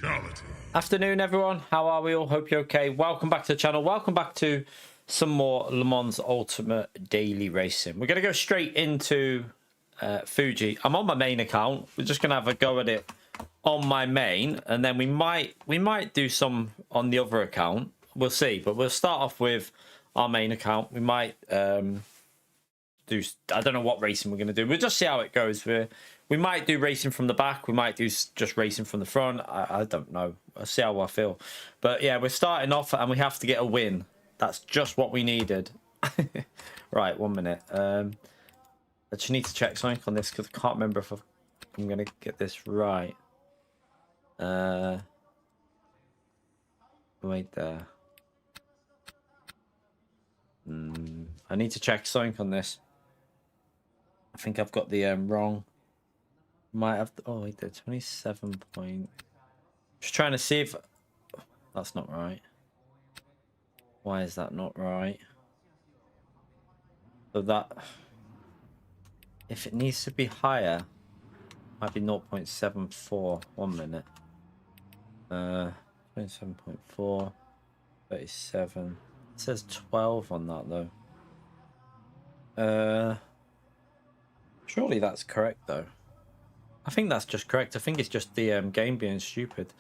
Fatality. Afternoon, everyone. How are we all? Hope you're okay. Welcome back to the channel. Welcome back to some more Le Mans Ultimate Daily Racing. We're going to go straight into Fuji. I'm on my main account. We're just going to have a go at it on my main, and then we might do some on the other account. We'll see, but we'll start off with our main account. We might do, I don't know what racing we're going to do. We'll just see how it goes. We might do racing from the back. We might do just racing from the front. I don't know. I'll see how I feel. But yeah, we're starting off and we have to get a win. That's just what we needed. Right, 1 minute. I just need to check something on this because I can't remember if I'm going to get this right. Wait there. I need to check something on this. I think I've got the wrong. Might have. Oh wait, there 27 point. Just trying to see if that's not right. Why is that not right? So that if it needs to be higher, might be 0.74. 1 minute. 27.4, 37. It says 12 on that though. Surely that's correct though. I think that's just correct. I think it's just the game being stupid.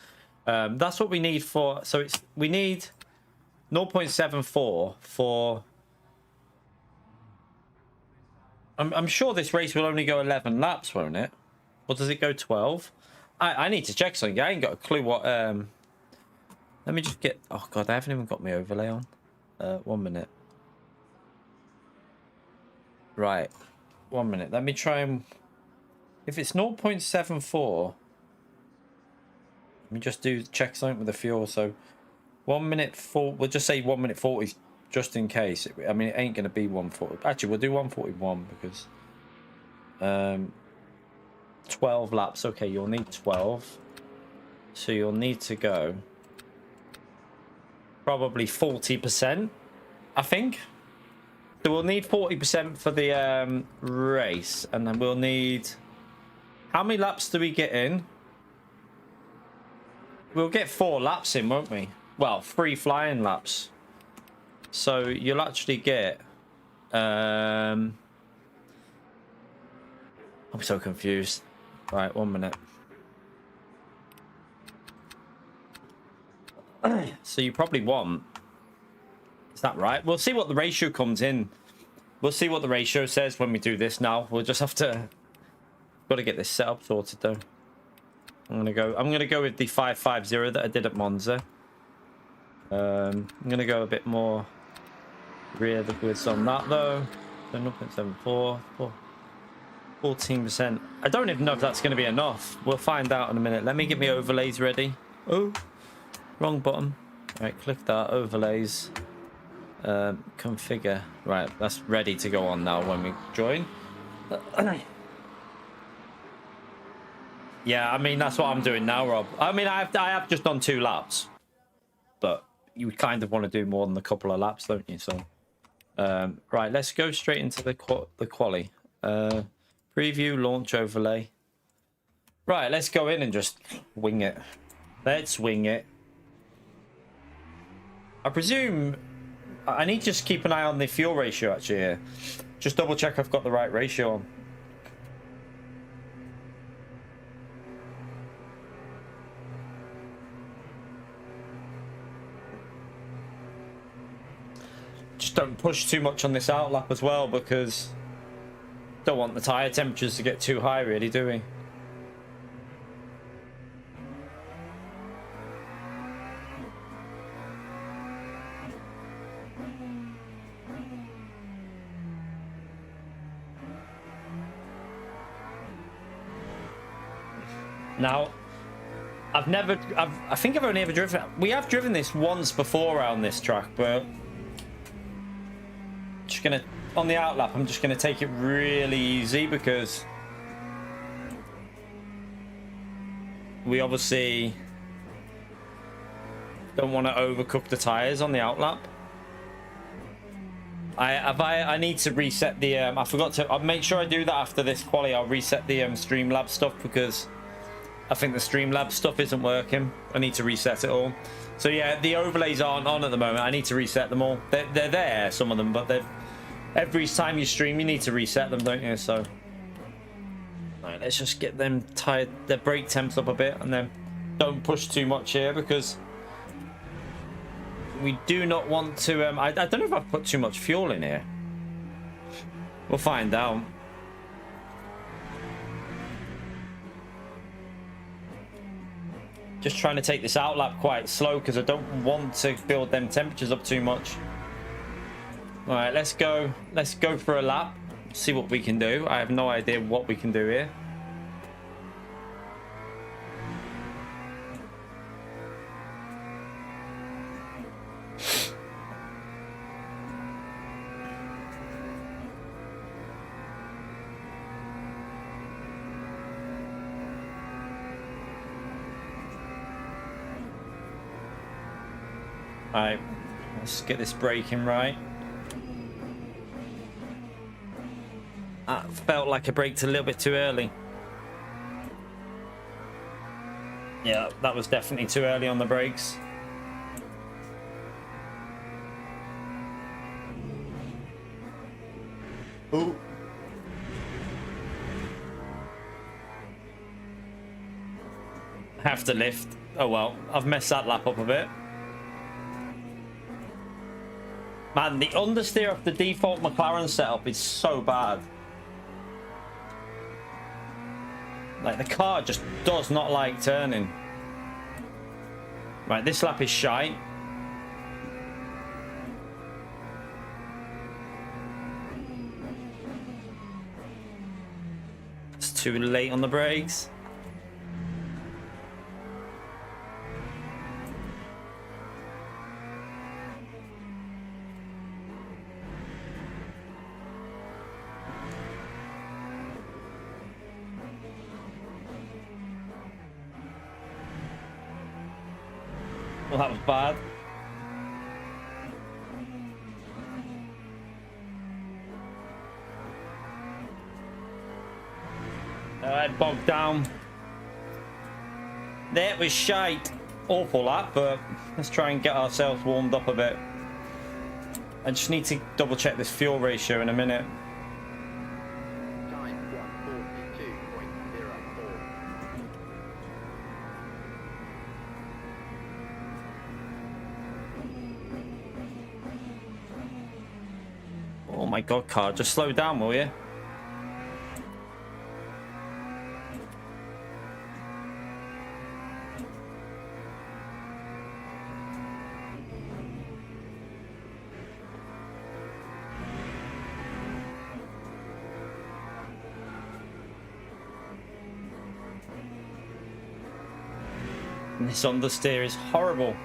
That's what we need for. So we need 0.74 for. I'm sure this race will only go 11 laps, won't it? Or does it go 12? I need to check something. I ain't got a clue what. Let me just get. Oh god, I haven't even got my overlay on. 1 minute. Right. 1 minute. Let me try and. If it's 0.74, let me just check something with the fuel. So 1 minute 4. We'll just say 1 minute 40, just in case. I mean, it ain't gonna be 140. Actually, we'll do 141 because 12 laps. Okay, you'll need 12. So you'll need to go probably 40%, I think. So we'll need 40% for the race, and then we'll need. How many laps do we get in? We'll get 4 laps in, won't we? Well, 3 flying laps. So you'll actually get. I'm so confused. Right, 1 minute. So you probably want. Is that right? We'll see what the ratio comes in. We'll see what the ratio says when we do this now. We'll just have to. Got to get this set up sorted though. I'm gonna go with the 550 that I did at Monza. I'm gonna go a bit more rear the grids on that though. So 0.74, 14%. I don't even know if that's gonna be enough. We'll find out in a minute. Let me get my overlays ready. Oh, wrong button. Right, click that overlays. Configure. Right, that's ready to go on now when we join. Yeah, I mean, that's what I'm doing now, Rob. I mean, I have just done 2 laps. But you kind of want to do more than a couple of laps, don't you? So, right, let's go straight into the quali. Preview, launch, overlay. Right, let's go in and just wing it. Let's wing it. I presume I need to just keep an eye on the fuel ratio, actually, here. Just double check I've got the right ratio on. Just don't push too much on this outlap as well, because don't want the tyre temperatures to get too high, really, do we? Now, I think I've only ever driven. We have driven this once before around this track, but. Just gonna on the outlap. I'm just gonna take it really easy because we obviously don't want to overcook the tires on the outlap. I need to reset the I forgot to. I'll make sure I do that after this quali. I'll reset the Streamlabs stuff because I think the Streamlabs stuff isn't working. I need to reset it all. So yeah, the overlays aren't on at the moment. I need to reset them all. They're there, some of them, but every time you stream, you need to reset them, don't you? So, all right, let's just get them tied, their brake temps up a bit, and then don't push too much here because we do not want to. I don't know if I've put too much fuel in here. We'll find out. Just trying to take this outlap quite slow because I don't want to build them temperatures up too much. All right, let's go for a lap, see what we can do. I have no idea what we can do here. All right, let's get this braking right. That felt like I braked a little bit too early. Yeah, that was definitely too early on the brakes. Ooh. Have to lift. Oh well, I've messed that lap up a bit. Man, the understeer of the default McLaren setup is so bad. Like, the car just does not like turning. Right, this lap is shite. It's too late on the brakes. Well, that was bad. Alright, bogged down. That was shite. Awful that, but let's try and get ourselves warmed up a bit. I just need to double check this fuel ratio in a minute. Oh my god, car, just slow down, will you? And this understeer is horrible.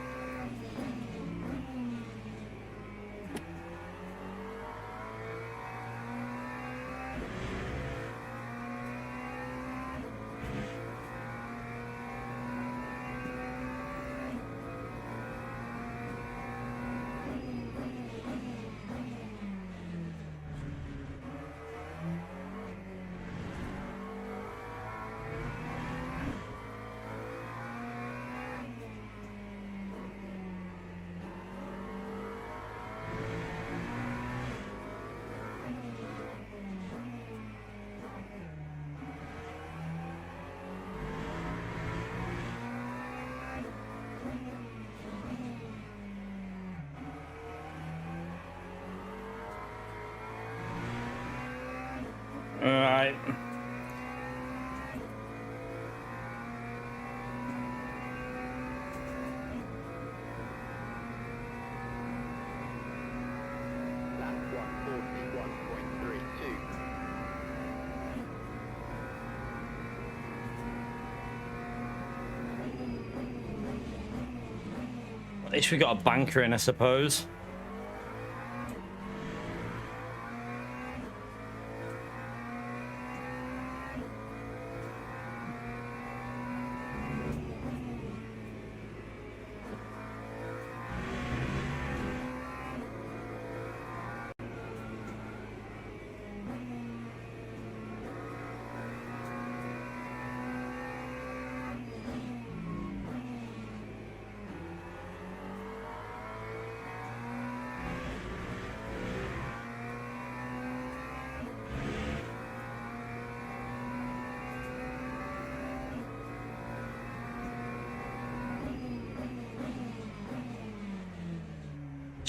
Alright. At least we got a banker in, I suppose.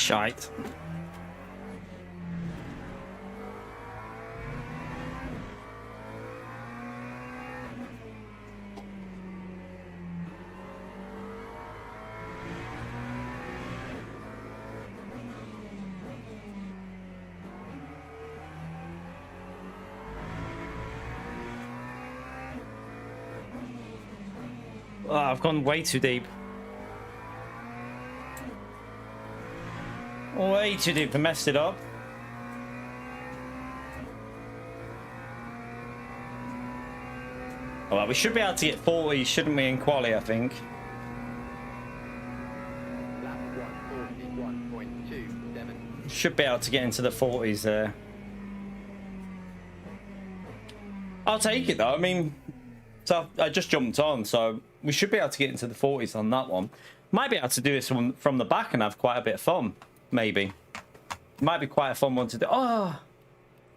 Shite. Oh, I've gone way too deep. Way too deep. I messed it up. Well, we should be able to get 40, shouldn't we, in quali, I think. Should be able to get into the 40s there. I'll take it, though. I mean, so I just jumped on, so we should be able to get into the 40s on that one. Might be able to do this one from the back and have quite a bit of fun, maybe. Might be quite a fun one to do. Oh,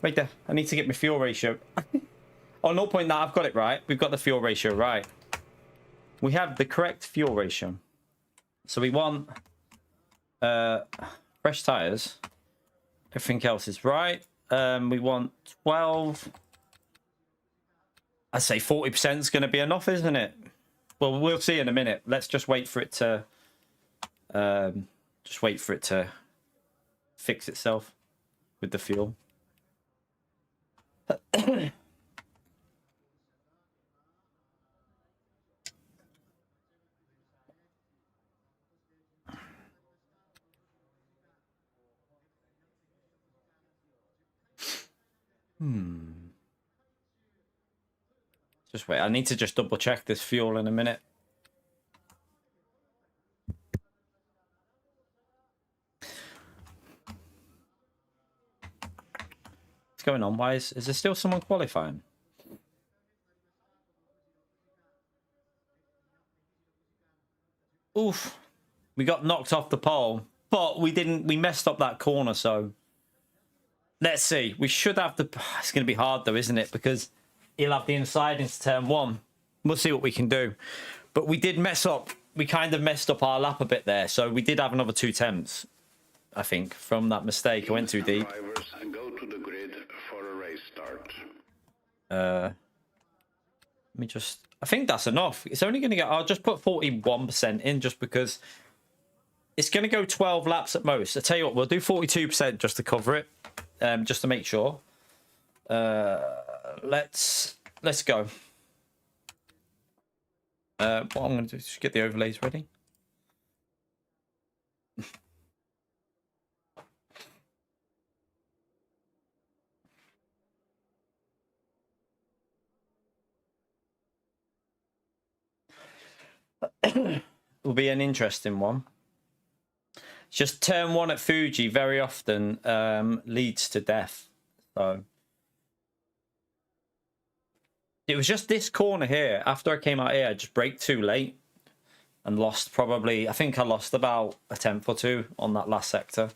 right there. I need to get my fuel ratio. Oh, no point that I've got it right. We've got the fuel ratio right. We have the correct fuel ratio. So we want fresh tires. Everything else is right. We want 12. I'd say 40% is going to be enough, isn't it? Well, we'll see in a minute. Let's just wait for it to fix itself with the fuel. Just wait. I need to just double check this fuel in a minute. What's going on? Why is there still someone qualifying? Oof. We got knocked off the pole, but we didn't. We messed up that corner, so let's see. We should have the. It's going to be hard though, isn't it? Because he'll have the inside into turn one. We'll see what we can do. But we did mess up. We kind of messed up our lap a bit there, so we did have another 2 attempts, I think, from that mistake. I went too deep. Go to the grid for a race start. Let me just. I think that's enough. It's only going to get. I'll just put 41% in, just because it's going to go 12 laps at most. I tell you what, we'll do 42% just to cover it, just to make sure. Let's go. What I'm going to do is just get the overlays ready. Will be an interesting one. Just turn one at Fuji very often leads to death. So it was just this corner here. After I came out here, I just braked too late and lost probably. I think I lost about a 10th or 2 on that last sector.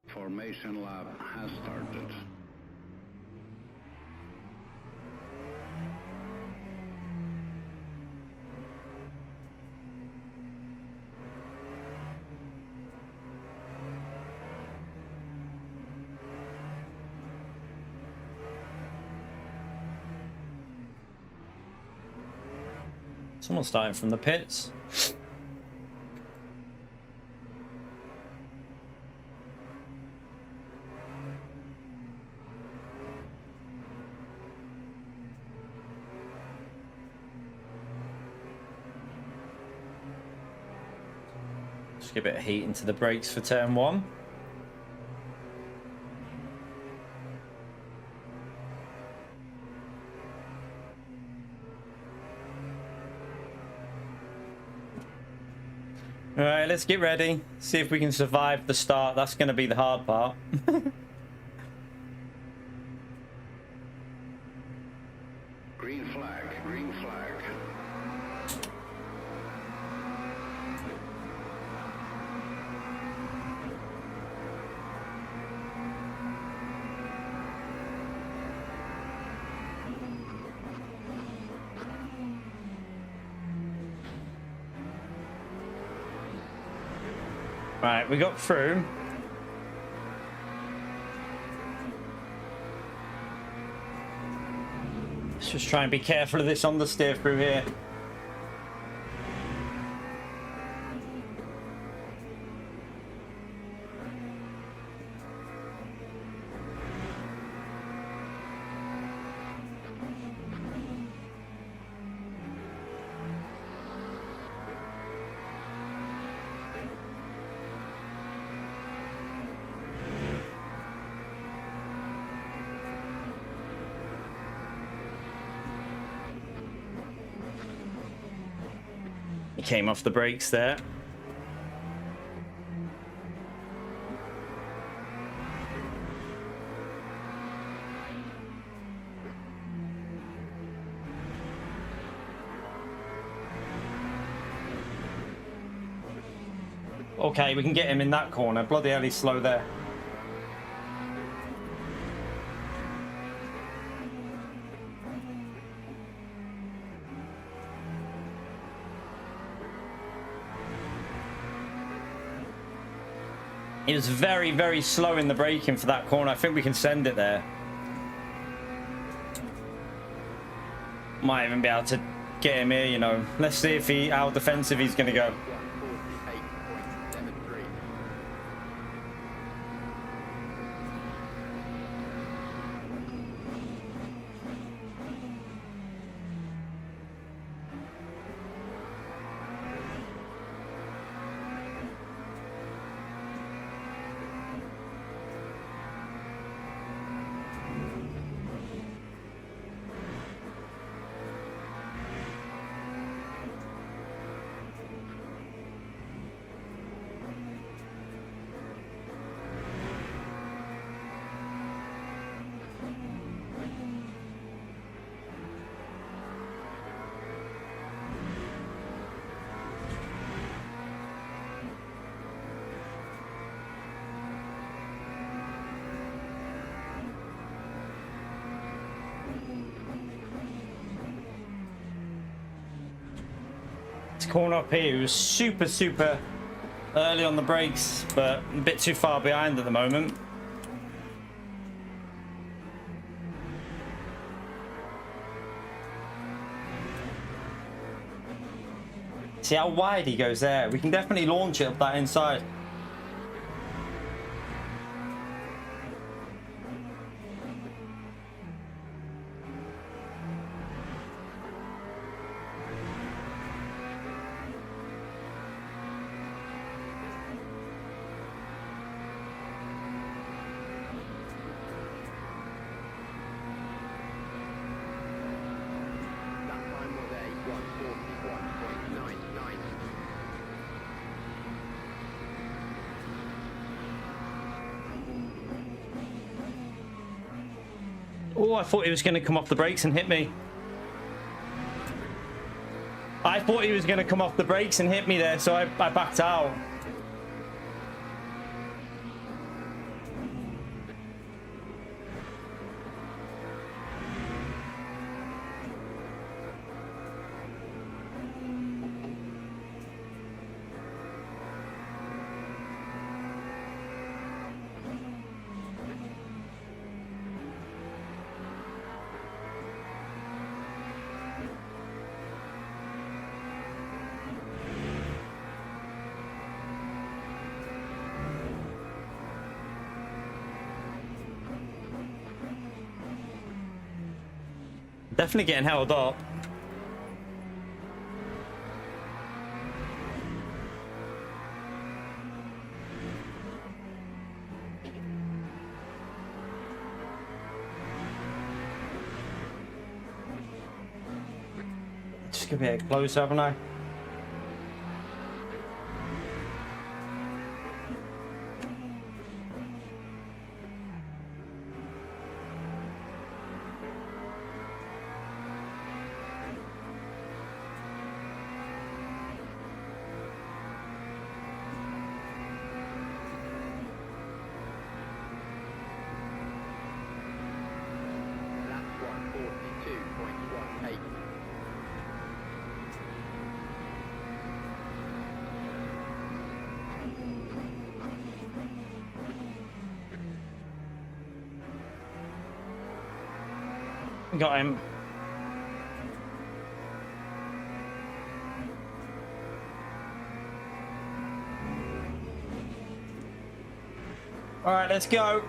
Formation lap has started. Someone's starting from the pits. Just give a bit of heat into the brakes for turn 1. All right, let's get ready. See if we can survive the start. That's going to be the hard part. Green flag, green flag. Right, we got through. Let's just try and be careful of this understeer through here. He came off the brakes there. Okay, we can get him in that corner. Bloody hell, he's slow there. He was very, very slow in the braking for that corner. I think we can send it there. Might even be able to get him here, you know. Let's see if how defensive he's going to go. Corner up here, he was super early on the brakes, but a bit too far behind at the moment. See how wide he goes there. We can definitely launch it up that inside. Oh, I thought he was going to come off the brakes and hit me. I thought he was going to come off the brakes and hit me there, so I backed out. Definitely getting held up. Just gonna be a close, haven't I? Got him. All right, let's go.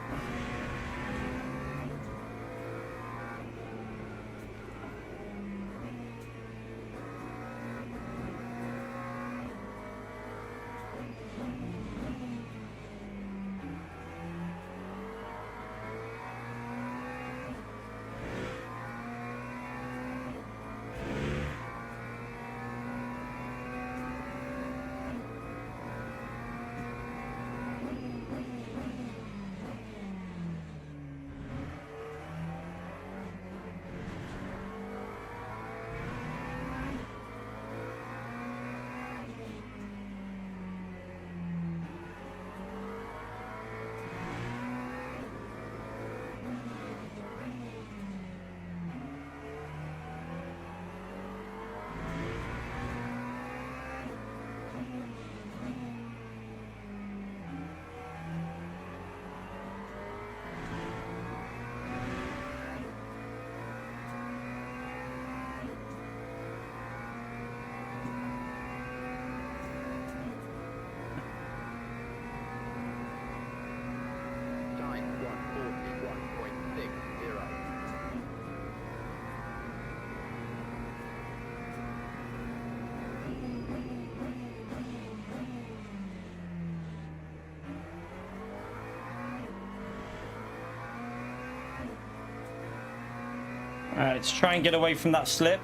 All right, let's try and get away from that slip.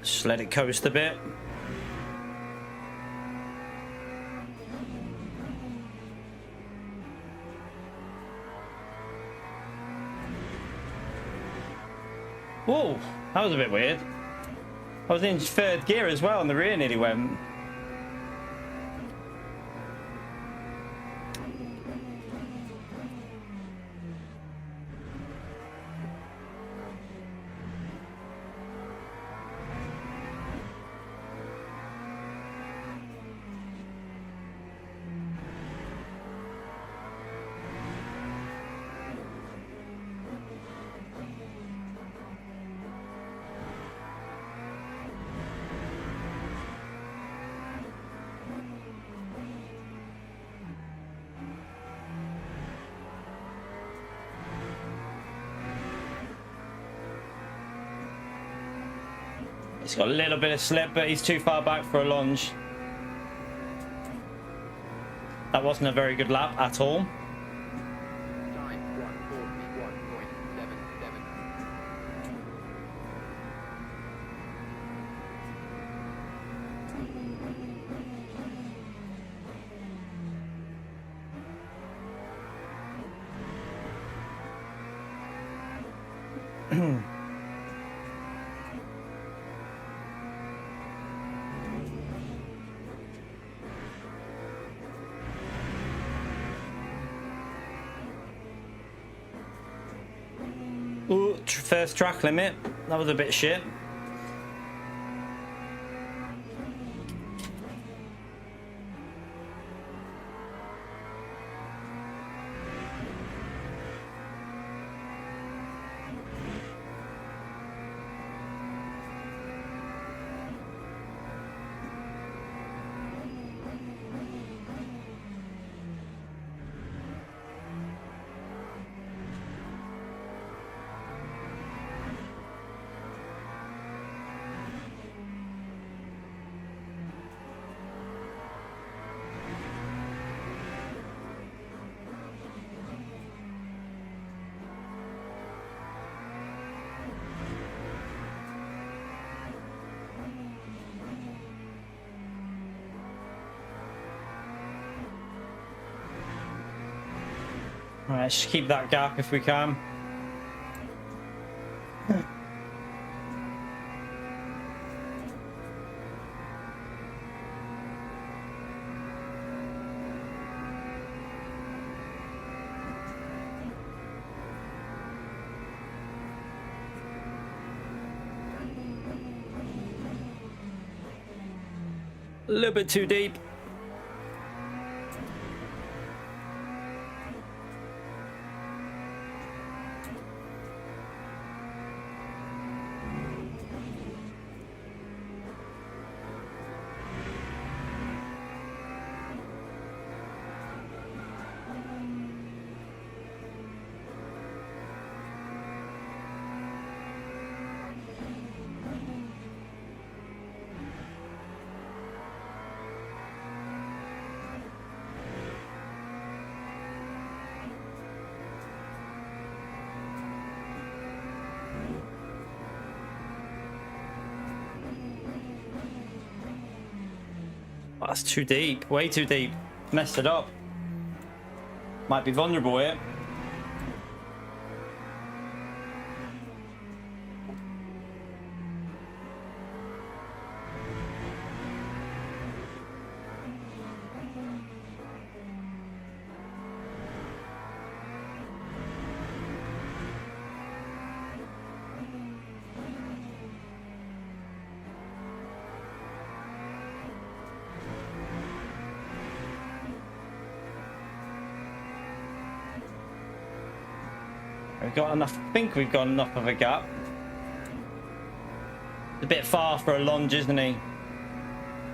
Just let it coast a bit. Whoa, that was a bit weird. I was in third gear as well, and the rear nearly went. He's got a little bit of slip, but he's too far back for a lunge. That wasn't a very good lap at all. Ooh, first track limit. That was a bit shit. All right, let's just keep that gap if we can. A little bit too deep. Oh, that's too deep. Way too deep. Messed it up. Might be vulnerable here. We've got enough. I think we've got enough of a gap. It's a bit far for a lunge, isn't he?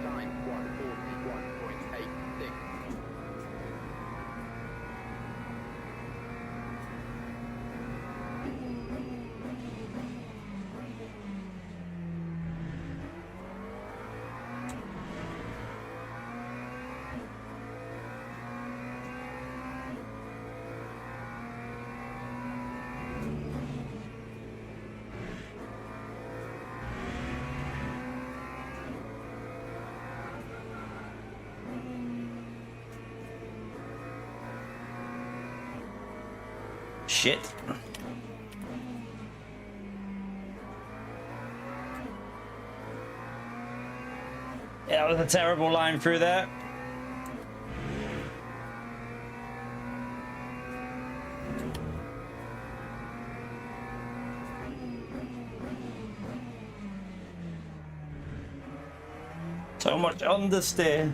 Time 141.86. Shit. Yeah, that was a terrible line through there. So much understeer.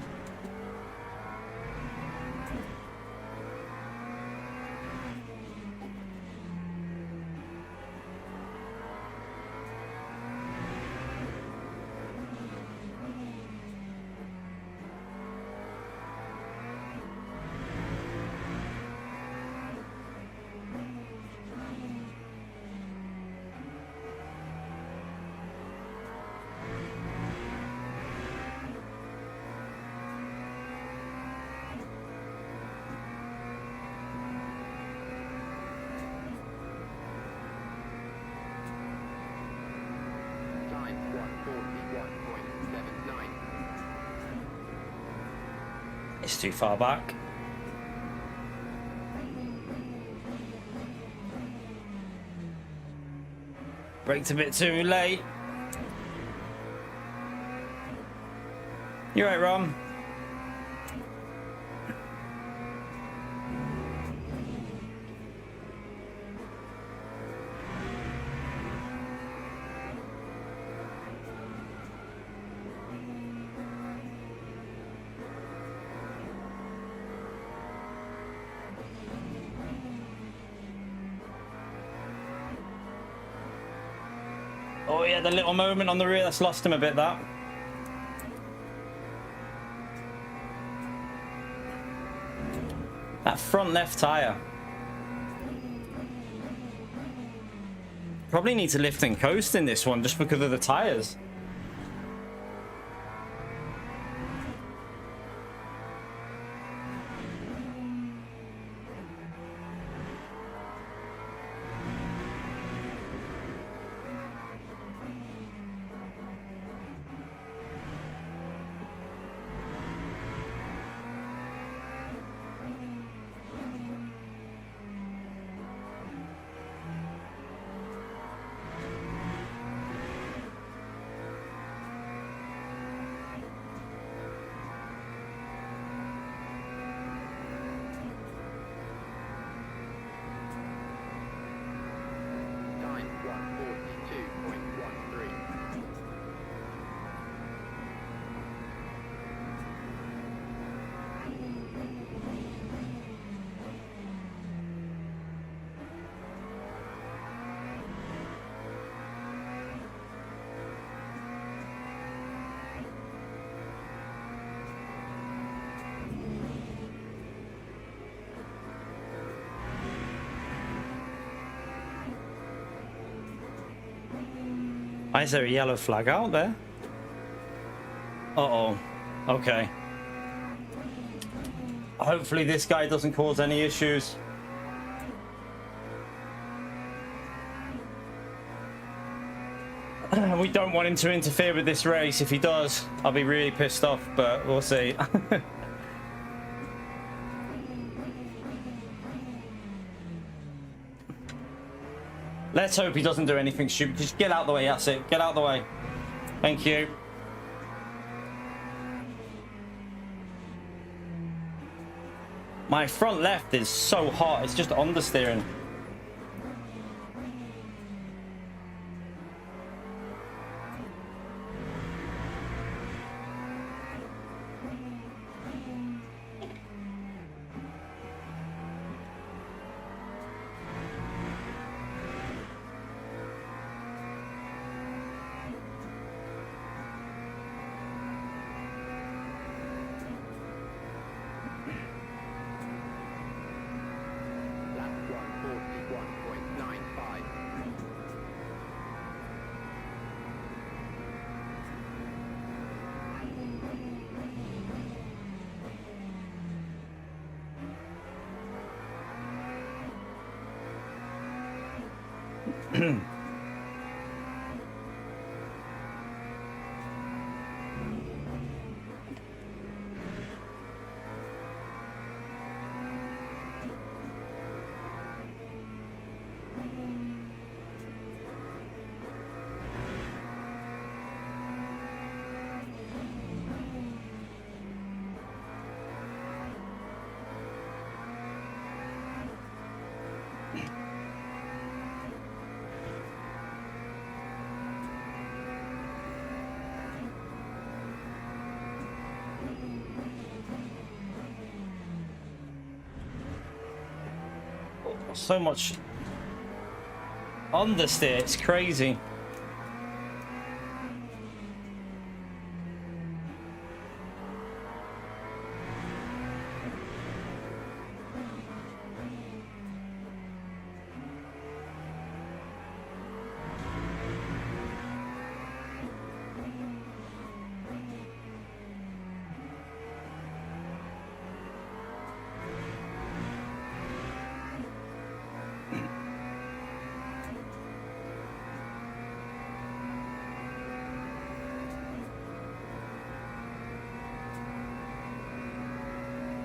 Time 141.79. It's too far back. Braked a bit too late. You're right, Rom. Oh yeah, the little moment on the rear, that's lost him a bit, that. That front left tyre. Probably need to lift and coast in this one just because of the tyres. Why is there a yellow flag out there? Uh-oh. Okay. Hopefully this guy doesn't cause any issues. We don't want him to interfere with this race. If he does, I'll be really pissed off, but we'll see. Let's hope he doesn't do anything stupid. Just get out of the way, that's it. Get out of the way. Thank you. My front left is so hot, it's just understeering. Lap 141.95. So much understeer, it's crazy.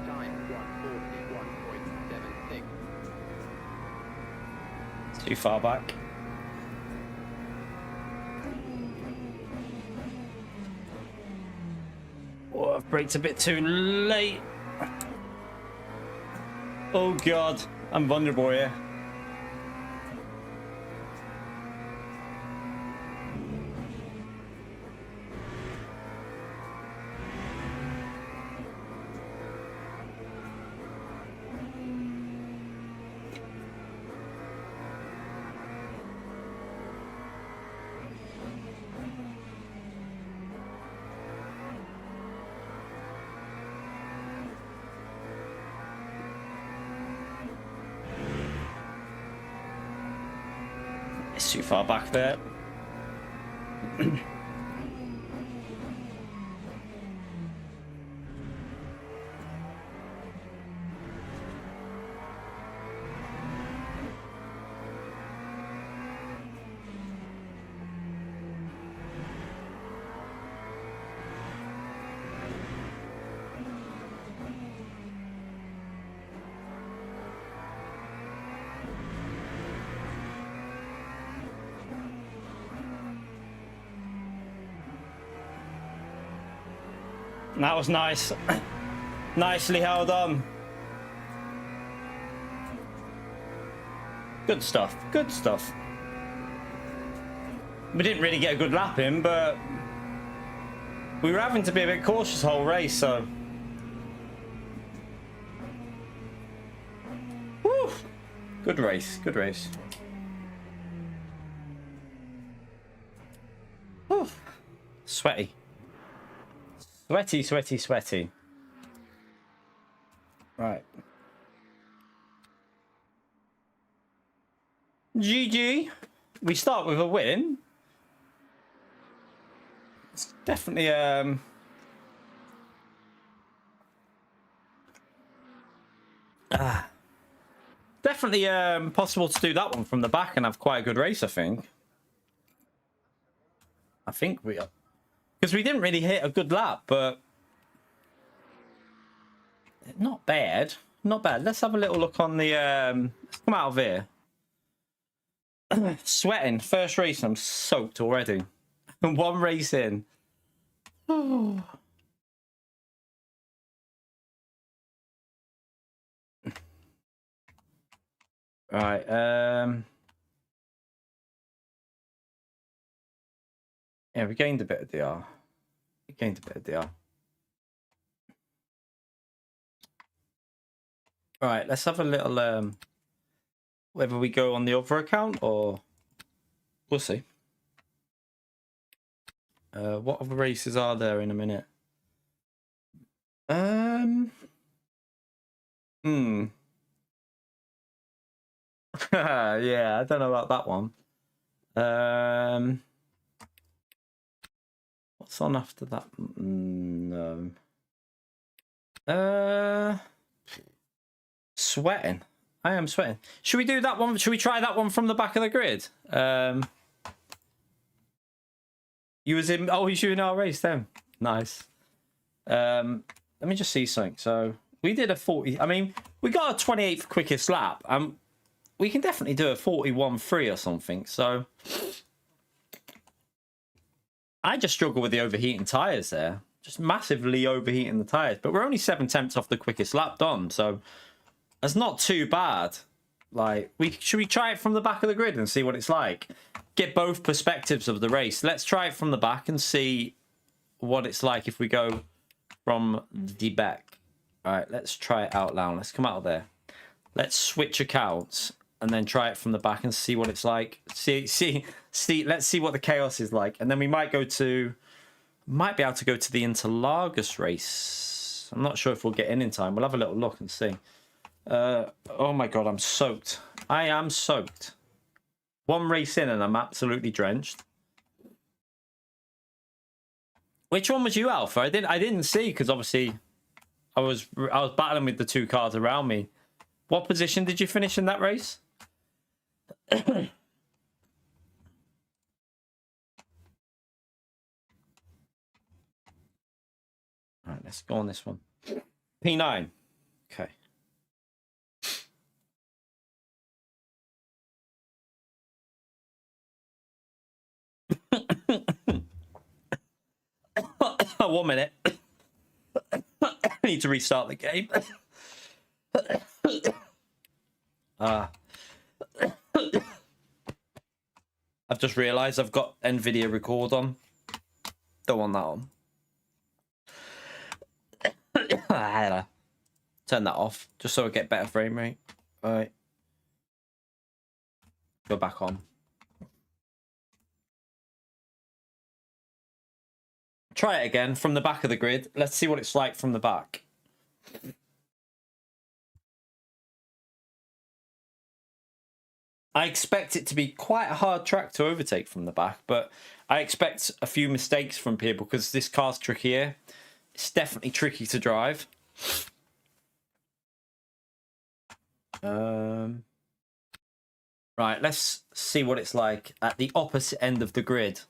Time 141.76. Too far back. Oh, I've braked a bit too late. Oh god, I'm vulnerable here. It's too far back there. That was nice. Nicely held on. Good stuff. Good stuff. We didn't really get a good lap in, but we were having to be a bit cautious the whole race, so. Woo! Good race. Good race. Whew. Sweaty. Sweaty, sweaty, sweaty. Right. GG. We start with a win. Definitely definitely possible to do that one from the back and have quite a good race, I think. I think we are. Because we didn't really hit a good lap, but not bad. Not bad. Let's have a little look on the let's come out of here. Sweating. First race, I'm soaked already. One race in. Right, yeah, we gained a bit of DR. We gained a bit of DR. Right, let's have a little whether we go on the other account or we'll see. What other races are there in a minute? Yeah, I don't know about that one. What's on after that? No. Sweating. I am sweating. Should we do that one? Should we try that one from the back of the grid? You was in. Oh, you in our race then. Nice. Let me just see something. So we did a 40. I mean, we got a 28th quickest lap. We can definitely do a 41.3 or something. So I just struggle with the overheating tires there. Just massively overheating the tires. But we're only 7/10 off the quickest lap done. So that's not too bad. Like, should we try it from the back of the grid and see what it's like? Get both perspectives of the race. Let's try it from the back and see what it's like if we go from the back. All right, let's try it out loud. Let's come out of there. Let's switch accounts and then try it from the back and see what it's like. See. Let's see what the chaos is like, and then we might be able to go to the Interlagos race. I'm not sure if we'll get in time. We'll have a little look and see. Oh my god, I'm soaked. I am soaked. One race in and I'm absolutely drenched. Which one was you, Alpha? I didn't see because obviously I was battling with the two cars around me. What position did you finish in that race? All right, let's go on this one. P9. Okay. One minute. I need to restart the game. I've just realised I've got NVIDIA record on. Don't want that on. Turn that off just so I get better frame rate. All right. Go back on. Try it again from the back of the grid. Let's see what it's like from the back. I expect it to be quite a hard track to overtake from the back, but I expect a few mistakes from people because this car's trickier. It's definitely tricky to drive. Right, let's see what it's like at the opposite end of the grid.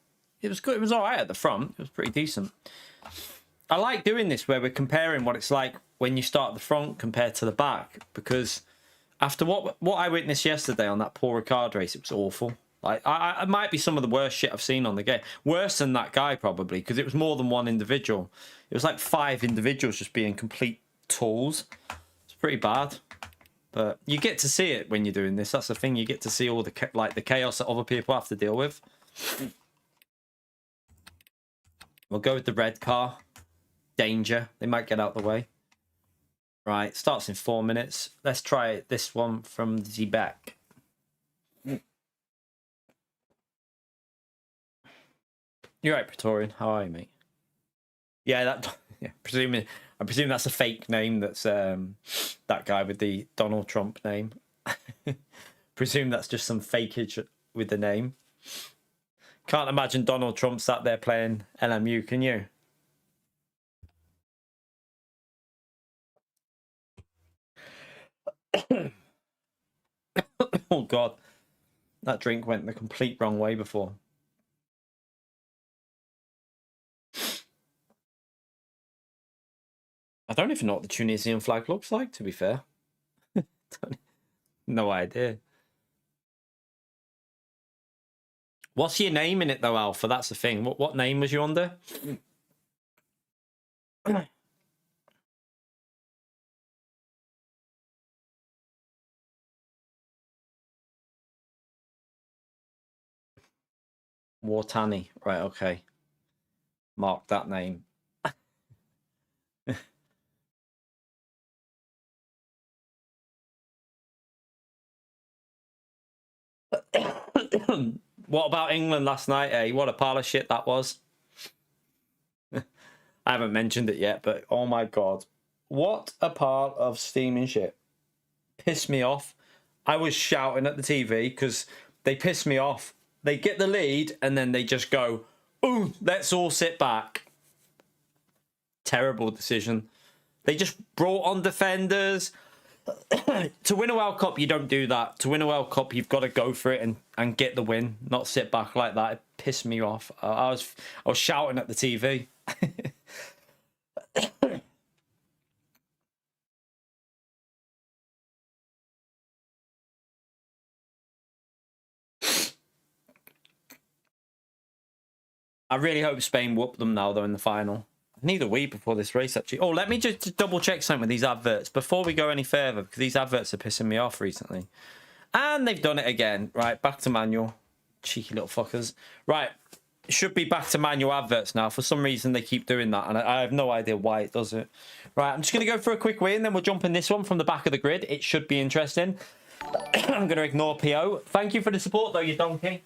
It was good. It was all right at the front. It was pretty decent. I like doing this where we're comparing what it's like when you start at the front compared to the back, because after what I witnessed yesterday on that Paul Ricard race, it was awful. Like, it might be some of the worst shit I've seen on the game. Worse than that guy, probably, because it was more than one individual. It was like 5 individuals just being complete tools. It's pretty bad. But you get to see it when you're doing this. That's the thing. You get to see all the chaos that other people have to deal with. We'll go with the red car. Danger. They might get out the way. Right. Starts in 4 minutes. Let's try this one from the back. You're right, Praetorian. How are you, mate? Yeah, I presume that's a fake name. That's that guy with the Donald Trump name. Presume that's just some fakeage with the name. Can't imagine Donald Trump sat there playing LMU, can you? Oh, God. That drink went the complete wrong way before. I don't even know what the Tunisian flag looks like, to be fair. No idea. What's your name in it, though, Alpha? That's the thing. What name was you under? Wartani. Right, okay. Mark that name. What about England last night, eh? What a pile of shit that was. I haven't mentioned it yet, but oh my God. What a pile of steaming shit. Pissed me off. I was shouting at the TV because they pissed me off. They get the lead and then they just go, ooh, let's all sit back. Terrible decision. They just brought on defenders. To win a World Cup, you don't do that. To win a World Cup, you've got to go for it and get the win, not sit back like that. It pissed me off. I was shouting at the TV. I really hope Spain whoop them now, though, in the final. I need a wee before this race, actually. Oh, let me just double check something with these adverts before we go any further, because these adverts are pissing me off recently. And they've done it again. Right, back to manual. Cheeky little fuckers. Right, it should be back to manual adverts now. For some reason, they keep doing that, and I have no idea why it does it. Right, I'm just going to go for a quick wee, and then we'll jump in this one from the back of the grid. It should be interesting. I'm going to ignore PO. Thank you for the support, though, you donkey.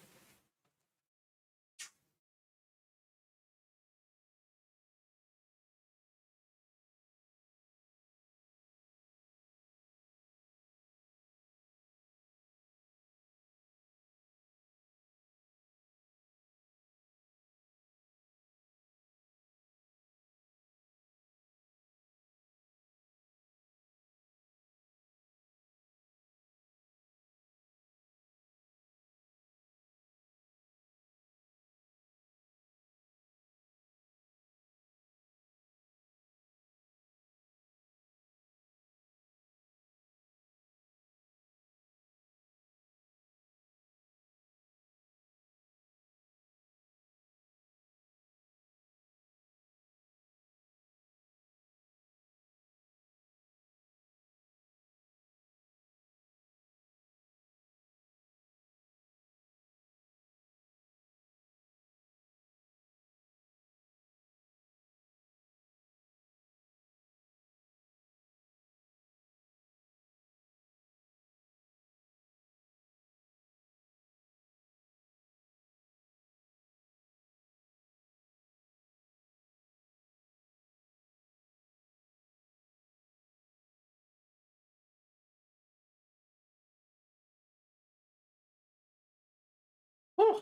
Oh,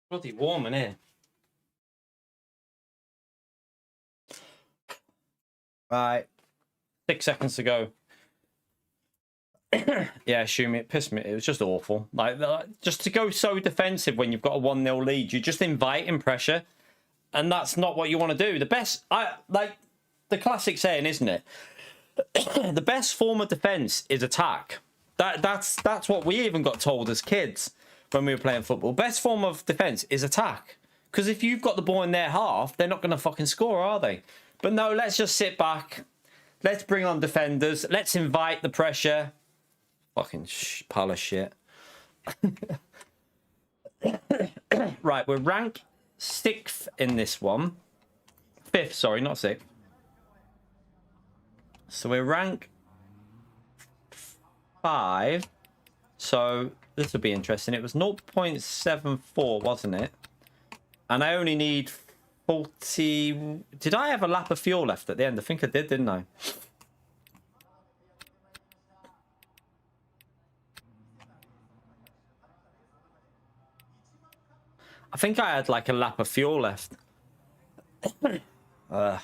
bloody warm in here. Right, 6 seconds to go. Yeah, Shumi, it pissed me. It was just awful. Like, just to go so defensive when you've got a 1-0 lead, you're just inviting pressure, and that's not what you want to do. The best, like the classic saying, isn't it? The best form of defense is attack. That's what we even got told as kids when we were playing football. Best form of defense is attack. Because if you've got the ball in their half, they're not going to fucking score, are they? But no, let's just sit back. Let's bring on defenders. Let's invite the pressure. Fucking pile of shit. Right, we're ranked 6th in this one. 5th, sorry, not 6th. So we're rank 5. So this will be interesting. It was 0.74, wasn't it? And I only need 40. Did I have a lap of fuel left at the end? I think I did, didn't I? I think I had like a lap of fuel left. Well,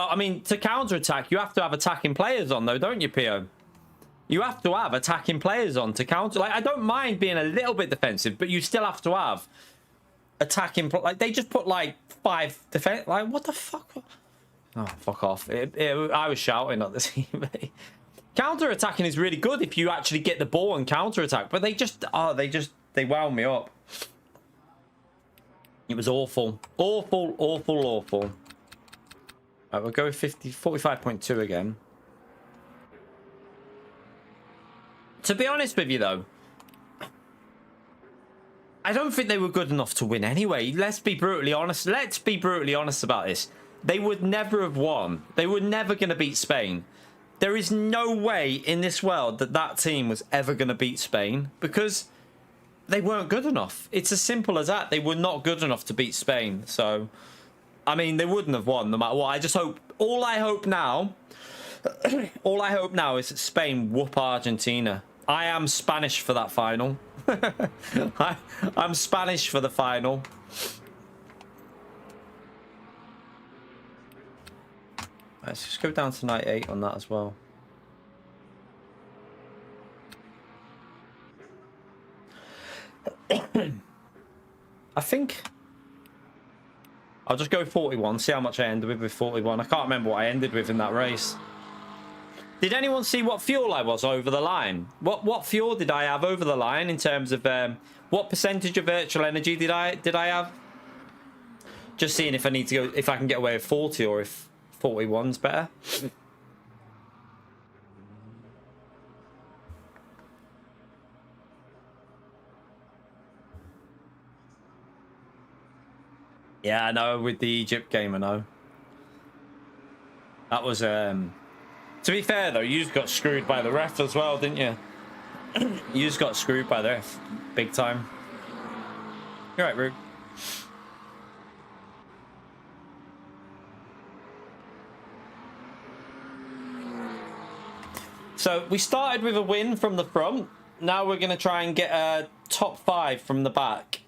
I mean, to counter-attack, you have to have attacking players on, though, don't you, Pio? You have to have attacking players on to counter. Like, I don't mind being a little bit defensive, but you still have to have attacking. Like, they just put like 5 defense. Like, what the fuck? Oh, fuck off! I was shouting at the teammate. Counter-attacking is really good if you actually get the ball and counter-attack, but they wound me up. It was awful, awful, awful, awful. Right, we'll go with 45.2 again. To be honest with you, though, I don't think they were good enough to win anyway. Let's be brutally honest. Let's be brutally honest about this. They would never have won. They were never going to beat Spain. There is no way in this world that that team was ever going to beat Spain because they weren't good enough. It's as simple as that. They were not good enough to beat Spain. So, I mean, they wouldn't have won no matter what. I just hope, all I hope now is that Spain whoop Argentina. I am Spanish for that final. I'm Spanish for the final. Let's just go down to 98 on that as well. I think I'll just go 41, see how much I ended with 41. I can't remember what I ended with in that race. Did anyone see what fuel I was over the line? What fuel did I have over the line in terms of what percentage of virtual energy did I have? Just seeing if I need to go, if I can get away with 40 or if 41's better. Yeah, I know, with the Egypt game, I know. That was, to be fair, though, you just got screwed by the ref as well, didn't you? You just got screwed by the ref. Big time. You're right, Rube. So, we started with a win from the front. Now we're going to try and get a top 5 from the back.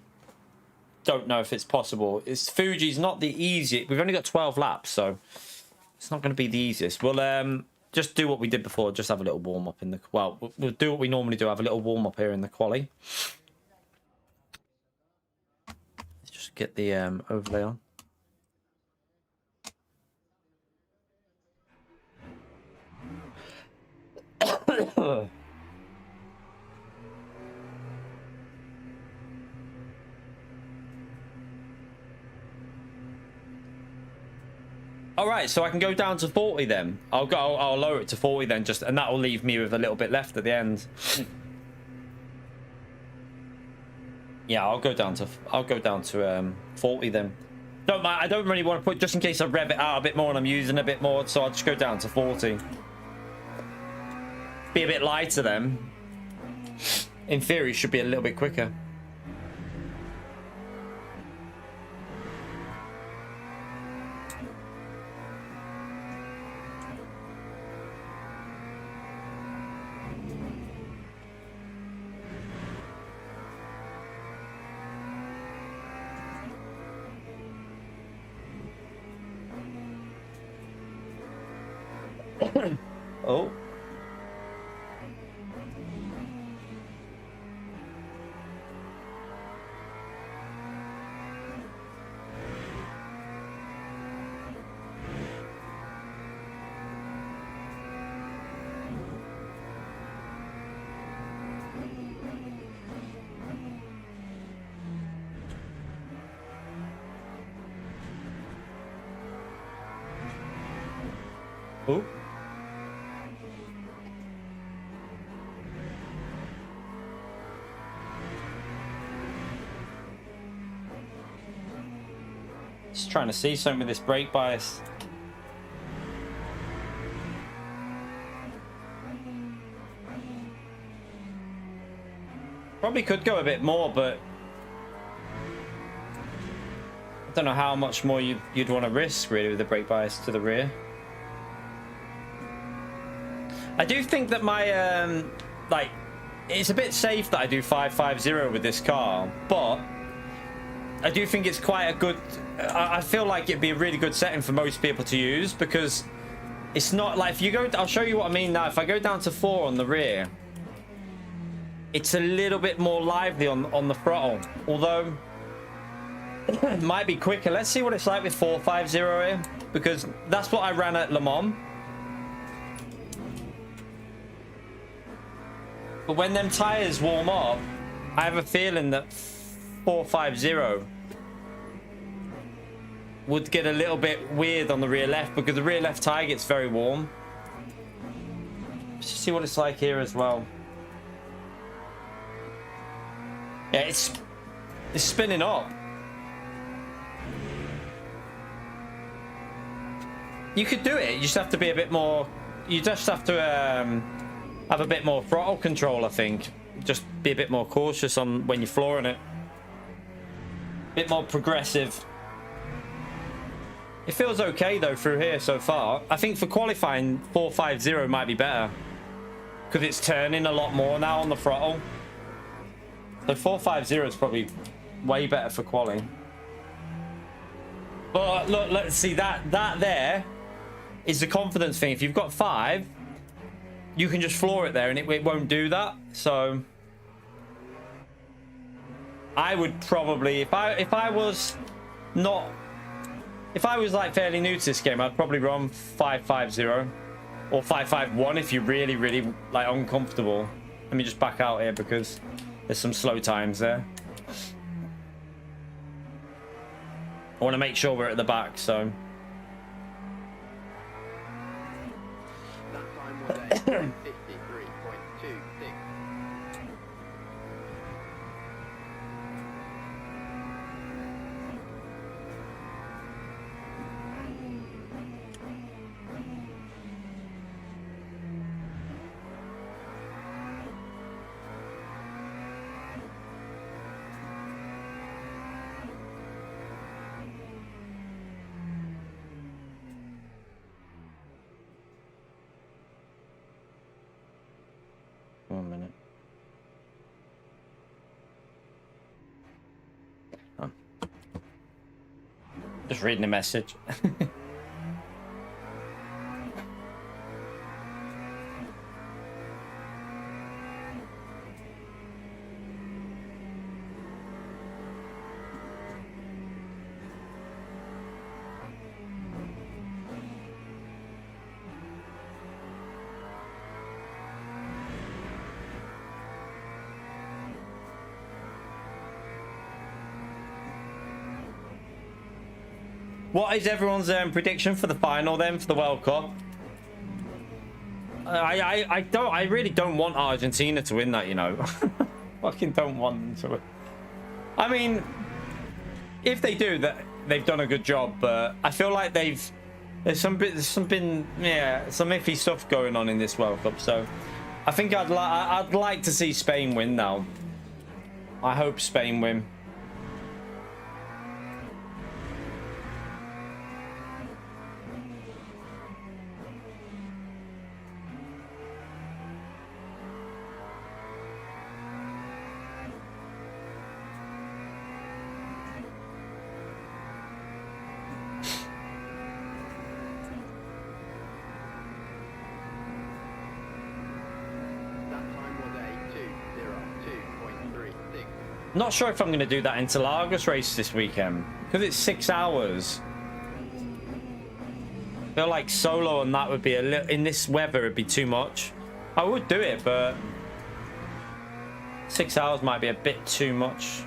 Don't know if it's possible. Fuji's not the easiest. We've only got 12 laps, so it's not going to be the easiest. We'll just do what we did before. Just have a little warm up in the. Well, we'll do what we normally do. Have a little warm up here in the quali. Let's just get the overlay on. All right, so I can go down to 40 then. I'll lower it to 40 then, and that will leave me with a little bit left at the end. Yeah, I'll go down to 40 then. I don't really want to put, just in case I rev it out a bit more and I'm using a bit more, so I'll just go down to 40. Be a bit lighter then. In theory, it should be a little bit quicker. Oh. Oh. Just trying to see something with this brake bias. Probably could go a bit more, but I don't know how much more you'd want to risk really with the brake bias to the rear. I do think that my like it's a bit safe that I do 550 with this car, but I do think it's quite a good... I feel like it'd be a really good setting for most people to use, because it's not like if you go... I'll show you what I mean now. If I go down to 4 on the rear, it's a little bit more lively on the throttle, although it might be quicker. Let's see what it's like with 450 here, because that's what I ran at Le Mans. But when them tires warm up, I have a feeling that 450 would get a little bit weird on the rear left, because the rear left tire gets very warm. Let's just see what it's like here as well. Yeah, it's spinning up. You could do it. You just have to be a bit more... You just have to have a bit more throttle control, I think. Just be a bit more cautious on when you're flooring it. A bit more progressive. It feels okay, though, through here so far. I think for qualifying, 450 might be better, because it's turning a lot more now on the throttle. So 450 is probably way better for quali. But look, let's see, that there is the confidence thing. If you've got 5, you can just floor it there and it won't do that. So I would probably, if I was like fairly new to this game, I'd probably run 550 or 551 if you're really like uncomfortable. Let me just back out here because there's some slow times there. I want to make sure we're at the back, so. That time was a 53.26. 1 minute. Oh. Just reading a message. What is everyone's prediction for the final then, for the World Cup? I really don't want Argentina to win that, you know. Fucking don't want them to win. I mean, if they do, that they've done a good job, but I feel like there's some iffy stuff going on in this World Cup, so I think I'd like to see Spain win now. I hope Spain win. Not sure if I'm going to do that Interlagos race this weekend, because it's 6 hours. I feel like solo on that would be a little, in this weather, it'd be too much. I would do it, but 6 hours might be a bit too much.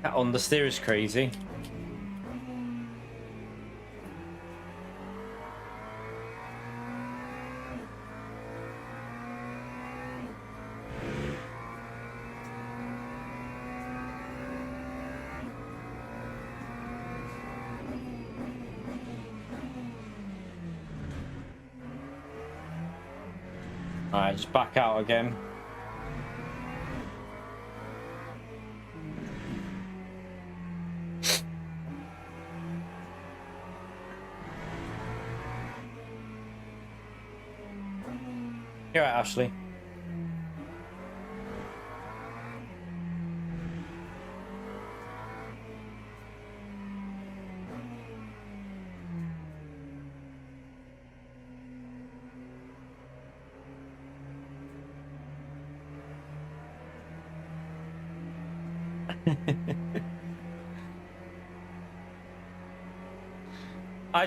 That understeer is crazy. All right, just back out again. You're right, Ashley.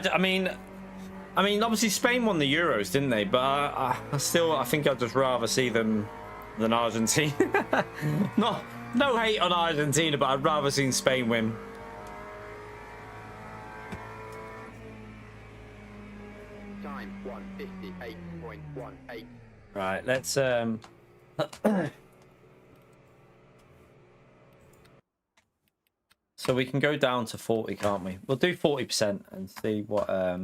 I mean, obviously Spain won the Euros, didn't they? But I think I'd just rather see them than Argentina. No hate on Argentina, but I'd rather see Spain win. Time 1:58.18. Right, let's so we can go down to 40, can't we? We'll do 40% and see what I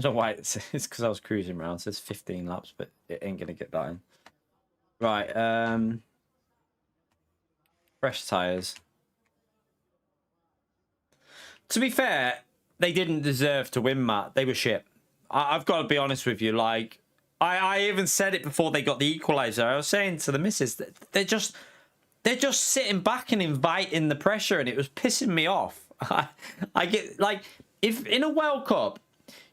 don't know why it's because I was cruising around. It says 15 laps, but it ain't gonna get that in. Right, fresh tires. To be fair, they didn't deserve to win, Matt. They were shit. I've got to be honest with you. Like, I even said it before they got the equaliser. I was saying to the missus that they're just sitting back and inviting the pressure, and it was pissing me off. I get, like, if in a World Cup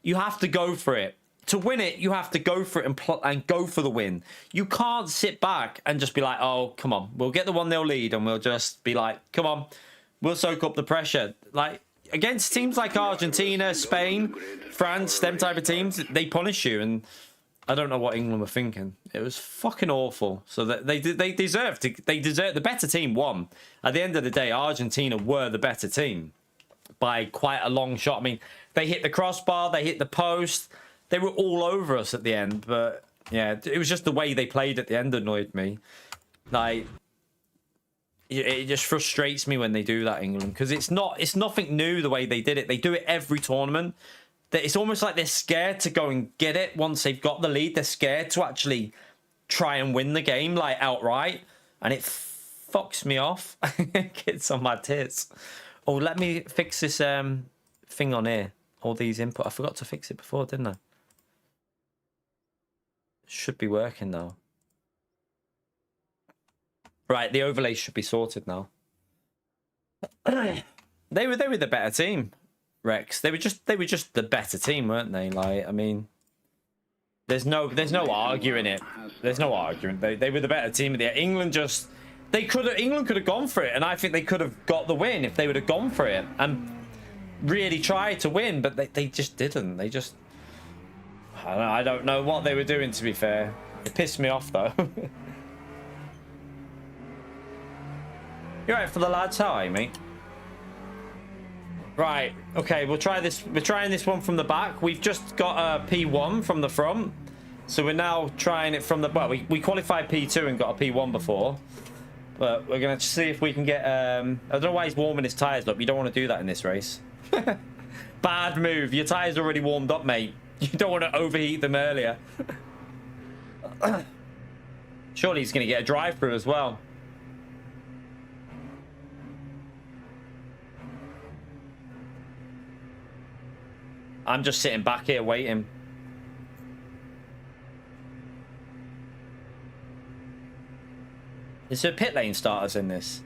you have to go for it. To win it, you have to go for it and go for the win. You can't sit back and just be like, oh, come on, we'll get the 1-0 lead and we'll just be like, come on, we'll soak up the pressure. Like, against teams like Argentina, Spain, France, them type of teams, they punish you. And I don't know what England were thinking. It was fucking awful. So that they deserved the better team won. At the end of the day, Argentina were the better team by quite a long shot. I mean, they hit the crossbar, they hit the post. They were all over us at the end, but yeah, it was just the way they played at the end annoyed me. Like, it just frustrates me when they do that, England, because it's nothing new the way they did it. They do it every tournament. It's almost like they're scared to go and get it once they've got the lead. They're scared to actually try and win the game, like, outright, and it fucks me off. Gets on my tits. Oh, let me fix this thing on here. All these input. I forgot to fix it before, didn't I? Should be working now. Right, the overlay should be sorted now. They were the better team, Rex. They were just the better team, weren't they? Like, I mean, there's no arguing it. There's no arguing. They were the better team of the England. England could have gone for it, and I think they could have got the win if they would have gone for it and really tried to win, but they just didn't. They just, I don't know what they were doing, to be fair. It pissed me off though. You're right for the lads, how are you, mate? Right, okay, we'll try this. We're trying this one from the back. We've just got a P1 from the front, so we're now trying it from the, well, we qualified P2 and got a P1 before, but we're gonna see if we can get I don't know why he's warming his tires up. You don't want to do that in this race. Bad move. Your tires already warmed up, mate. You don't want to overheat them earlier. Surely he's going to get a drive-through as well. I'm just sitting back here waiting. Is there pit lane starters in this?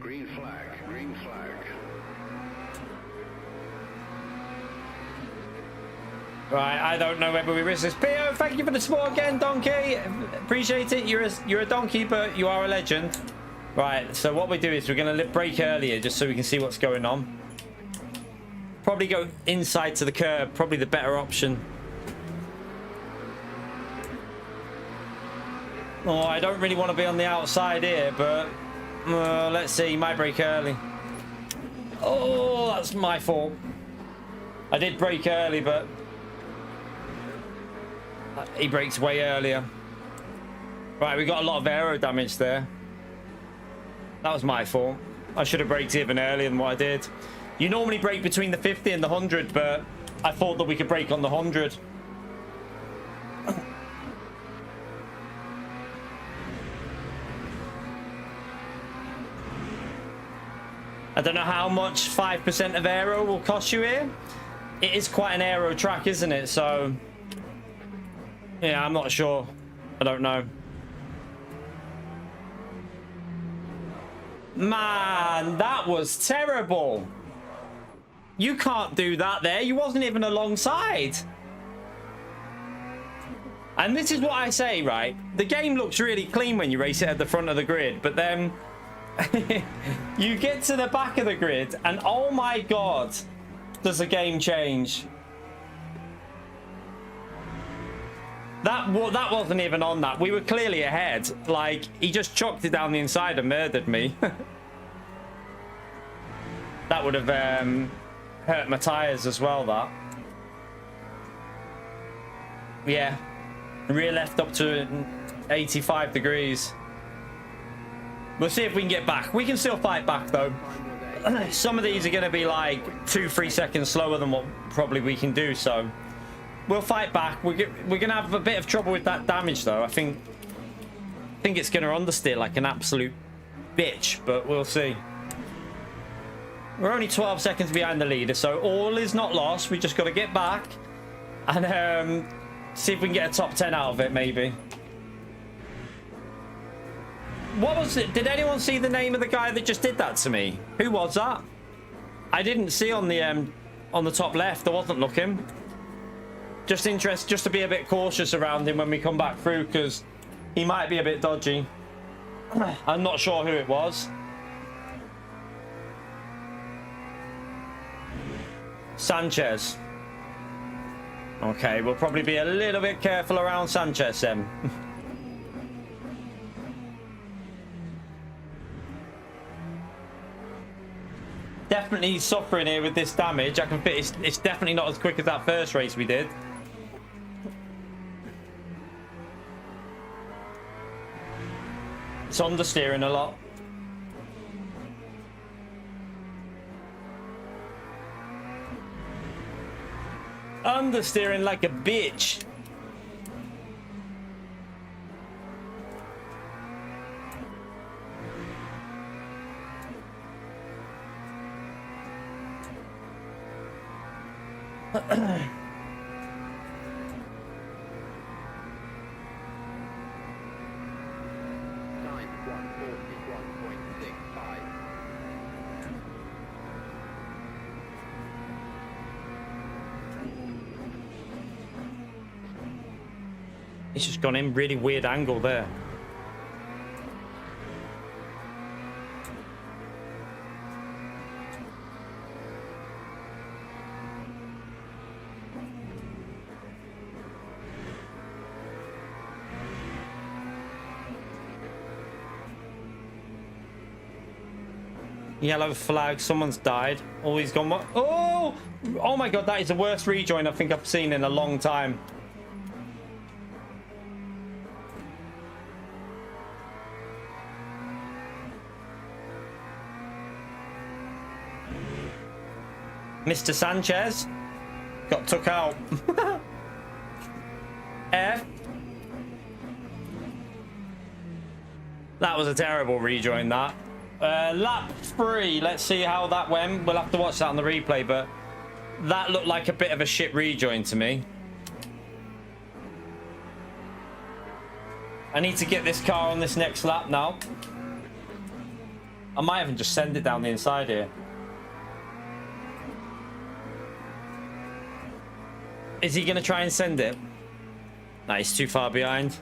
Green flag, green flag. Right, I don't know whether we risk this. Pio, thank you for the support again, Donkey. Appreciate it. You're a donkey, but you are a legend. Right, so what we do is we're going to brake earlier just so we can see what's going on. Probably go inside to the curb. Probably the better option. Oh, I don't really want to be on the outside here, but let's see. Might brake early. Oh, that's my fault. I did brake early, but he brakes way earlier. Right, we got a lot of aero damage there. That was my fault. I should have braked even earlier than what I did. You normally brake between the 50 and the 100, but I thought that we could brake on the 100. I don't know how much 5% of aero will cost you here. It is quite an aero track, isn't it? So, yeah, I'm not sure. I don't know. Man, that was terrible. You can't do that there. You wasn't even alongside. And this is what I say, right? The game looks really clean when you race it at the front of the grid, but then you get to the back of the grid and oh my god, does the game change. That wasn't even on that. We were clearly ahead. Like, he just chucked it down the inside and murdered me. That would have hurt my tires as well, that. Yeah. Rear left up to 85 degrees. We'll see if we can get back. We can still fight back, though. Some of these are going to be like 2-3 seconds slower than what probably we can do, so we'll fight back. We're going to have a bit of trouble with that damage, though. I think it's going to understeer like an absolute bitch, but we'll see. We're only 12 seconds behind the leader, so all is not lost. We just got to get back and see if we can get a top 10 out of it, maybe. What was it? Did anyone see the name of the guy that just did that to me? Who was that? I didn't see on the top left. I wasn't looking. Just to be a bit cautious around him when we come back through, because he might be a bit dodgy. I'm not sure who it was. Sanchez. Okay, we'll probably be a little bit careful around Sanchez then. Definitely suffering here with this damage. I can fit. It's definitely not as quick as that first race we did. It's understeering a lot. Understeering like a bitch. He's just gone in really weird angle there. Yellow flag, someone's died. Oh, he's gone. Oh! Oh my god, that is the worst rejoin I think I've seen in a long time. Mr. Sanchez got took out. F. That was a terrible rejoin, that. Lap 3. Let's see how that went. We'll have to watch that on the replay, but that looked like a bit of a shit rejoin to me. I need to get this car on this next lap now. I might even just send it down the inside here. Is he going to try and send it? No, he's too far behind.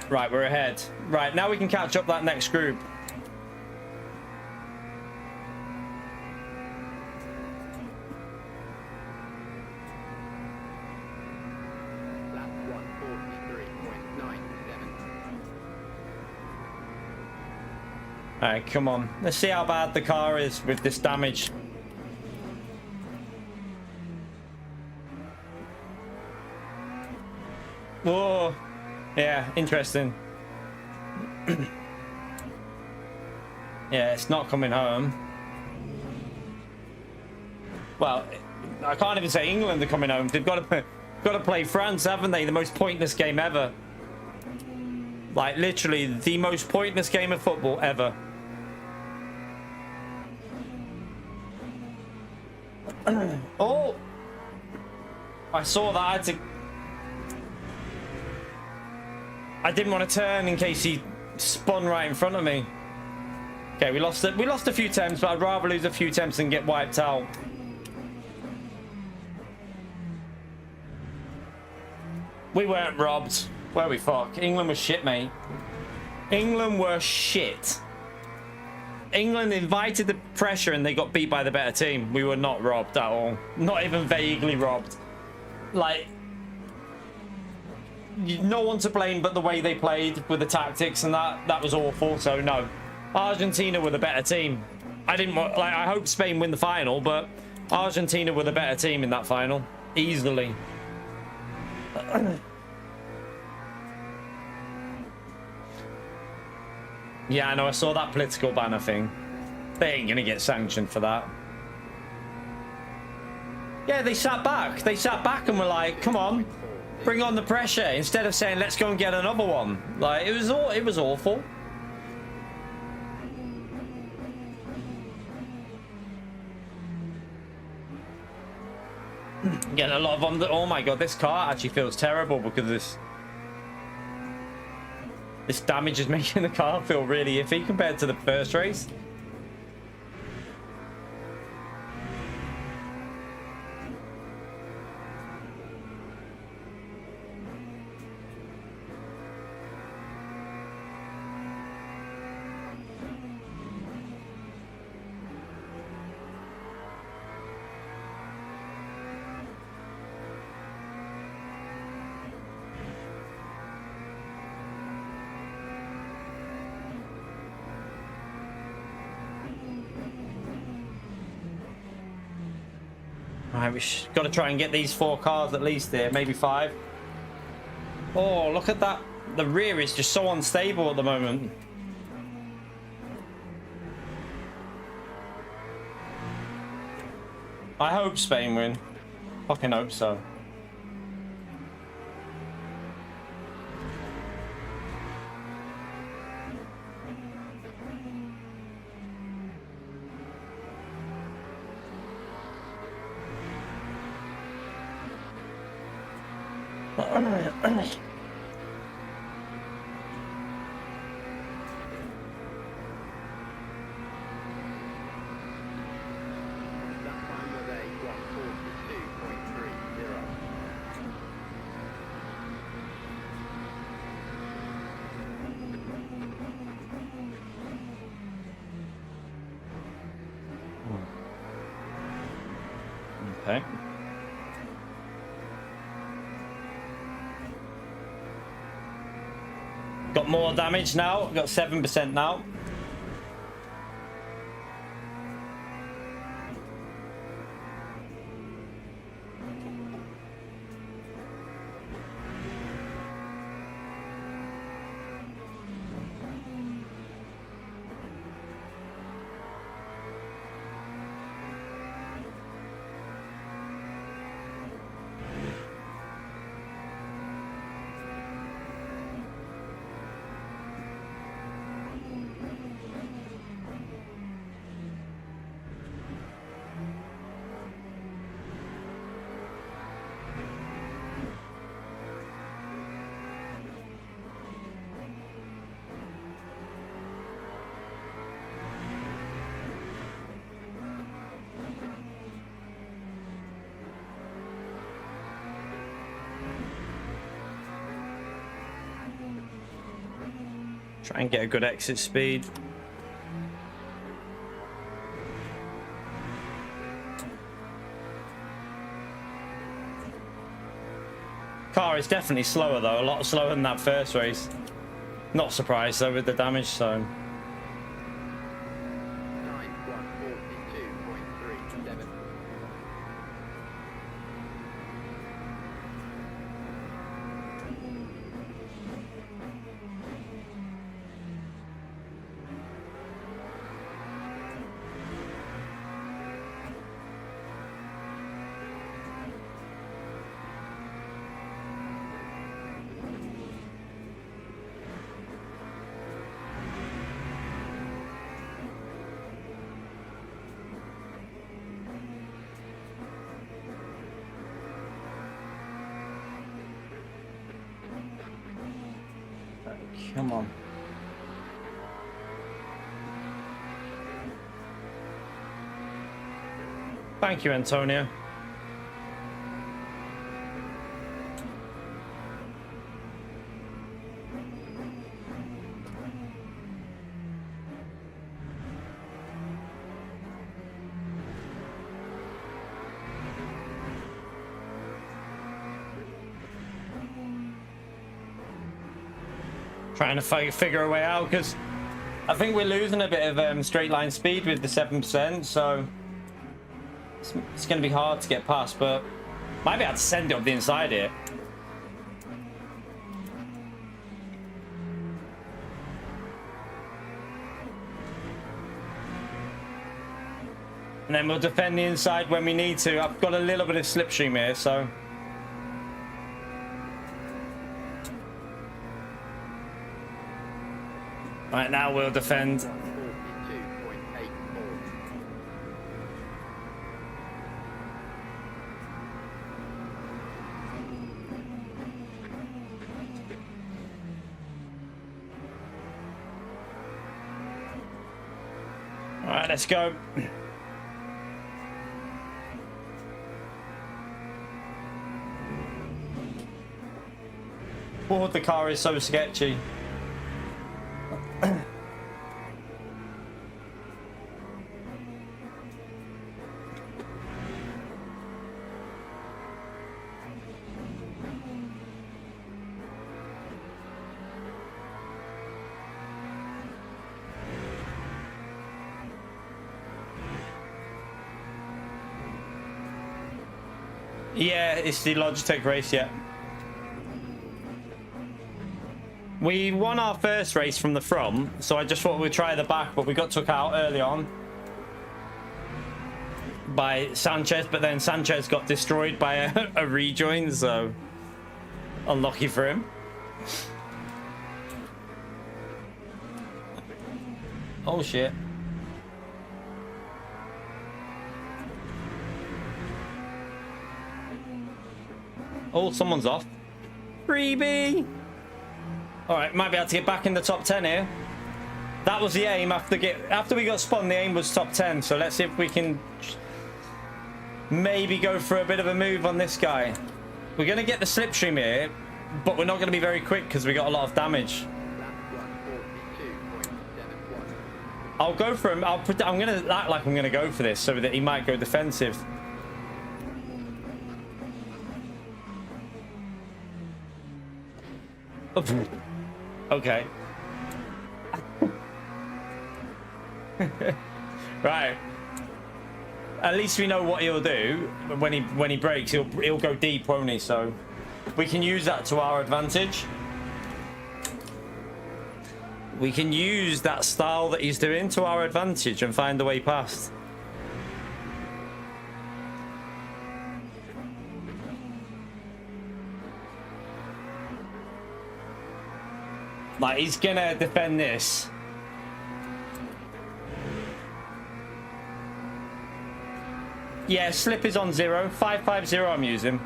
Right, we're ahead. Right, now we can catch up that next group. Lap 143.97. All right, come on. Let's see how bad the car is with this damage. Whoa. Yeah, interesting. Yeah, it's not coming home. Well, I can't even say England are coming home. They've got to play France, haven't they? The most pointless game ever. Like, literally the most pointless game of football ever. Oh! I saw that. I didn't want to turn in case he spun right in front of me. Okay, we lost it. We lost a few attempts, but I'd rather lose a few attempts than get wiped out. We weren't robbed. Where we fuck? England was shit, mate. England were shit. England invited the pressure and they got beat by the better team. We were not robbed at all. Not even vaguely robbed. Like, no one to blame but the way they played with the tactics, and that was awful. So no, Argentina were the better team. I didn't want, like, I hope Spain win the final, but Argentina were the better team in that final, easily. Yeah, I know. I saw that political banner thing. They ain't gonna get sanctioned for that. Yeah, they sat back. They sat back and were like, "Come on, bring on the pressure." Instead of saying, "Let's go and get another one." Like, it was awful. Getting a lot of on the. Oh my god, this car actually feels terrible because of this. This damage is making the car feel really iffy compared to the first race. Right, we got to try and get these 4 cars at least here, maybe 5. Oh, look at that. The rear is just so unstable at the moment. I hope Spain win. Fucking hope so. Okay. Got more damage now. Got 7% now. Try and get a good exit speed. Car is definitely slower though, a lot slower than that first race. Not surprised though with the damage, so. Come on. Thank you, Antonio. Trying to figure a way out, because I think we're losing a bit of straight line speed with the 7%, so it's going to be hard to get past, but might be able to send it up the inside here. And then we'll defend the inside when we need to. I've got a little bit of slipstream here, so... Right, now we'll defend. 42.84. All right, let's go. Oh, the car is so sketchy. Yeah, it's the Logitech race, yeah. We won our first race from the front, so I just thought we'd try the back, but we got took out early on by Sanchez, but then Sanchez got destroyed by a rejoin, so unlucky for him. Oh shit. Oh, someone's off. Freebie! Alright, might be able to get back in the top 10 here. That was the aim. After we got spun, the aim was top 10. So let's see if we can maybe go for a bit of a move on this guy. We're going to get the slipstream here, but we're not going to be very quick because we got a lot of damage. I'll go for him. I'm going to act like I'm going to go for this so that he might go defensive. Okay. Right. At least we know what he'll do when he breaks. He'll go deep, won't he? So we can use that to our advantage. We can use that style that he's doing to our advantage and find the way past. Like, he's gonna defend this. Yeah, slip is on 0. 550 I'm using.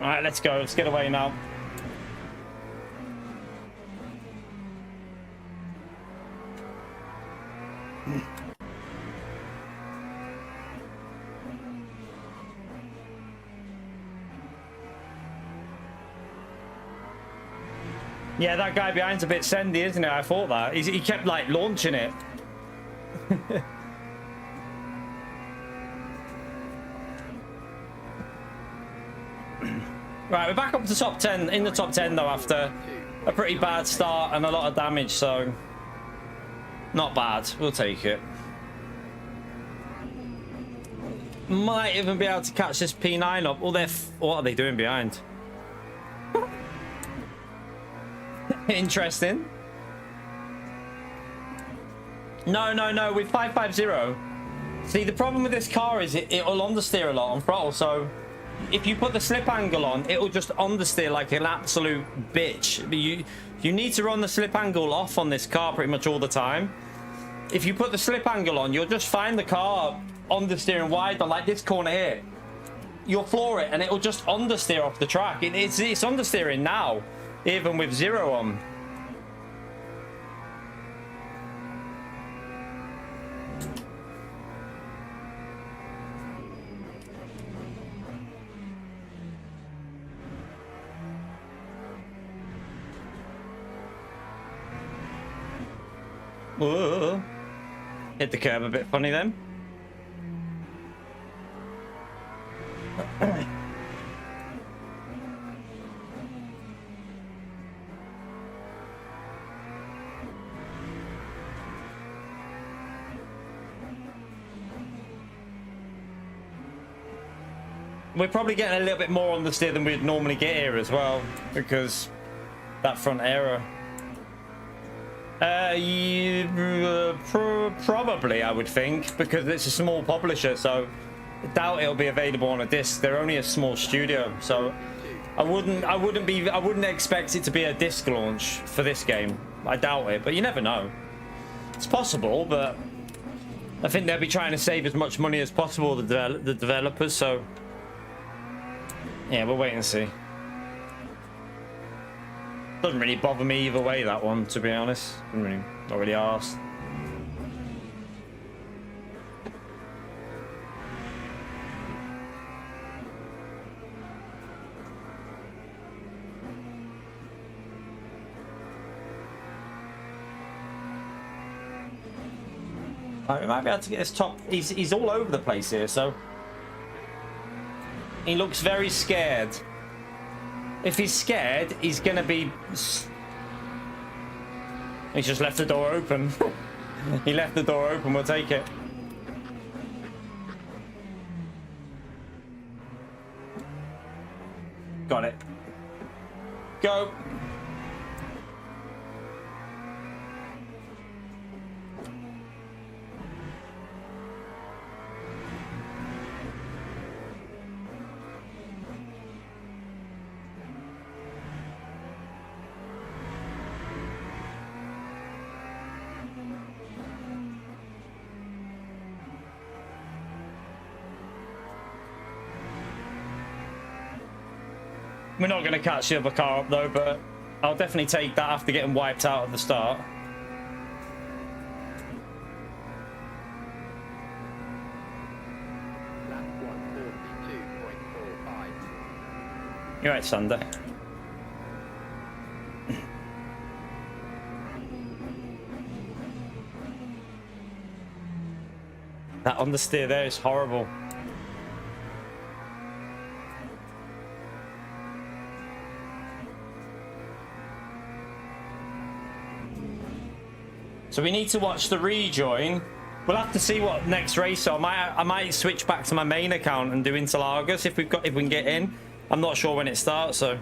Alright, let's go. Let's get away now. Yeah, that guy behind's a bit sendy, isn't it? I thought that. He kept, like, launching it. Right, we're back up to top 10. In the top 10, though, after a pretty bad start and a lot of damage, so... Not bad. We'll take it. Might even be able to catch this P9 up. Oh, what are they doing behind? Interesting. No, with 550. See, the problem with this car is it'll understeer a lot on throttle, so if you put the slip angle on, it'll just understeer like an absolute bitch. You need to run the slip angle off on this car pretty much all the time. If you put the slip angle on, you'll just find the car understeering wide on like this corner here. You'll floor it and it'll just understeer off the track. It's understeering now, even with 0 on. Whoa. Hit the curb a bit funny then. We're probably getting a little bit more on the steer than we'd normally get here as well, because that front error. Probably, I would think, because it's a small publisher, so I doubt it'll be available on a disc. They're only a small studio, so I wouldn't expect it to be a disc launch for this game. I doubt it, but you never know. It's possible, but I think they'll be trying to save as much money as possible, the developers. So yeah, we'll wait and see. Doesn't really bother me either way, that one, to be honest. Not really arsed. We might be able to get this top. He's all over the place here, so he looks very scared. If he's scared, he's gonna be... He's just left the door open. He left the door open, we'll take it. Got it. Go. We're not going to catch the other car up though, but I'll definitely take that after getting wiped out at the start. Lap 142.45. You're right, Sander. That understeer there is horrible. So we need to watch the rejoin. We'll have to see what next race. So I might switch back to my main account and do Interlagos if we can get in. I'm not sure when it starts, so.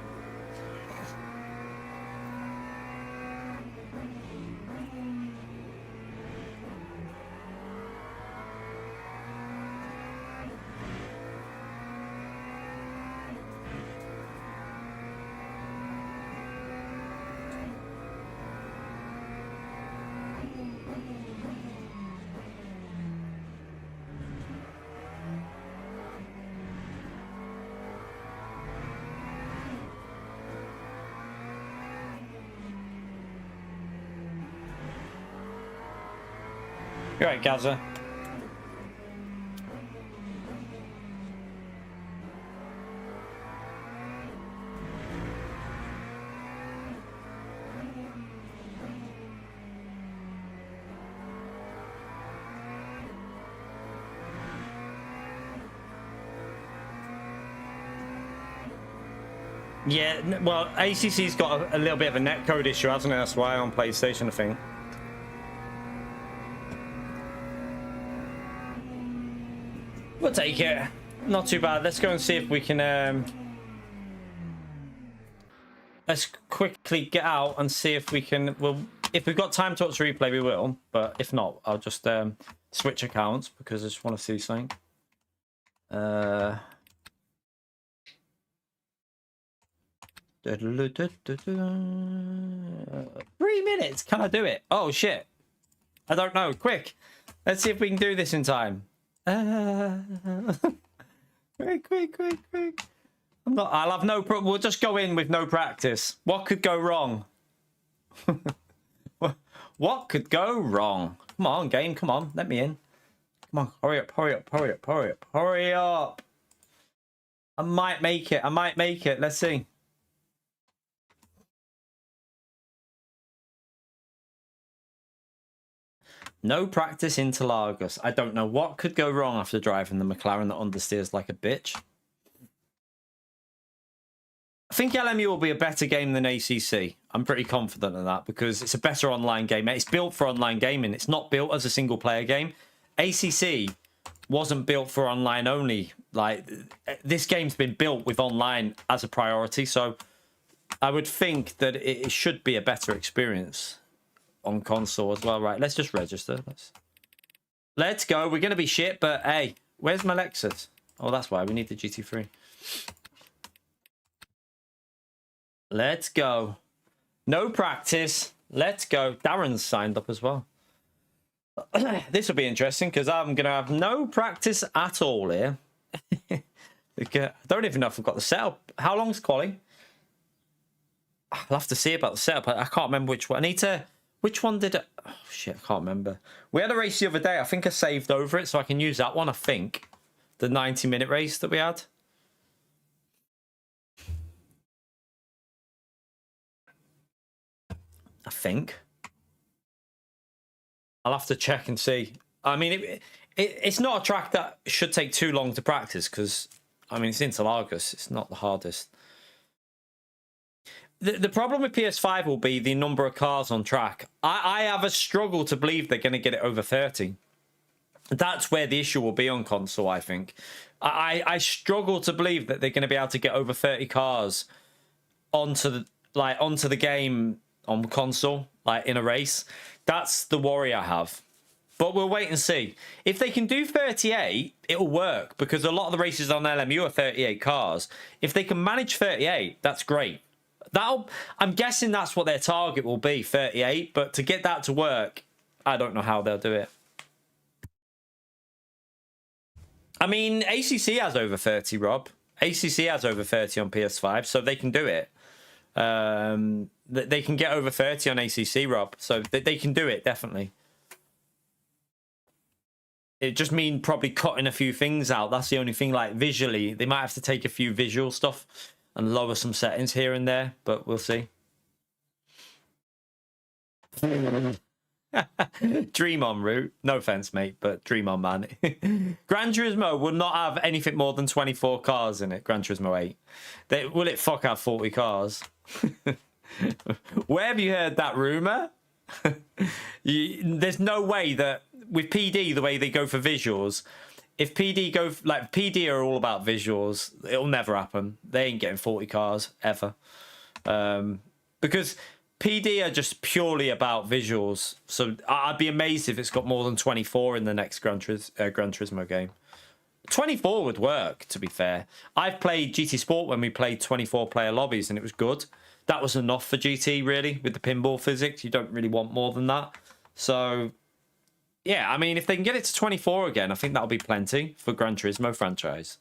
You're right, Gaza. Yeah, well, ACC's got a little bit of a netcode issue, hasn't it? That's why on PlayStation, I think. We'll take it. Not too bad. Let's go and see if we can... Let's quickly get out and see if we can... Well, if we've got time to watch replay, we will. But if not, I'll just switch accounts because I just want to see something. minutes. Can I do it? Oh shit. I don't know. Quick. Let's see if we can do this in time. Quick. I'm not. I'll have no. We'll just go in with no practice. What could go wrong? What could go wrong? Come on, game. Come on. Let me in. Come on. Hurry up. Hurry up. I might make it. Let's see. No practice into Lagos. I don't know what could go wrong after driving the McLaren that understeers like a bitch. I think LMU will be a better game than ACC. I'm pretty confident of that because it's a better online game. It's built for online gaming. It's not built as a single player game. ACC wasn't built for online only. Like, this game's been built with online as a priority. So I would think that it should be a better experience on console as well. Right, let's just register. Let's go. We're going to be shit, but hey, where's my Lexus? Oh, that's why we need the GT3. Let's go. No practice. Let's go. Darren's signed up as well. This will be interesting because I'm going to have no practice at all here. I don't even know if I've got the setup. How long's quali? I'll have to see about the setup. I can't remember which one. I need to... Which one did it? Oh, shit, I can't remember. We had a race the other day. I think I saved over it so I can use that one, I think. The 90-minute race that we had. I think. I'll have to check and see. I mean, it's not a track that should take too long to practice because, I mean, it's Interlagos. It's not the hardest. The problem with PS5 will be the number of cars on track. I have a struggle to believe they're going to get it over 30. That's where the issue will be on console, I think. I struggle to believe that they're going to be able to get over 30 cars onto the game on console, like in a race. That's the worry I have. But we'll wait and see. If they can do 38, it'll work because a lot of the races on LMU are 38 cars. If they can manage 38, that's great. I'm guessing that's what their target will be, 38. But to get that to work, I don't know how they'll do it. I mean, ACC has over 30, Rob. ACC has over 30 on PS5, so they can do it. They can get over 30 on ACC, Rob. So they can do it, definitely. It just means probably cutting a few things out. That's the only thing, like visually. They might have to take a few visual stuff and lower some settings here and there, but we'll see. Dream on, route. No offense, mate, but dream on, man. Gran Turismo will not have anything more than 24 cars in it. Gran Turismo 8. Will it fuck have 40 cars? Where have you heard that rumor? There's no way that with PD, the way they go for visuals, if PD go like PD are all about visuals, it'll never happen. They ain't getting 40 cars ever, because PD are just purely about visuals. So I'd be amazed if it's got more than 24 in the next Gran Turismo game. 24 would work, to be fair. I've played GT Sport when we played 24-player lobbies, and it was good. That was enough for GT, really, with the pinball physics. You don't really want more than that. So, yeah, I mean, if they can get it to 24 again, I think that'll be plenty for Gran Turismo franchise.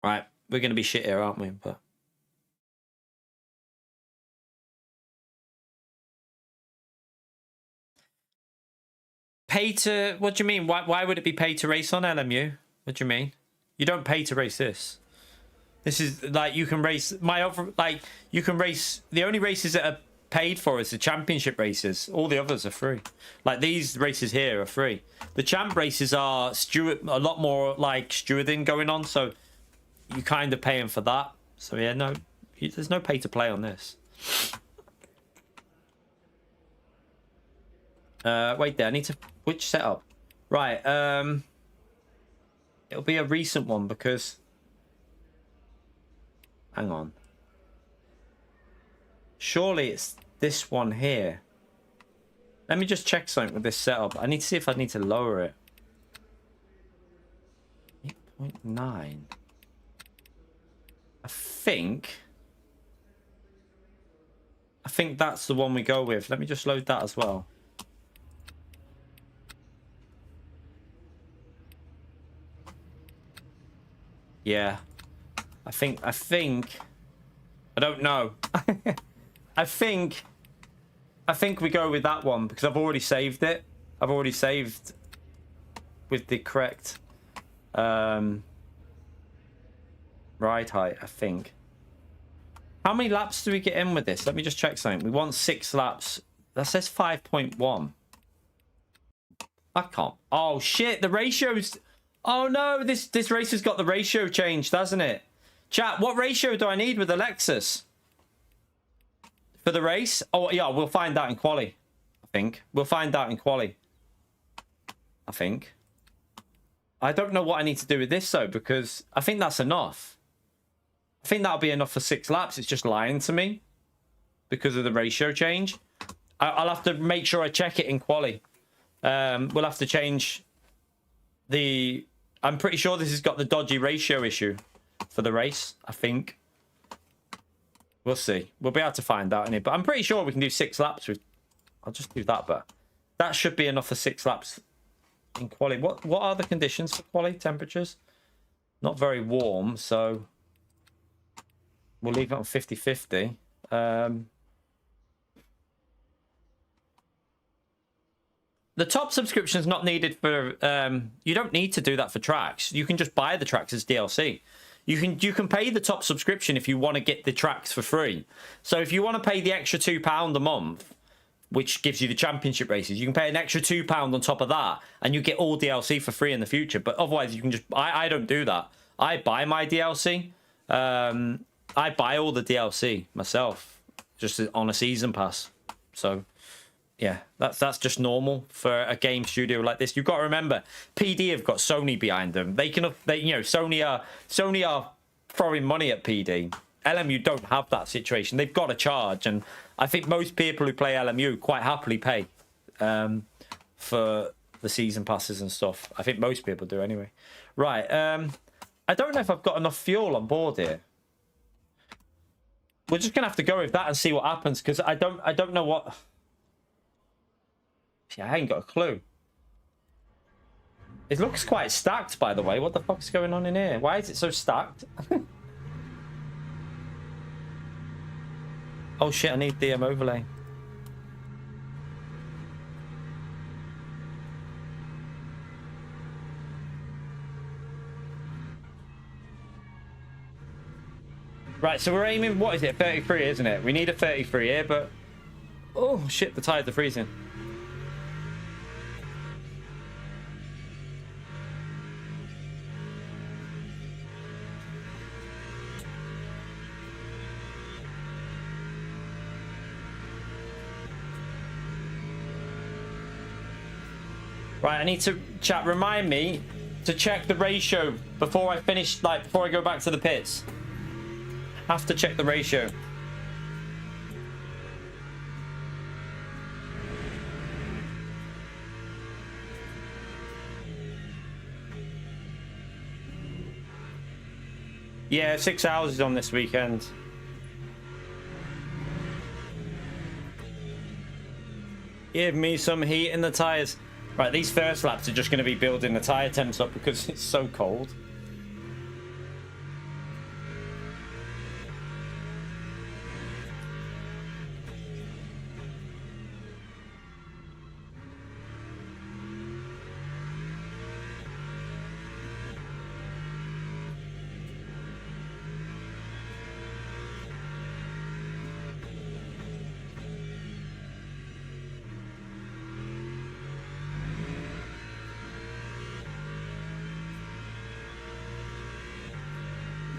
Right, we're going to be shit here, aren't we? But pay to... What do you mean? Why would it be pay to race on LMU? What do you mean? You don't pay to race this. This is like you can race you can race. The only races that are paid for is the championship races. All the others are free. Like these races here are free. The champ races are a lot more like stewarding going on. So you kind of paying for that. So yeah, no, there's no pay to play on this. Wait there. I need to which setup? Right. It'll be a recent one because... Hang on. Surely it's this one here. Let me just check something with this setup. I need to see if I need to lower it. 0.9. I think that's the one we go with. Let me just load that as well. Yeah. I think I don't know. I think we go with that one because I've already saved it. I've already saved with the correct ride height, I think. How many laps do we get in with this? Let me just check something. We want 6 laps. That says 5.1. I can't. Oh shit, the ratio's... Oh no, this race has got the ratio changed, hasn't it? Chat, what ratio do I need with the Lexus? For the race? Oh yeah, we'll find out in quali. I think. We'll find out in quali. I think. I don't know what I need to do with this though, because I think that's enough. I think that'll be enough for 6 laps. It's just lying to me because of the ratio change. I'll have to make sure I check it in quali. We'll have to change the... I'm pretty sure this has got the dodgy ratio issue for the race, I think. We'll see. We'll be able to find out in it. But I'm pretty sure we can do 6 laps with... I'll just do that, but that should be enough for 6 laps in quali. What are the conditions for quali? Temperatures? Not very warm, so we'll leave it on 50-50. The top subscription is not needed for... you don't need to do that for tracks. You can just buy the tracks as DLC. You can pay the top subscription if you want to get the tracks for free. So if you want to pay the extra £2 a month, which gives you the championship races, you can pay an extra £2 on top of that, and you get all DLC for free in the future. But otherwise, you can just... I don't do that. I buy my DLC. I buy all the DLC myself, just on a season pass. So... yeah, that's just normal for a game studio like this. You've got to remember, PD have got Sony behind them. Sony are throwing money at PD. LMU don't have that situation. They've got to charge, and I think most people who play LMU quite happily pay for the season passes and stuff. I think most people do anyway. Right, I don't know if I've got enough fuel on board here. We're just gonna have to go with that and see what happens, because I don't know what... Yeah, I ain't got a clue. It looks quite stacked, by the way. What the fuck's going on in here? Why is it so stacked? Oh shit, I need the overlay. Right, so we're aiming... what is it? 33, isn't it? We need a 33 here, but... oh shit, the tires are freezing. Right, I need to, chat, remind me to check the ratio before I finish, like, before I go back to the pits. Have to check the ratio. Yeah, 6 hours is on this weekend. Give me some heat in the tyres. Right, these first laps are just going to be building the tyre temps up because it's so cold.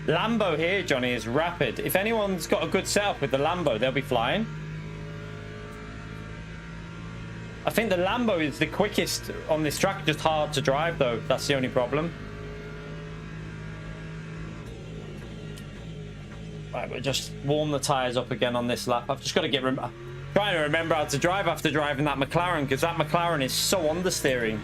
Lambo here, Johnny, is rapid. If anyone's got a good setup with the Lambo, they'll be flying. I think the Lambo is the quickest on this track, just hard to drive though. That's the only problem. Right, we'll just warm the tyres up again on this lap. I've just got to get... trying to remember how to drive after driving that McLaren, because that McLaren is so understeering.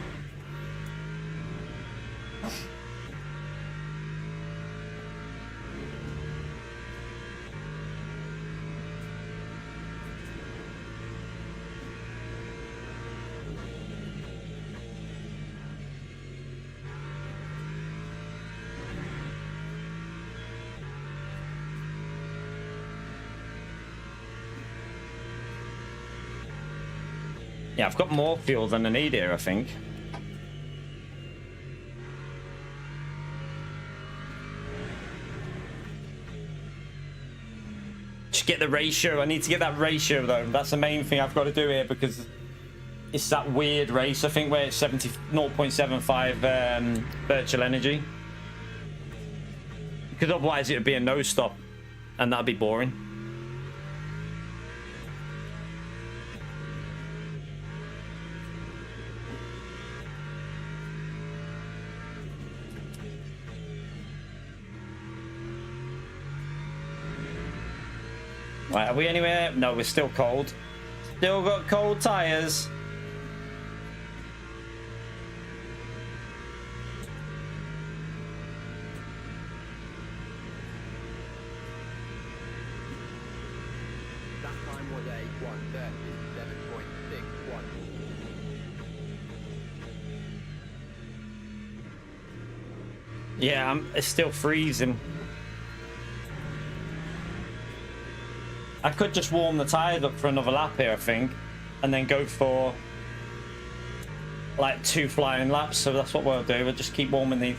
Yeah, I've got more fuel than I need here, I think. Just get the ratio. I need to get that ratio, though. That's the main thing I've got to do here, because it's that weird race, I think, where it's 0.75 virtual energy. Because otherwise it would be a no stop, and that'd be boring. Right, are we anywhere? No, we're still cold. Still got cold tires. That time was a 1:37.61. Yeah, it's still freezing. I could just warm the tires up for another lap here, I think, and then go for like 2 flying laps. So that's what we'll do. We'll just keep warming these.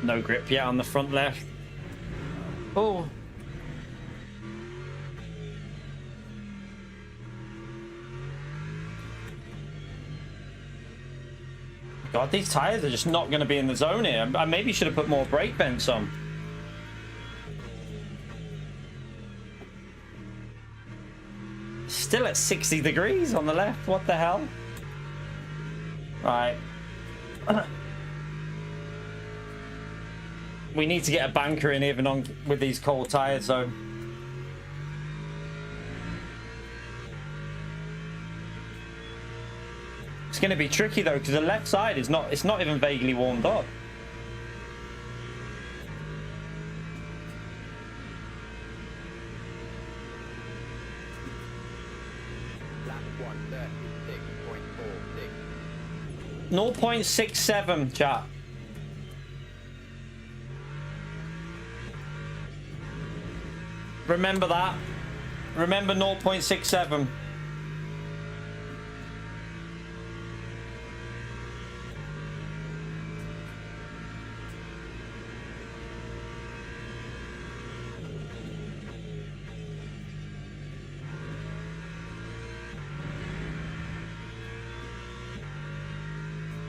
No grip yet on the front left. Oh. God, these tires are just not going to be in the zone here. I maybe should have put more brake vents on. Still at 60 degrees on the left. What the hell? Right. We need to get a banker in even on with these cold tires, though. It's going to be tricky though, because the left side is not—it's not even vaguely warmed up. Lap 1:36.46. 0.67, chat. Remember that. Remember 0.67.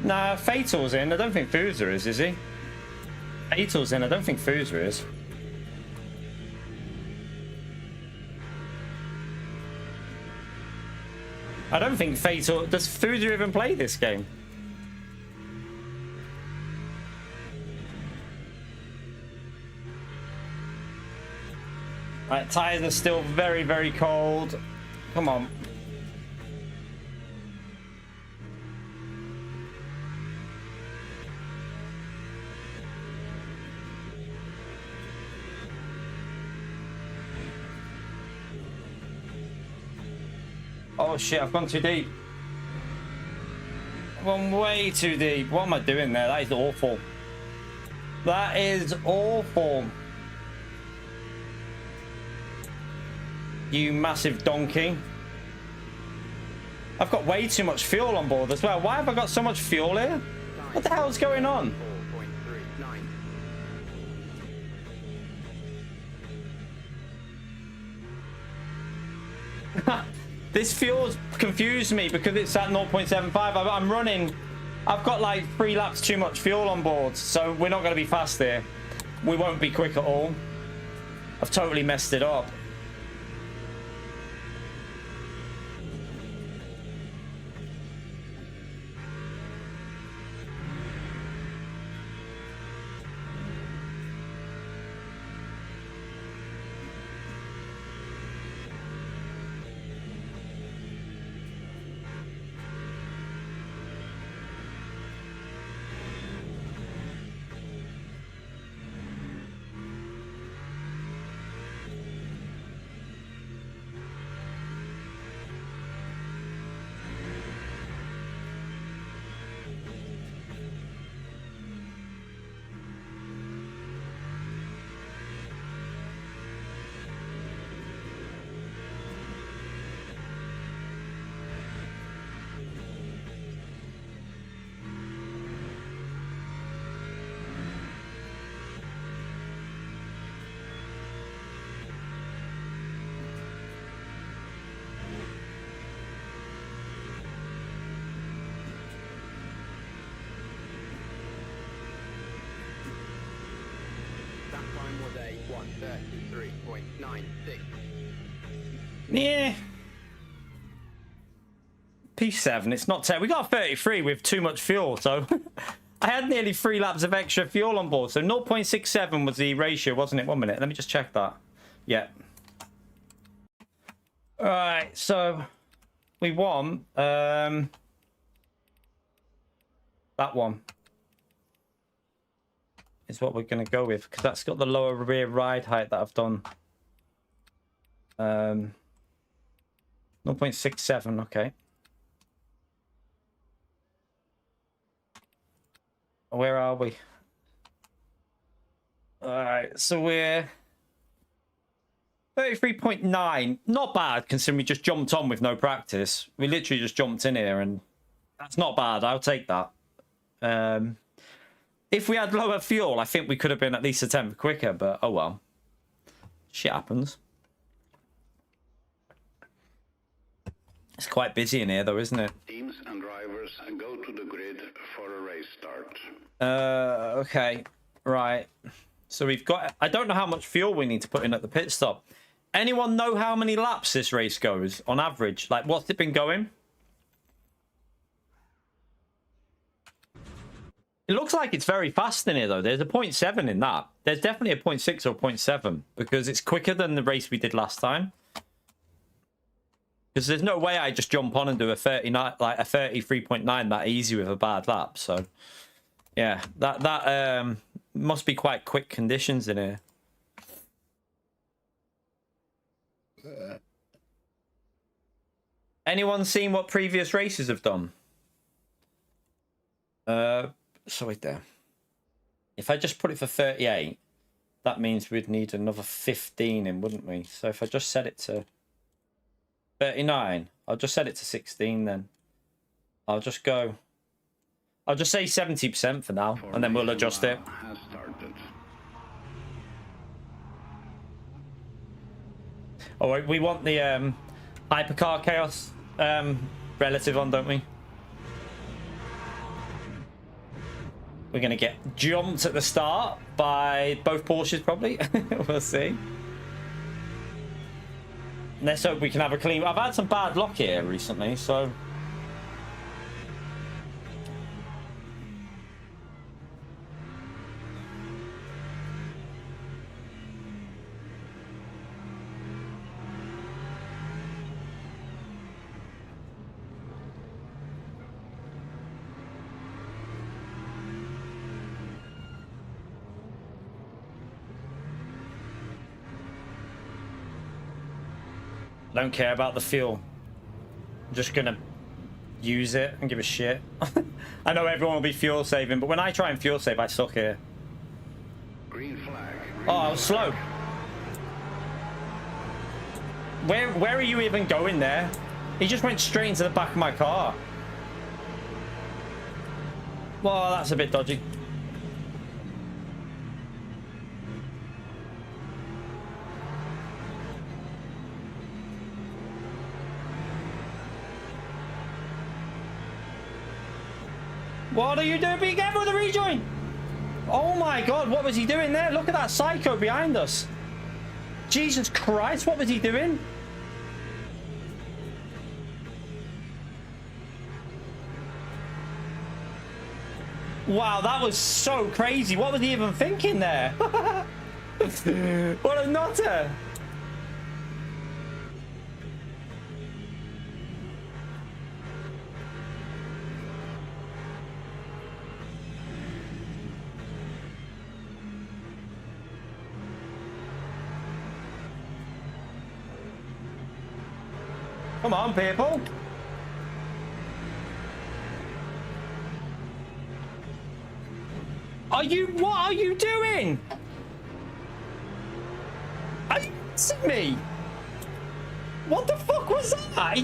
Nah, Fatal's in. I don't think Foozer is he? Fatal's in. I don't think Foozer is. I don't think Fatal... Does Foozer even play this game? Right, tires are still very, very cold. Come on. Oh shit, I've gone too deep. I've gone way too deep. What am I doing there? That is awful. That is awful. You massive donkey. I've got way too much fuel on board as well. Why have I got so much fuel here? What the hell's going on? 4.39. This fuel's confused me because it's at 0.75. I'm running. I've got like 3 laps too much fuel on board, so we're not going to be fast here. We won't be quick at all. I've totally messed it up. 133.96. Yeah. P7, it's not 10. We got 33 with too much fuel, so I had nearly 3 laps of extra fuel on board. So 0.67 was the ratio, wasn't it? 1 minute. Let me just check that. Yeah. All right, so we won that one is what we're going to go with because that's got the lower rear ride height that I've done. 0.67, okay. Where are we? All right, so we're 33.9. Not bad considering we just jumped on with no practice. We literally just jumped in here and that's not bad. I'll take that. If we had lower fuel, I think we could have been at least a tenth quicker, but oh well. Shit happens. It's quite busy in here though, isn't it? Teams and drivers go to the grid for a race start. Okay. Right. So we've got... I don't know how much fuel we need to put in at the pit stop. Anyone know how many laps this race goes on average? Like, what's it been going? It looks like it's very fast in here, though. There's a 0.7 in that. There's definitely a 0.6 or 0.7 because it's quicker than the race we did last time. Because there's no way I just jump on and do a 39, like a 33.9 that easy with a bad lap. So, yeah, that must be quite quick conditions in here. Anyone seen what previous races have done? So wait there. If I just put it for 38, that means we'd need another 15 in, wouldn't we? So if I just set it to 39, I'll just set it to 16 then. I'll just say 70% for now, and then we'll adjust it. Has started. Oh, wait, we want the hypercar chaos relative on, don't we? We're going to get jumped at the start by both Porsches, probably. We'll see. Let's hope we can have a clean... I've had some bad luck here recently, so... I don't care about the fuel. I'm just gonna use it and give a shit. I know everyone will be fuel saving, but when I try and fuel save, I suck here. Green flag. Oh, I was slow. Where are you even going there? He just went straight into the back of my car. Well, that's a bit dodgy. What are you doing? Be careful with the rejoin! Oh my god, what was he doing there? Look at that psycho behind us. Jesus Christ, what was he doing? Wow, that was so crazy. What was he even thinking there? What a nutter. Come on, people. What are you doing? Are you missing me? What the fuck was that? He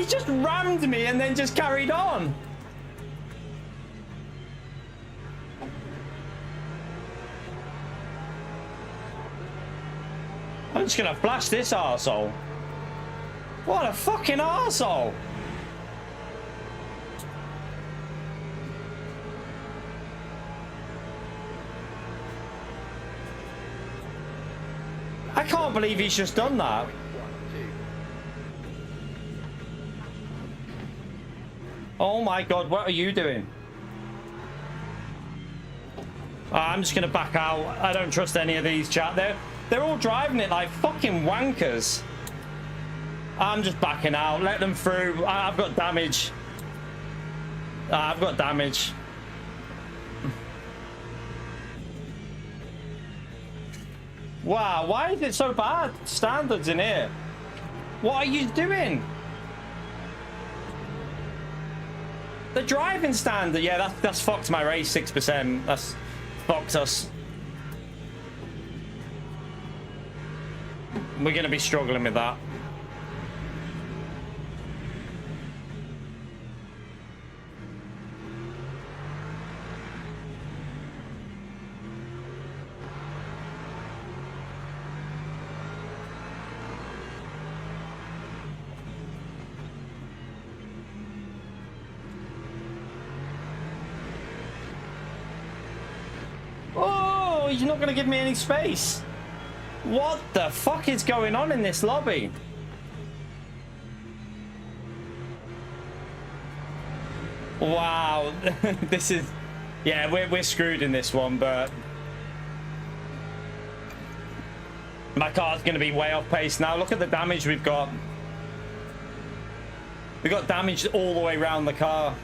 just rammed me and then just carried on. I'm just gonna flash this arsehole. What a fucking arsehole! I can't believe he's just done that. Oh my god, what are you doing? I'm just gonna back out. I don't trust any of these chat. They're all driving it like fucking wankers. I'm just backing out. Let them through. I've got damage. I've got damage. Wow, why is it so bad? Standards in here. What are you doing? The driving standard. Yeah, that's fucked my race 6%. That's fucked us. We're going to be struggling with that. Oh, he's not going to give me any space. What the fuck is going on in this lobby? Wow. This is... Yeah, we're screwed in this one, but... My car's going to be way off pace now. Look at the damage we've got. We got damage all the way around the car.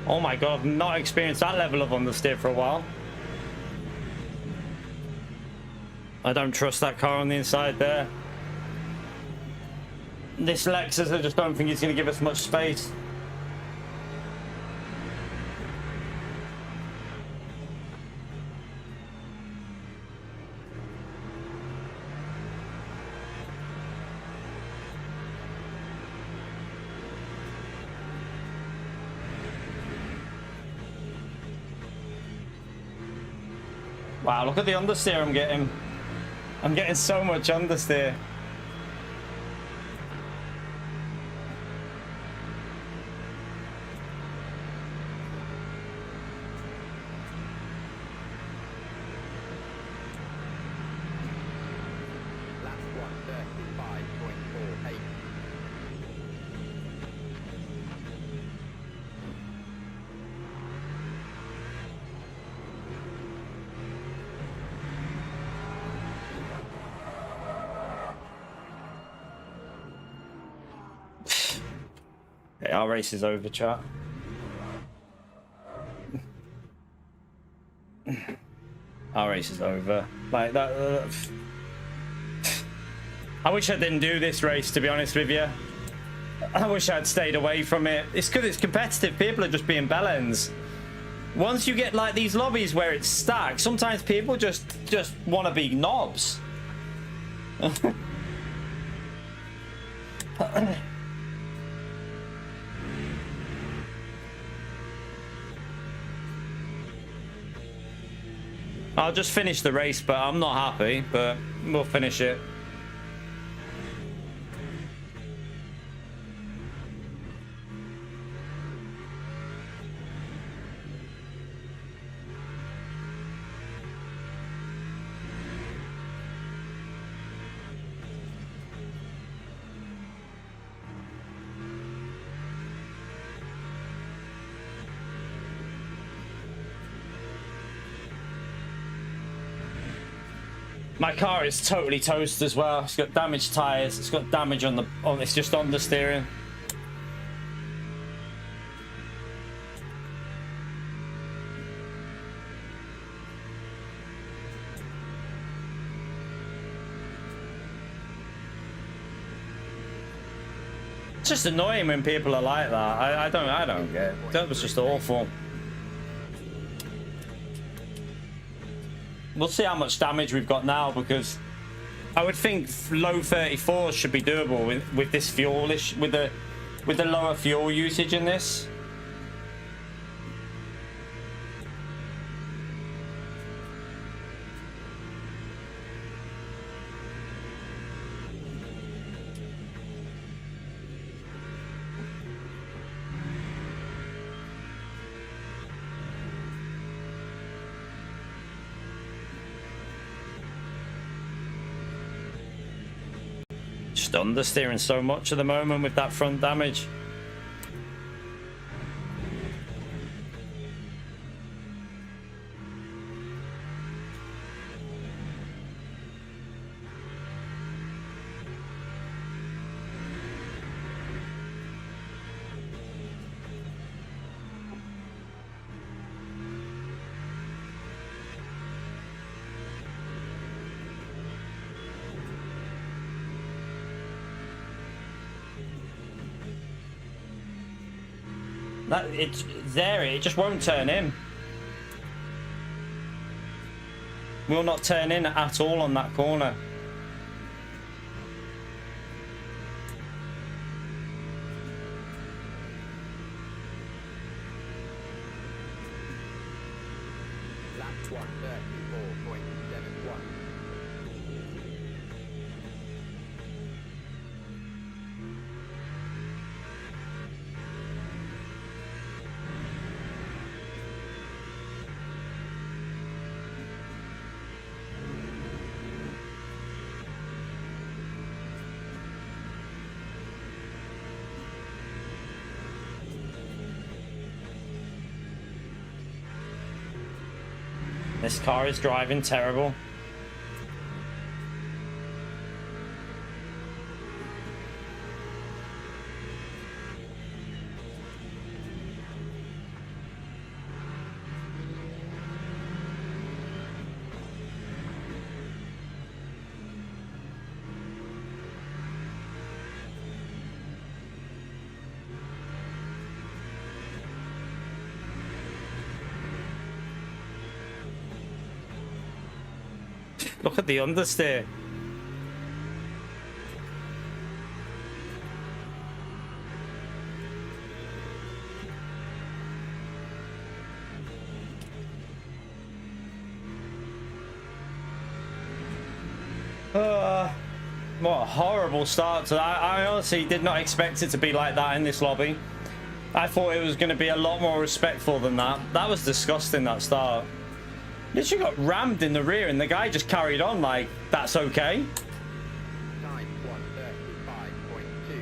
Oh my god, I've not experienced that level of understeer for a while. I don't trust that car on the inside there. This Lexus, I just don't think it's going to give us much space. Wow, look at the understeer I'm getting. I'm getting so much understeer. Okay, our race is over, chat. Our race is over. Like that. I wish I didn't do this race, to be honest with you. I wish I'd stayed away from it. It's because it's competitive. People are just being bellends. Once you get like these lobbies where it's stacked, sometimes people just want to be knobs. I'll just finish the race, but I'm not happy, but we'll finish it. My car is totally toast as well. It's got damaged tires. It's got damage on the it's just on the steering. It's just annoying when people are like that. I don't get it. That was just awful. We'll see how much damage we've got now, because I would think low 34s should be doable with this fuelish, with the lower fuel usage in this. Just understeering so much at the moment with that front damage. That it's there, it just won't turn in. Will not turn in at all on that corner. Lap 134.71. This car is driving terrible. Look at the understeer. What a horrible start to that. I honestly did not expect it to be like that in this lobby. I thought it was going to be a lot more respectful than that. That was disgusting, that start. Literally got rammed in the rear and the guy just carried on like, that's okay. Time 135.24.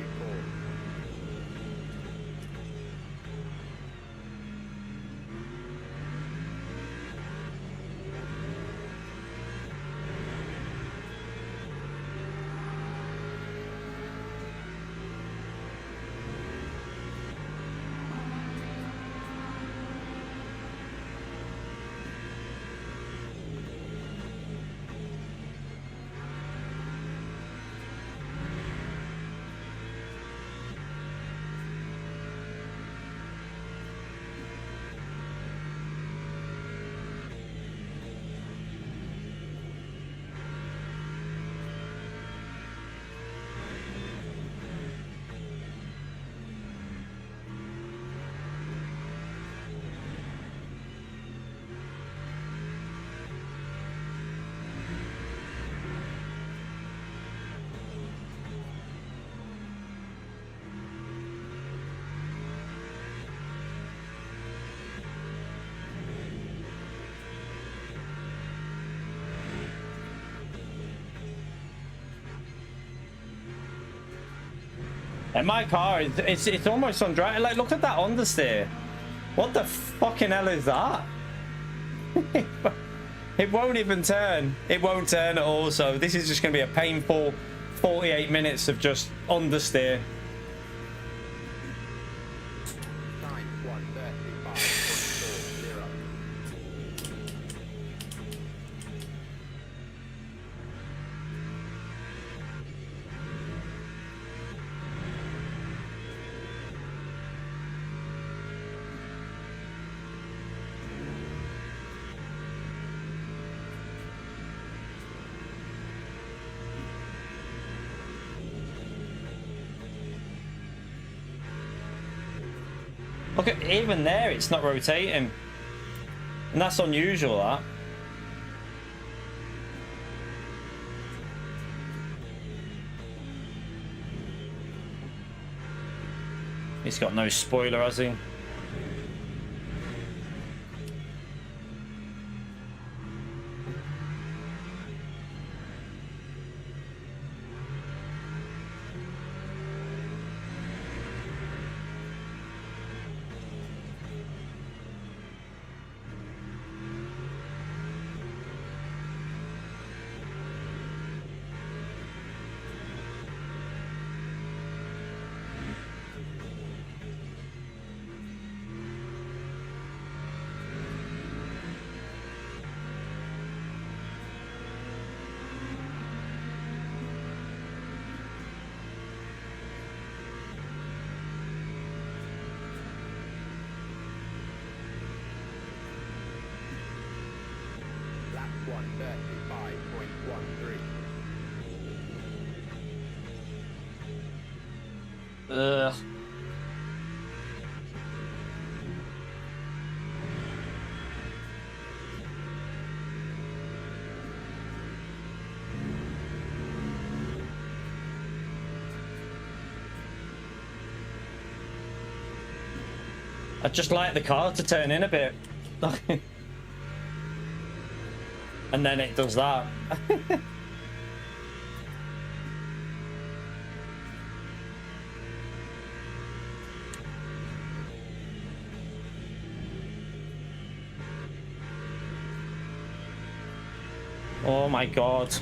And my car, it's almost on drive. Like, look at that understeer. What the fucking hell is that? It won't even turn. It won't turn at all. So this is just going to be a painful 48 minutes of just understeer. Time 135.40. Look at even there, it's not rotating. And that's unusual, that. He's got no spoiler, has he? Lap 135.13. Ugh. I'd just like the car to turn in a bit. And then it does that. Oh my god.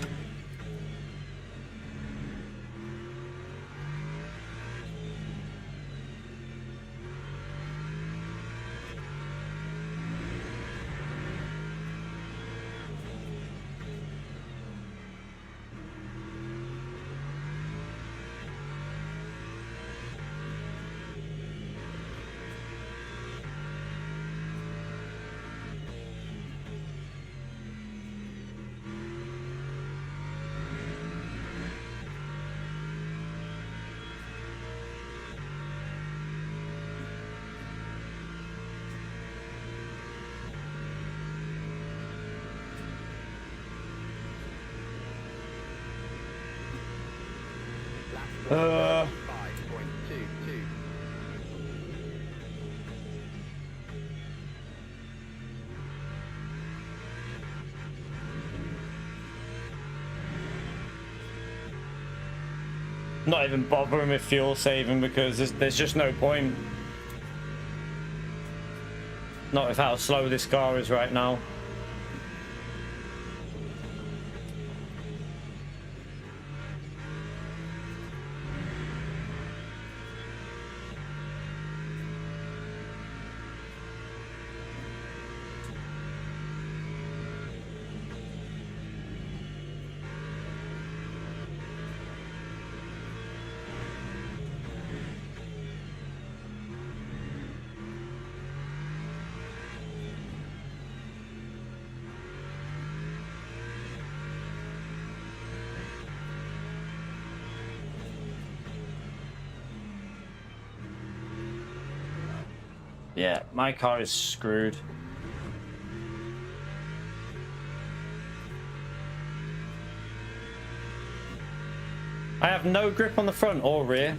Lap 135.22. Not even bothering with fuel saving because there's just no point. Not with how slow this car is right now. Yeah, my car is screwed. I have no grip on the front or rear.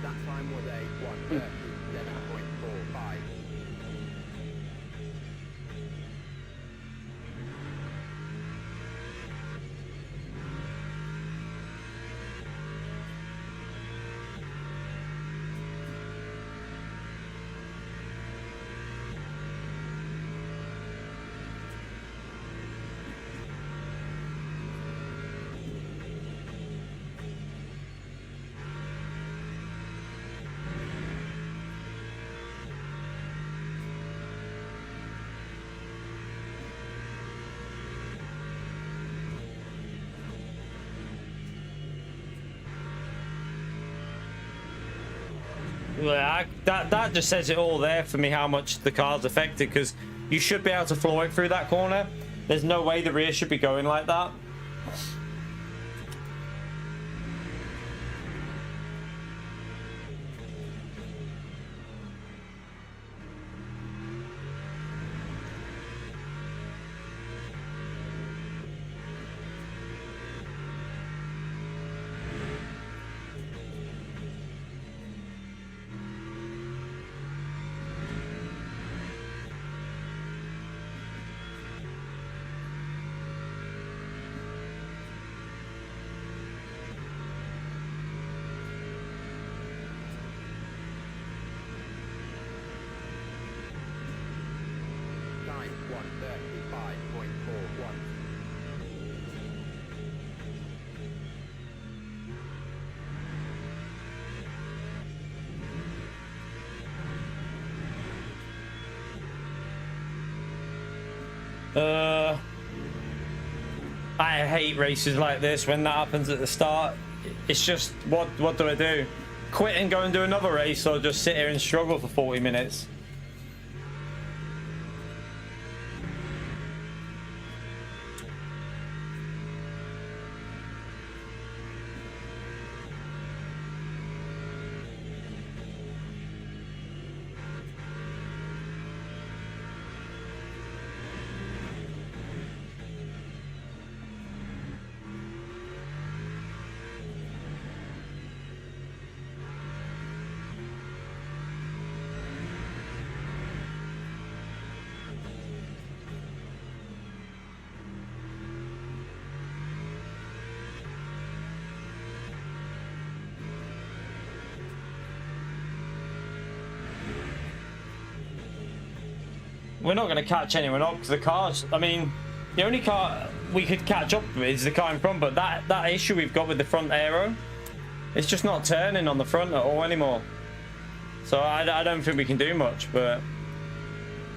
That time was a 137.45. Well, that just says it all there for me, how much the car's affected, because you should be able to floor it through that corner. There's no way the rear should be going like that. I hate races like this when that happens at the start. It's just, what do I do? Quit and go and do another race, or just sit here and struggle for 40 minutes? We're not going to catch anyone up because the cars, I mean, the only car we could catch up with is the car in front, but that issue we've got with the front aero, it's just not turning on the front at all anymore. So I don't think we can do much, but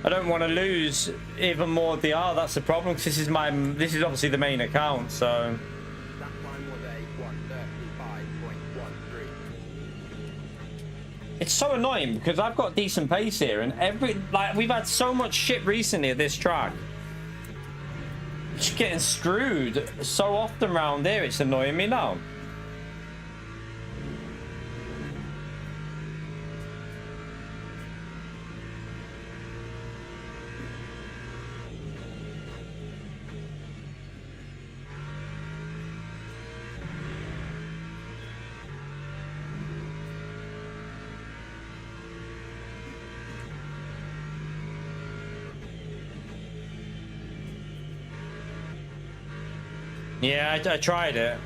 I don't want to lose even more DR. That's the problem, because this is obviously the main account, so. It's so annoying because I've got decent pace here, and we've had so much shit recently at this track. Just getting screwed so often around here, it's annoying me now. Yeah, I tried it.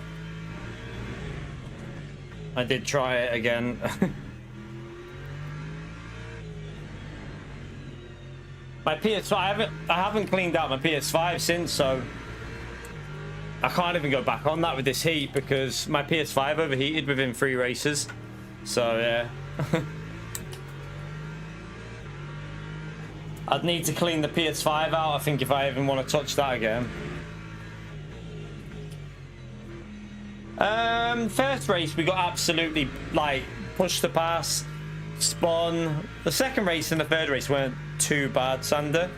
I did try it again. My PS5, I haven't cleaned out my PS5 since, so I can't even go back on that with this heat because my PS5 overheated within 3 races. So yeah. I'd need to clean the PS5 out, I think, if I even want to touch that again. First race we got absolutely like pushed to pass, spun. The second race and the third race weren't too bad, Sander.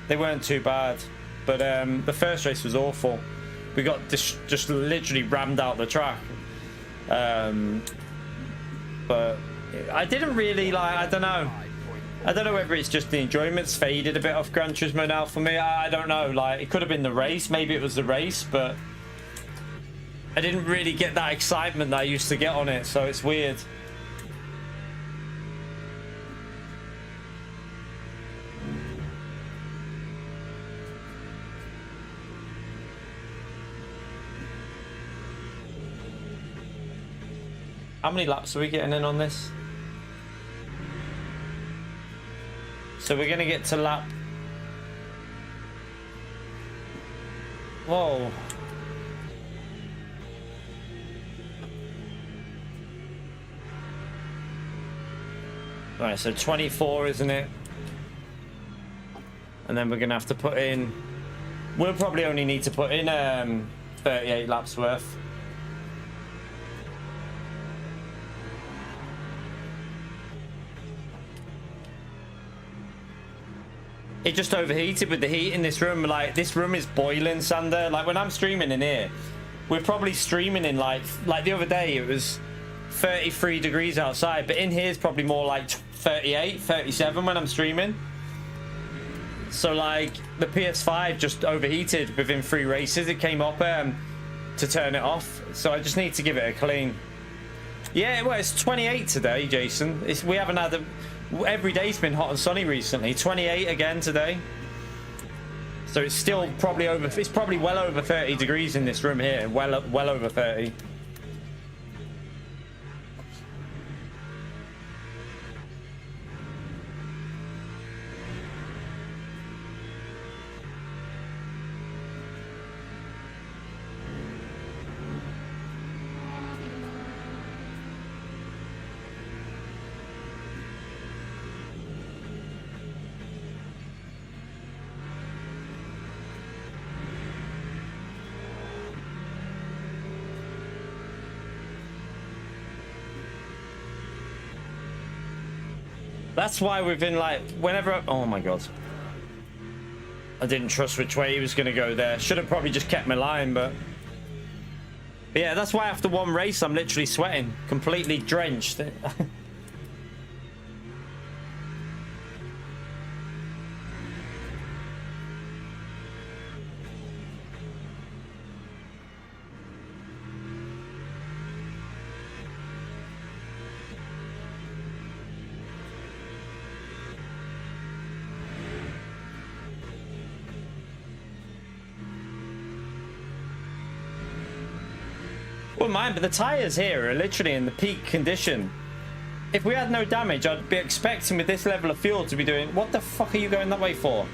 They weren't too bad, but the first race was awful. We got just literally rammed out the track. But I didn't really like. I don't know whether it's just the enjoyment's faded a bit off Gran Turismo now for me. I don't know. Like, it could have been the race. Maybe it was the race, but I didn't really get that excitement that I used to get on it, so it's weird. How many laps are we getting in on this? So we're gonna get to lap... Whoa. Right, so 24, isn't it? And then we're gonna have to put in... We'll probably only need to put in 38 laps worth. it just overheated with the heat in this room. Like, this room is boiling, Sander. Like, when I'm streaming in here, we're probably streaming in like the other day, it was 33 degrees outside, but in here it's probably more like 38, 37 when I'm streaming. So like the PS5 just overheated within 3 races. It came up to turn it off, so I just need to give it a clean. Yeah, well, it's 28 today, Jason. We haven't had every day's been hot and sunny recently. 28 again today. So it's still probably over. It's probably well over 30 degrees in this room here. Well over 30. That's why we've been like, whenever oh my god, I didn't trust which way he was going to go there. Should have probably just kept my line, but yeah, that's why after one race I'm literally sweating, completely drenched. Wouldn't mind, but the tires here are literally in the peak condition. If we had no damage, I'd be expecting with this level of fuel to be doing... What the fuck are you going that way for?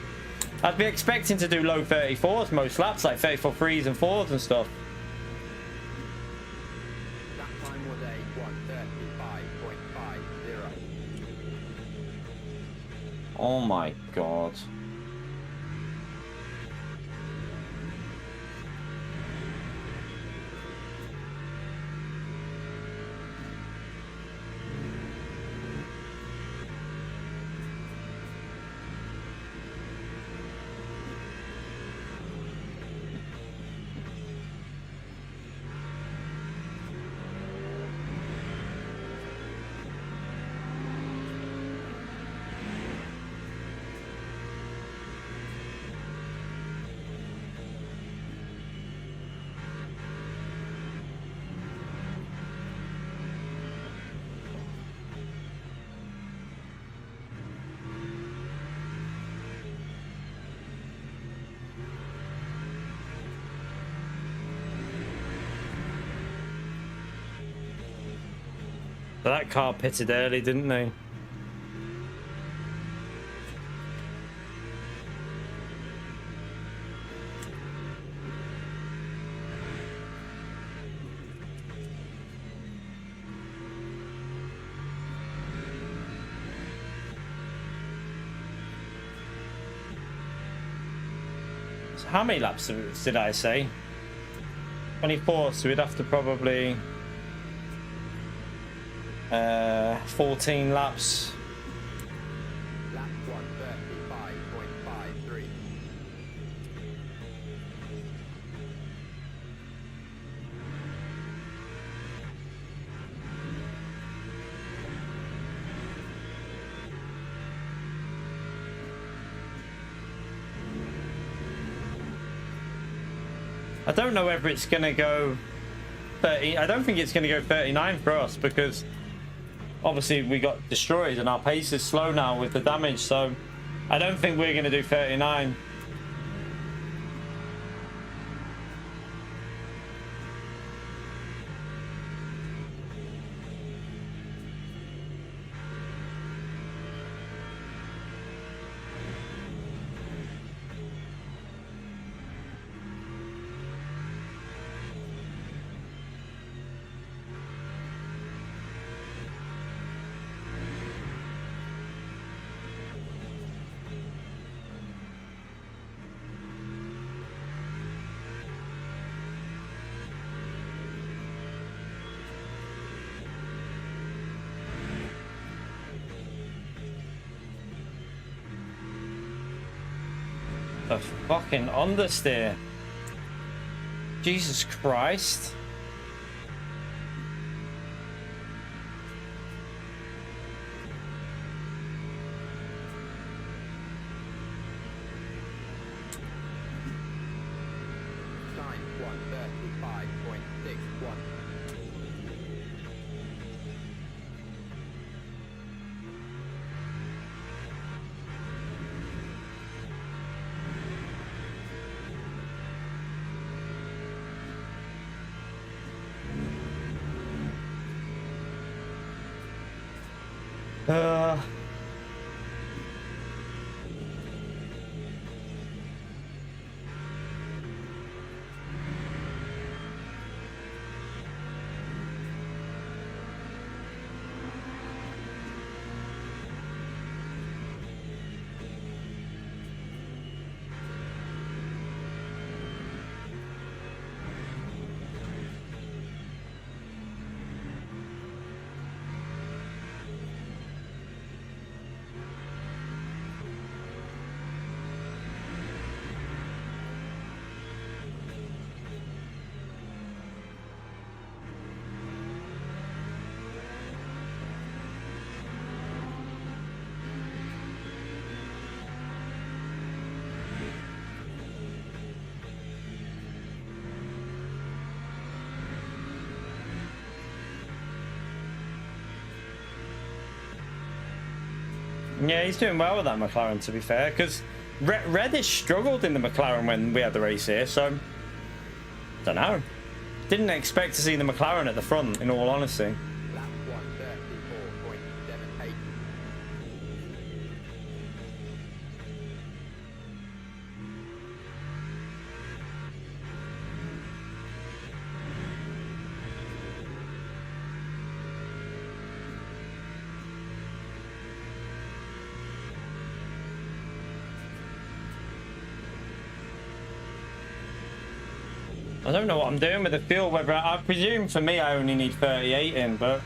I'd be expecting to do low 34s most laps, like 34 3s and 4s and stuff. That time was a 1:35.50. Oh my god. So that car pitted early, didn't they? So how many laps did I say? 24, so we'd have to probably 14 laps. Lap 1:35.53. I don't know whether it's going to go 30. I don't think it's going to go 39 for us because obviously we got destroyed and our pace is slow now with the damage, so I don't think we're going to do 39. a fucking understeer. Jesus Christ. Time 1:35.61. Uh, yeah, he's doing well with that McLaren, to be fair, because Reddish struggled in the McLaren when we had the race here, so don't know. Didn't expect to see the McLaren at the front, in all honesty. Lap 1:34.78. I don't know what I'm doing with the fuel, whether I presume for me I only need 38 in, but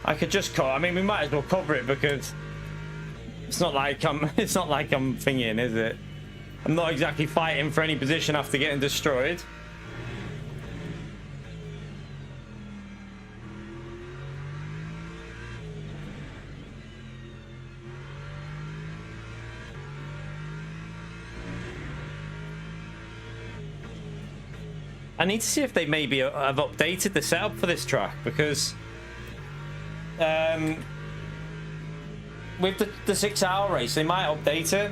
I could just I mean, we might as well cover it because it's not like I'm thinking, is it? I'm not exactly fighting for any position after getting destroyed. I need to see if they maybe have updated the setup for this track, because with the 6-hour race they might update it,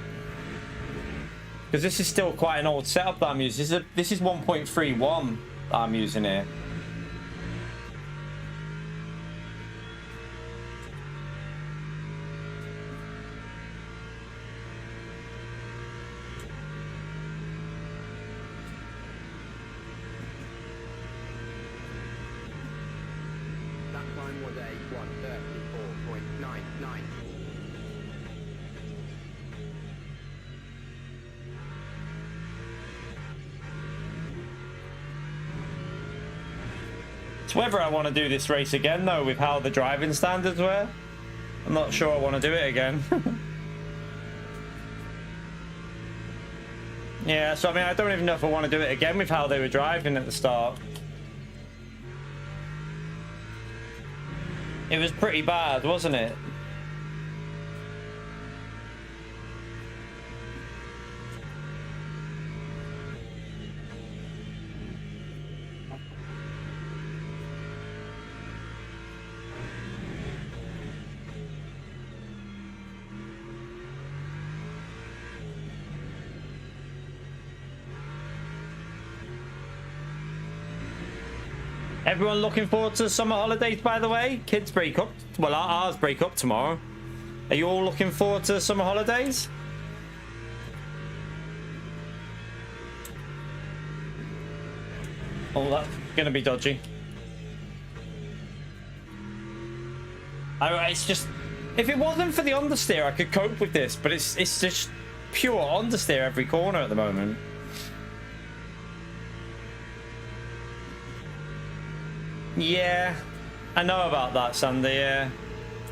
because this is still quite an old setup that I'm using. This is 1.31 that I'm using here. That time was a 1:34.99. It's whether I want to do this race again, though, with how the driving standards were. I'm not sure I want to do it again. Yeah, so I mean, I don't even know if I want to do it again with how they were driving at the start. It was pretty bad, wasn't it? Everyone looking forward to the summer holidays, by the way? Kids break up. Well, ours break up tomorrow. Are you all looking forward to the summer holidays? Oh, that's gonna be dodgy. It's just, if it wasn't for the understeer, I could cope with this, but it's just pure understeer every corner at the moment. Yeah, I know about that, Sandy, yeah.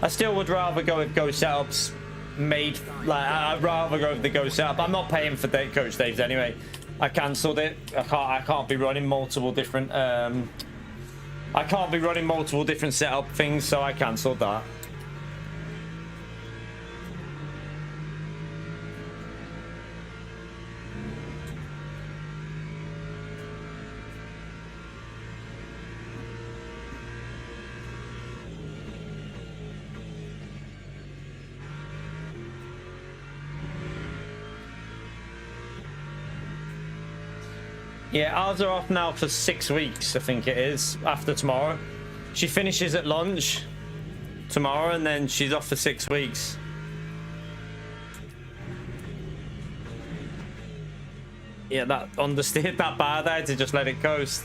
I still would rather go with Go setups made. Like, I'd rather go with the Go setup. I'm not paying for Coach Dave's anyway. I cancelled it. I can't be running multiple different setup things, so I cancelled that. Yeah, ours are off now for 6 weeks, I think it is, after tomorrow. She finishes at lunch tomorrow, and then she's off for 6 weeks. Yeah, that understeered that bad. I had to just let it coast.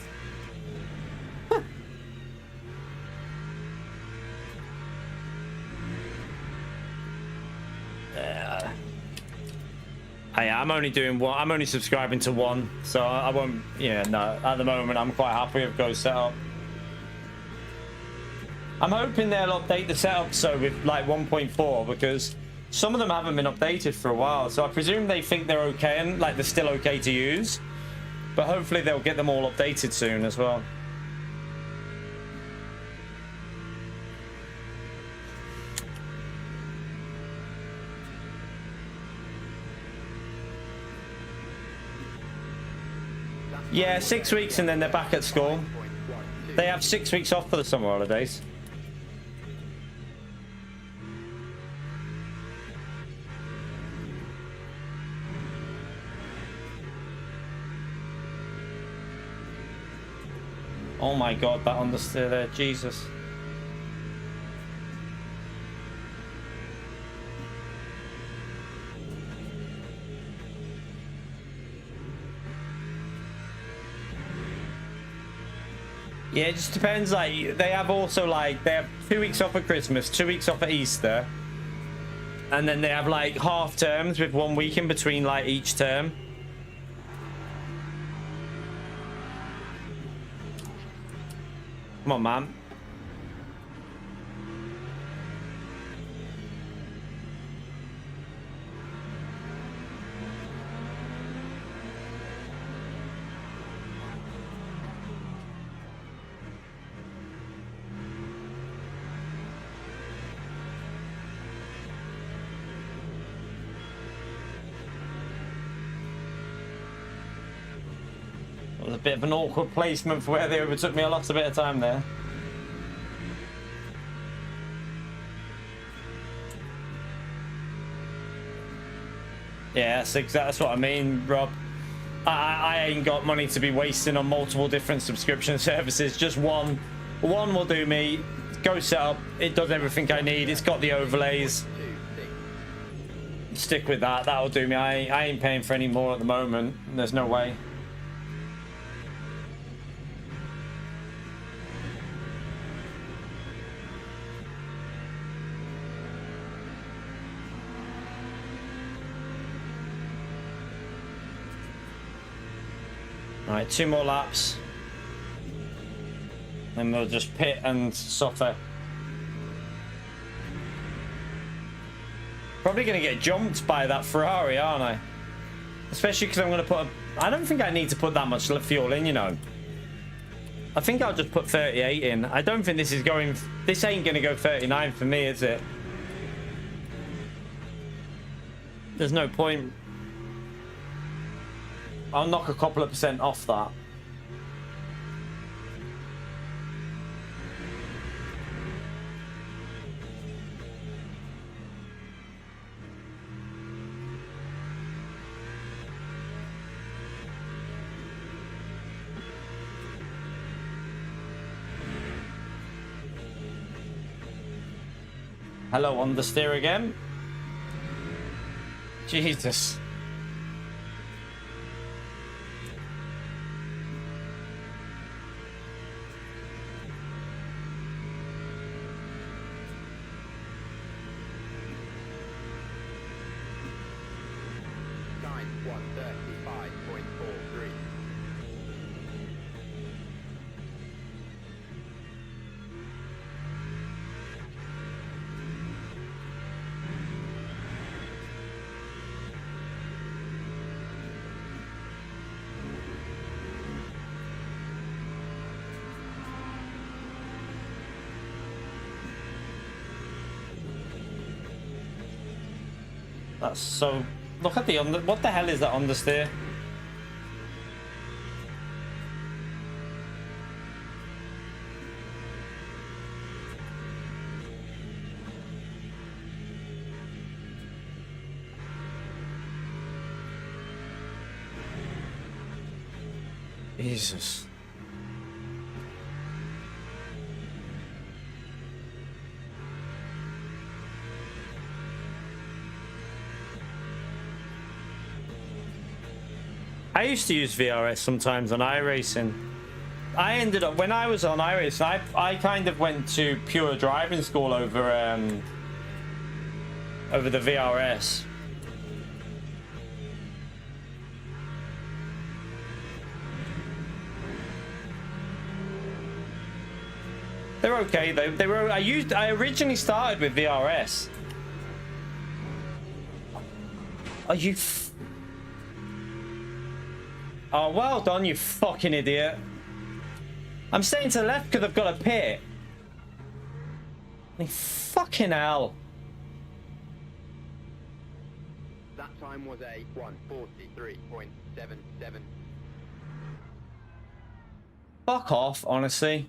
I'm only doing one. I'm only subscribing to one, so I won't. Yeah, no. At the moment, I'm quite happy with Go setup. I'm hoping they'll update the setup so with like 1.4, because some of them haven't been updated for a while. So I presume they think they're okay and like they're still okay to use, but hopefully they'll get them all updated soon as well. Yeah, 6 weeks and then they're back at school. They have 6 weeks off for the summer holidays. Oh my god, that understeer there, Jesus. Yeah, it just depends. Like, they have also, like, they have 2 weeks off at Christmas, 2 weeks off at Easter, and then they have like half terms with 1 week in between like each term. Come on, man. It was a bit of an awkward placement for where they overtook me. I lost a bit of time there. Yeah, that's what I mean, Rob. I ain't got money to be wasting on multiple different subscription services. Just one will do me. Go setup. It does everything I need. It's got the overlays. Stick with that. That'll do me. I ain't paying for any more at the moment. There's no way. Alright, 2 more laps. Then we'll just pit and suffer. Probably going to get jumped by that Ferrari, aren't I? Especially because I'm going to put I don't think I need to put that much fuel in, you know. I think I'll just put 38 in. I don't think this is going... This ain't going to go 39 for me, is it? There's no point. I'll knock a couple of percent off that. Hello, understeer again. Jesus. That's so... Look at the under... What the hell is that understeer? Jesus. I used to use VRS sometimes on iRacing. I ended up, when I was on iRacing, I kind of went to pure driving school over the VRS. They're okay though. They were. I originally started with VRS. Are you? Oh, well done, you fucking idiot. I'm staying to the left because I've got a pit. I mean, fucking hell. That time was a 1:43.77. Fuck off, honestly.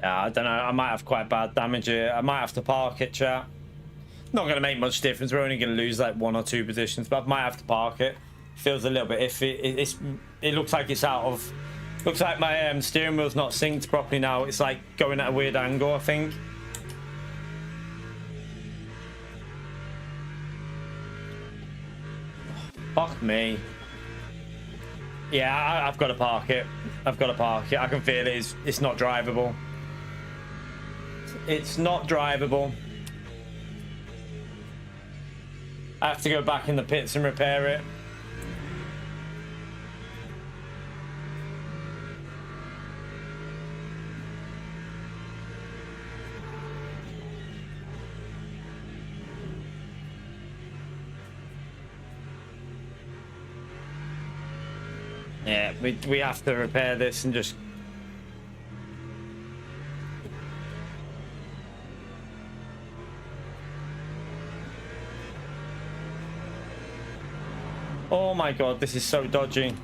Yeah, I don't know. I might have quite bad damage here. I might have to park it, chat. Not going to make much difference. We're only going to lose like 1 or 2 positions, but I might have to park it. Feels a little bit iffy. It looks like it's out of... Looks like my steering wheel's not synced properly now. It's like going at a weird angle, I think. Fuck me. Yeah, I've got to park it. I've got to park it. I can feel it. It's not drivable. It's not drivable. I have to go back in the pits and repair it. Yeah, we have to repair this and just... Oh my god, this is so dodgy.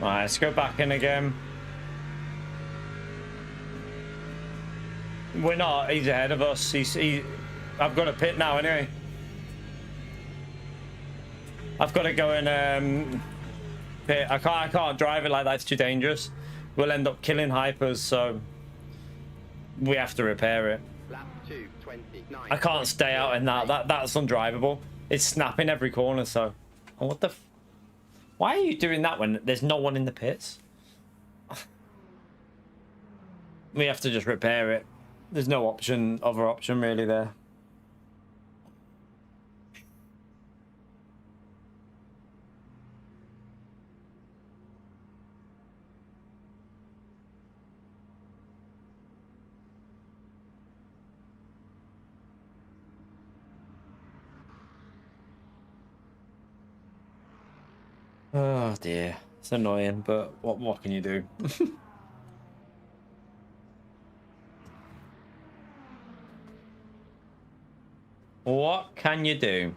Right, let's go back in again. We're not. He's ahead of us. I've got a pit now anyway. I've got to go and pit. I can't drive it like that. It's too dangerous. We'll end up killing hypers, so we have to repair it. Lap 2:29. I can't stay out in that. That's undrivable. It's snapping every corner. So, oh, what the? Why are you doing that when there's no one in the pits? We have to just repair it. There's no other option really there. Oh dear, it's annoying, but what can you do? What can you do?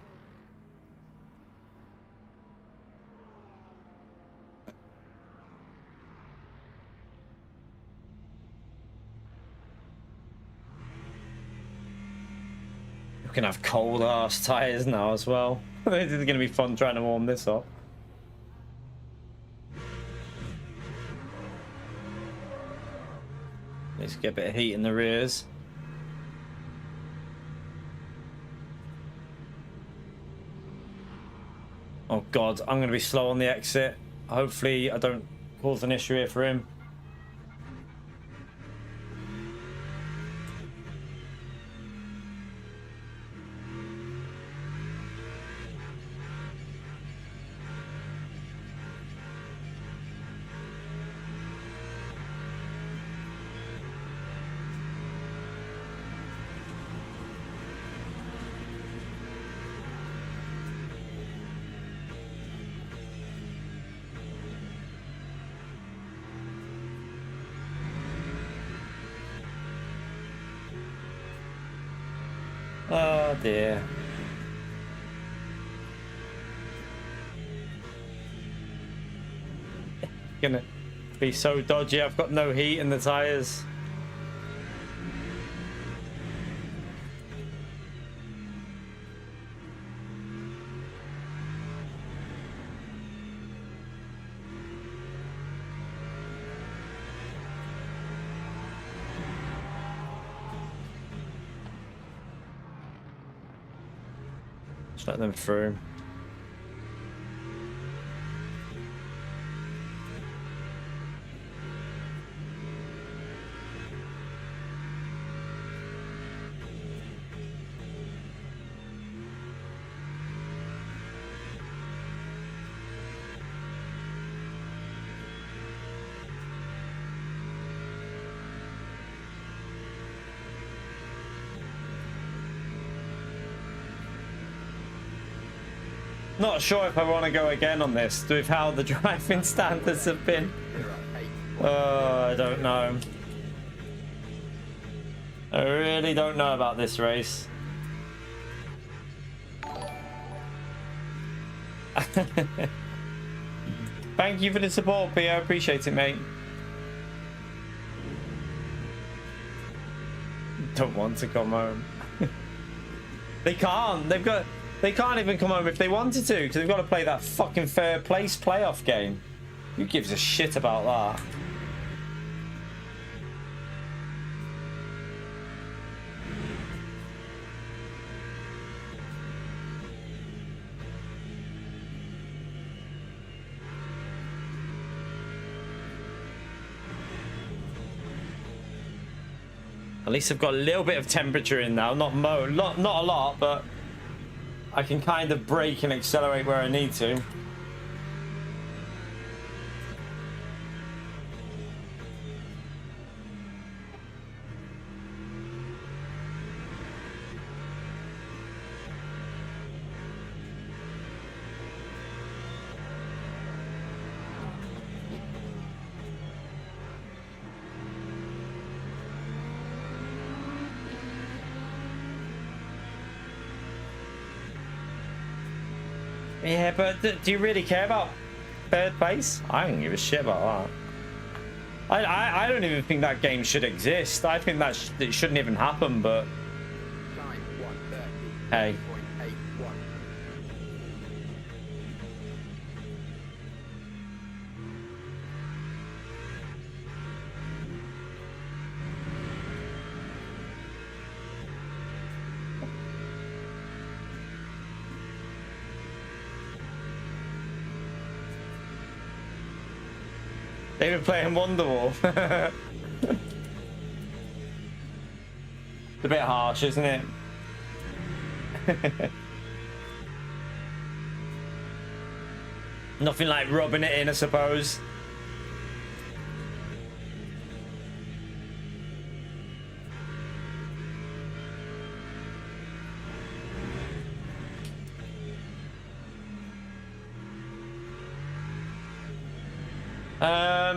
You can have cold ass tires now as well. This is going to be fun trying to warm this up. Let's get a bit of heat in the rears. God, I'm going to be slow on the exit. Hopefully I don't cause an issue here for him. Oh dear. Gonna be so dodgy. I've got no heat in the tires. Just let them through. Not sure if I want to go again on this with how the driving standards have been. I don't know. I really don't know about this race. Thank you for the support, P. I appreciate it, mate. Don't want to come home. They can't. They can't even come home if they wanted to, because they've got to play that fucking fair place playoff game. Who gives a shit about that? At least I've got a little bit of temperature in now. Not a lot, but I can kind of brake and accelerate where I need to. Yeah, but do you really care about third place? I don't give a shit about that. I don't even think that game should exist. I think that it shouldn't even happen, but hey. They were playing Wonderwall. It's a bit harsh, isn't it? Nothing like rubbing it in, I suppose.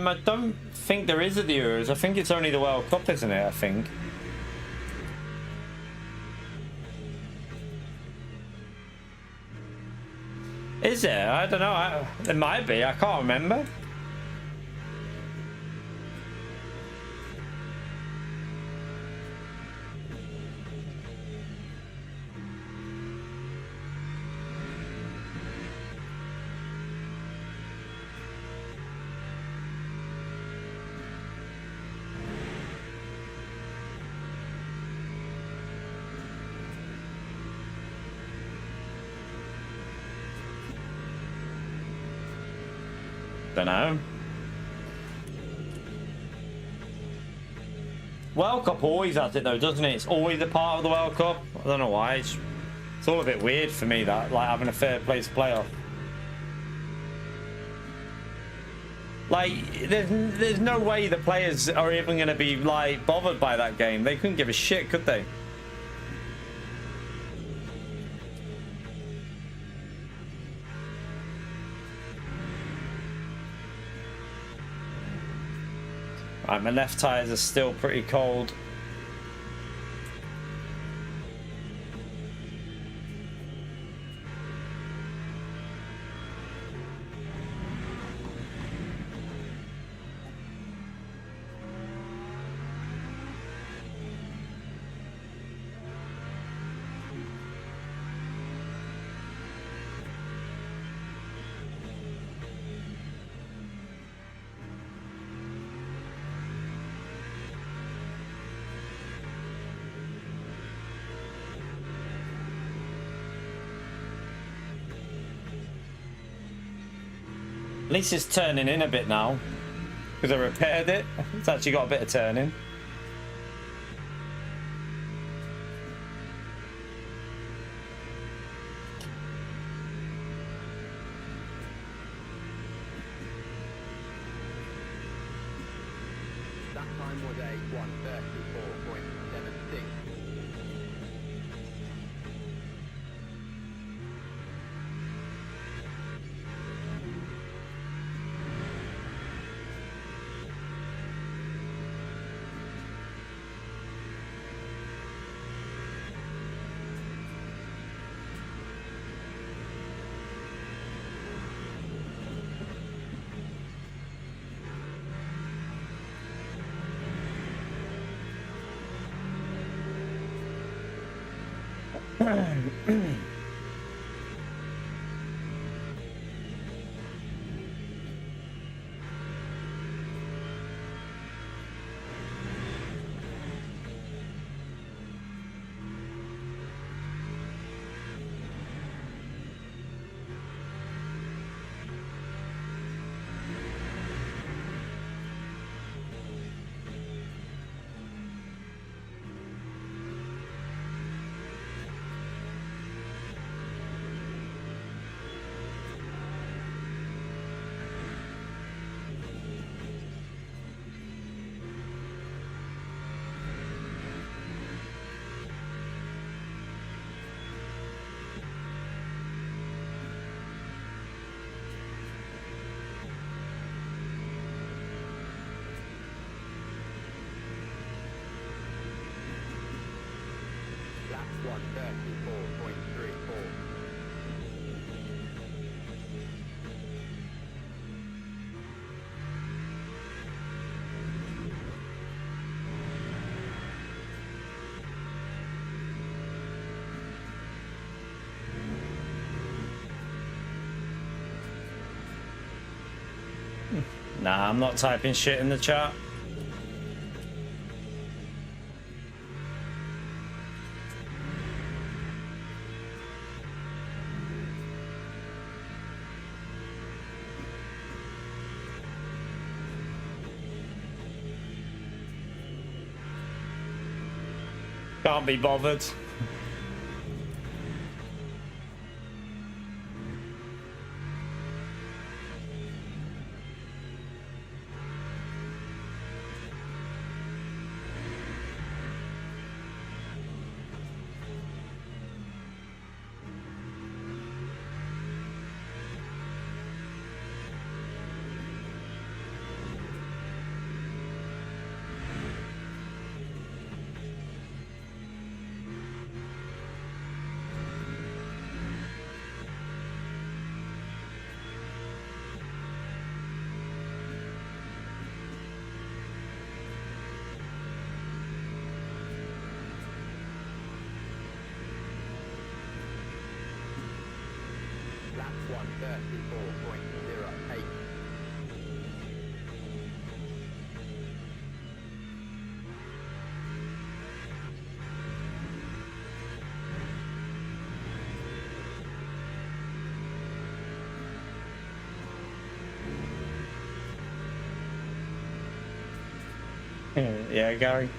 I don't think there is at the Euros. I think it's only the World Cup, isn't it? I think. Is it? I don't know. It might be. I can't remember. Don't know. World Cup always has it though, doesn't it? It's always a part of the World Cup. I don't know why. It's all a bit weird for me, that, like, having a fair place playoff. Like, there's no way the players are even going to be, like, bothered by that game. They couldn't give a shit, could they? Right, my left tires are still pretty cold. At least it's turning in a bit now, because I repaired it. It's actually got a bit of turning. That time was a 1:34.76. That's 1:34.34. Nah, I'm not typing shit in the chat. Can't be bothered. That's 1:34.08. Yeah, Gary.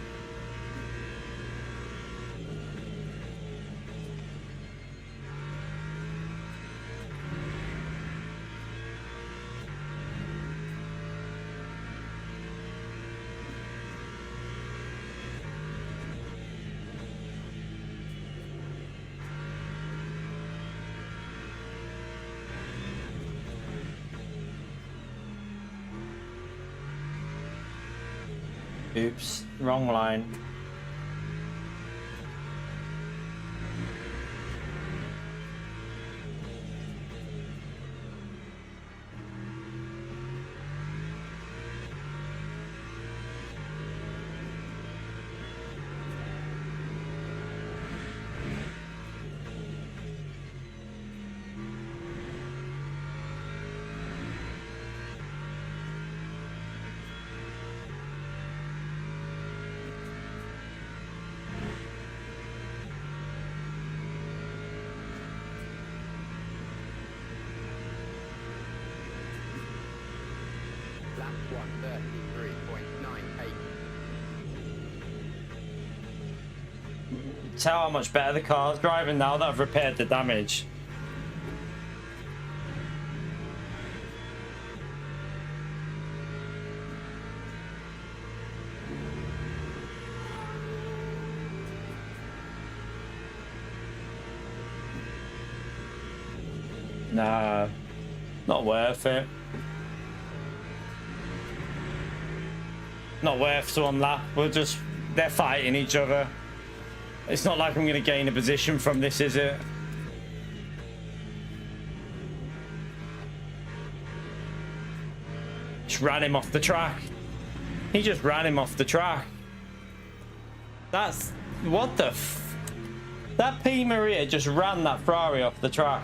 Oops, wrong line. Lap 133.98. Tell how much better the car's driving now that I've repaired the damage. Nah, not worth it. Not worth to one lap. They're fighting each other. It's not like I'm going to gain a position from this, is it? Just ran him off the track. He just ran him off the track. That's... what the f... That P. Maria just ran that Ferrari off the track.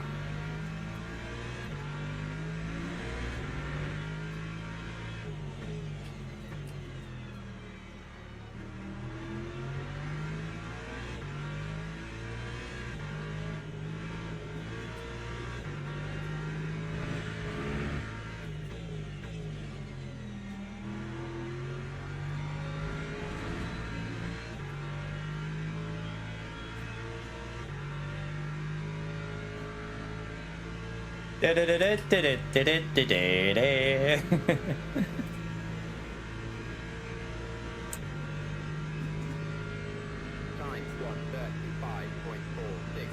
Time 135.46.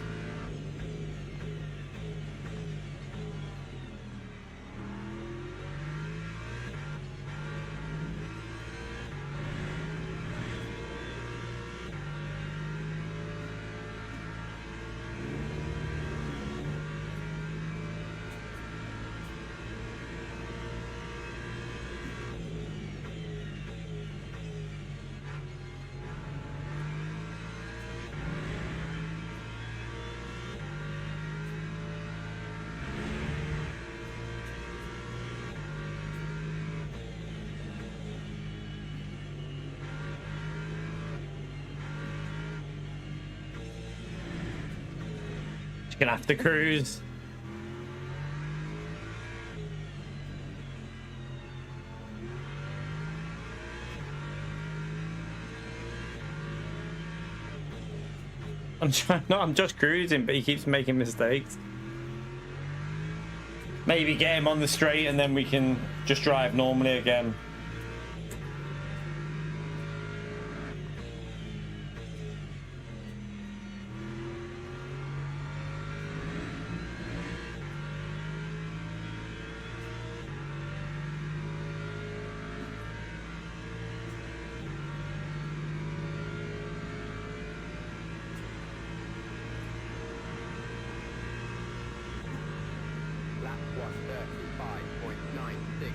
Gonna have to cruise. I'm just cruising, but he keeps making mistakes. Maybe get him on the straight and then we can just drive normally again. Lap 135.96.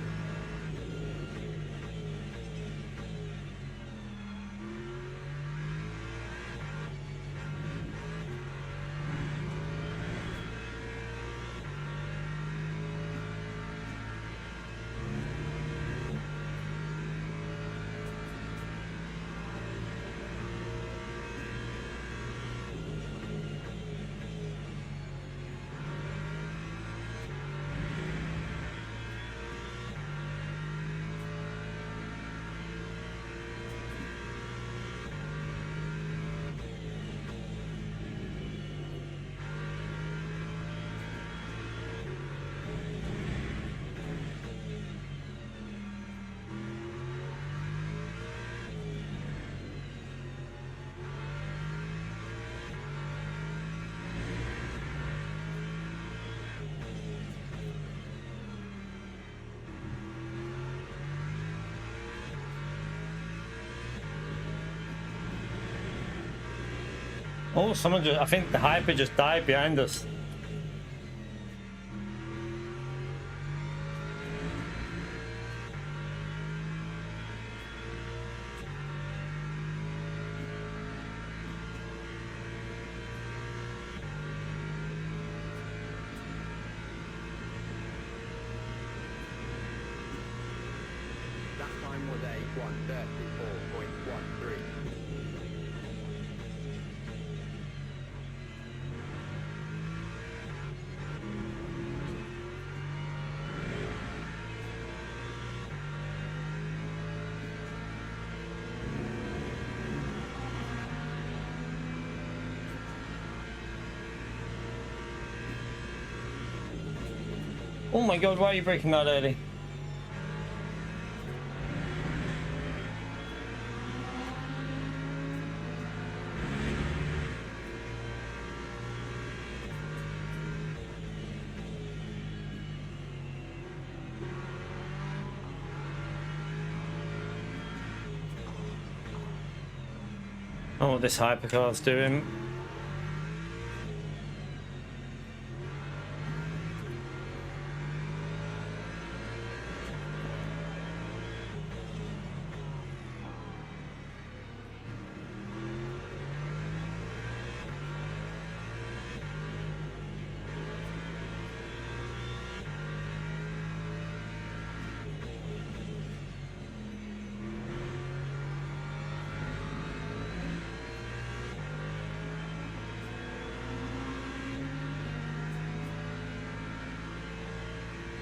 Oh, someone just, I think the hyper just died behind us. That time was a 134.13. Oh my god, why are you breaking that early? Oh, what this hypercar's doing.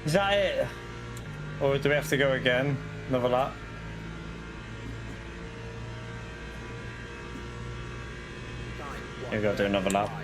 Is that it? Or do we have to go again? Another lap? Time Here we go, do another lap. 5.40.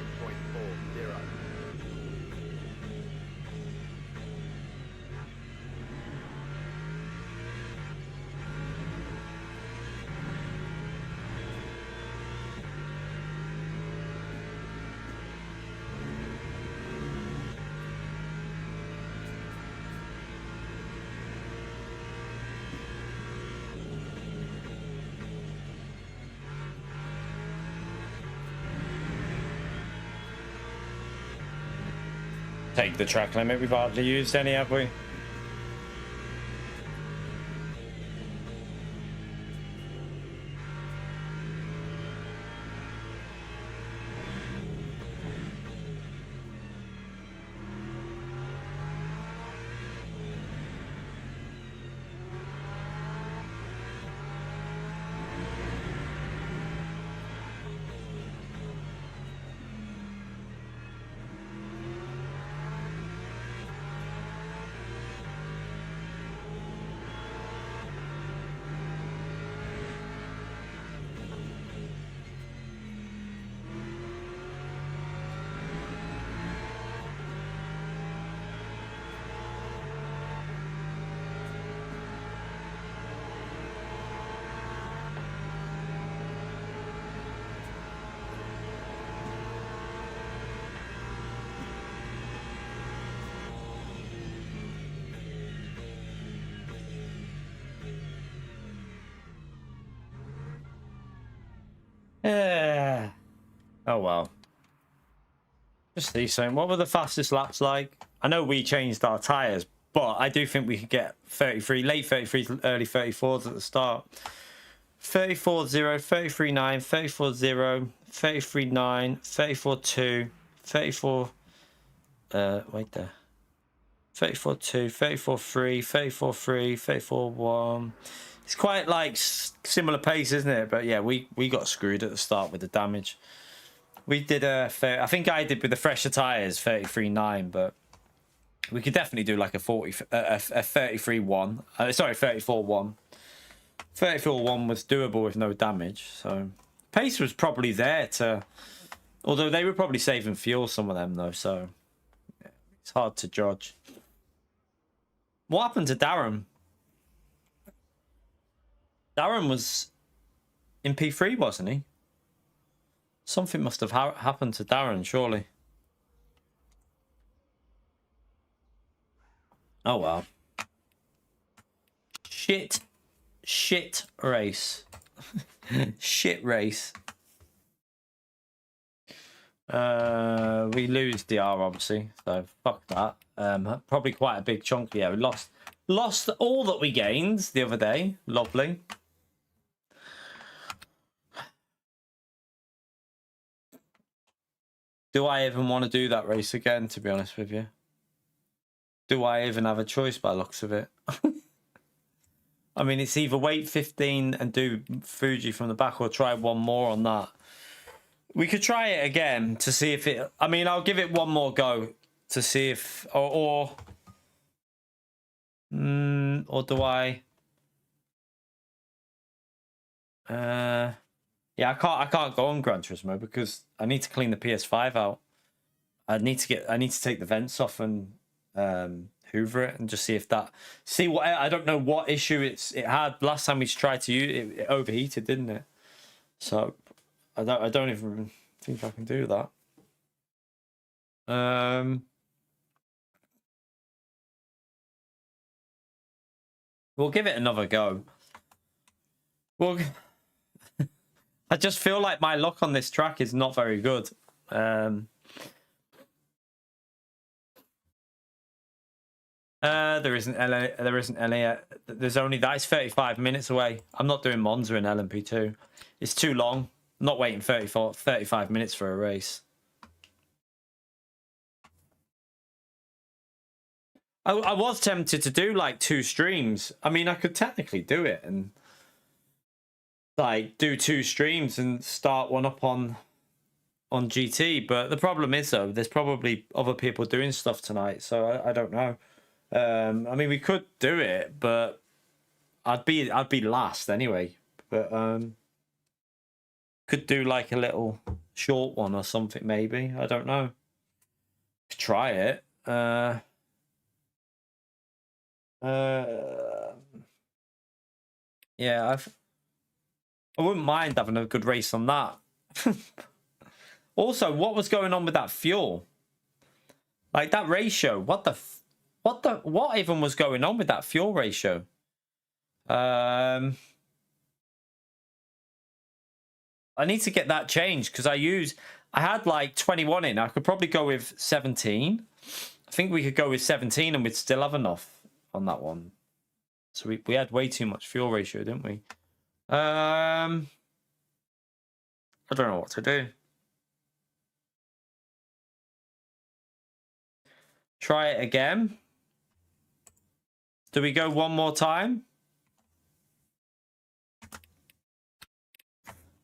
Take the track limit. We've hardly used any, have we? Yeah. Oh well. Just decent. What were the fastest laps like? I know we changed our tyres, but I do think we could get 33, late 33s, early 34s at the start. 34.0, 33.9, 34.0, 33.9, 34.2, 34. Wait there. 34.2, 34.3, 34.3, 34.1. It's quite like similar pace, isn't it? But yeah, we got screwed at the start with the damage. We did I think I did with the fresher tyres 33.9, but we could definitely do like a 33.1. Sorry, 34.1. 34.1 was doable with no damage. So pace was probably there to, although they were probably saving fuel, some of them though. So yeah, it's hard to judge. What happened to Darren? Darren was in P3, wasn't he? Something must have happened to Darren, surely. Oh, well. Shit race. Shit race. We lose DR obviously, so fuck that. Probably quite a big chunk. Yeah, we lost all that we gained the other day. Lovely. Do I even want to do that race again, to be honest with you? Do I even have a choice by the looks of it? I mean, it's either wait 15 and do Fuji from the back or try one more on that. We could try it again to see if it... I mean, I'll give it one more go to see if... Or do I... Yeah, I can't go on Gran Turismo because I need to clean the PS5 out. I need to take the vents off and hoover it and just see if that... See what... I don't know what issue it had last time we tried to use it. It overheated, didn't it? So I don't even think I can do that. We'll give it another go. I just feel like my luck on this track is not very good. There isn't LA. There's only that. It's 35 minutes away. I'm not doing Monza in LMP2. It's too long. I'm not waiting 35 minutes for a race. I was tempted to do like 2 streams. I mean, I could technically do it and like do 2 streams and start one up on GT. But the problem is though, there's probably other people doing stuff tonight, so I don't know. I mean, we could do it, but I'd be last anyway. But could do like a little short one or something maybe. I don't know. Could try it. Yeah, I wouldn't mind having a good race on that. Also, what was going on with that fuel? Like that ratio, what even was going on with that fuel ratio? I need to get that changed because I had like 21 in. I could probably go with 17. I think we could go with 17 and we'd still have enough on that one. So we had way too much fuel ratio, didn't we? I don't know what to do. Try it again. Do we go one more time?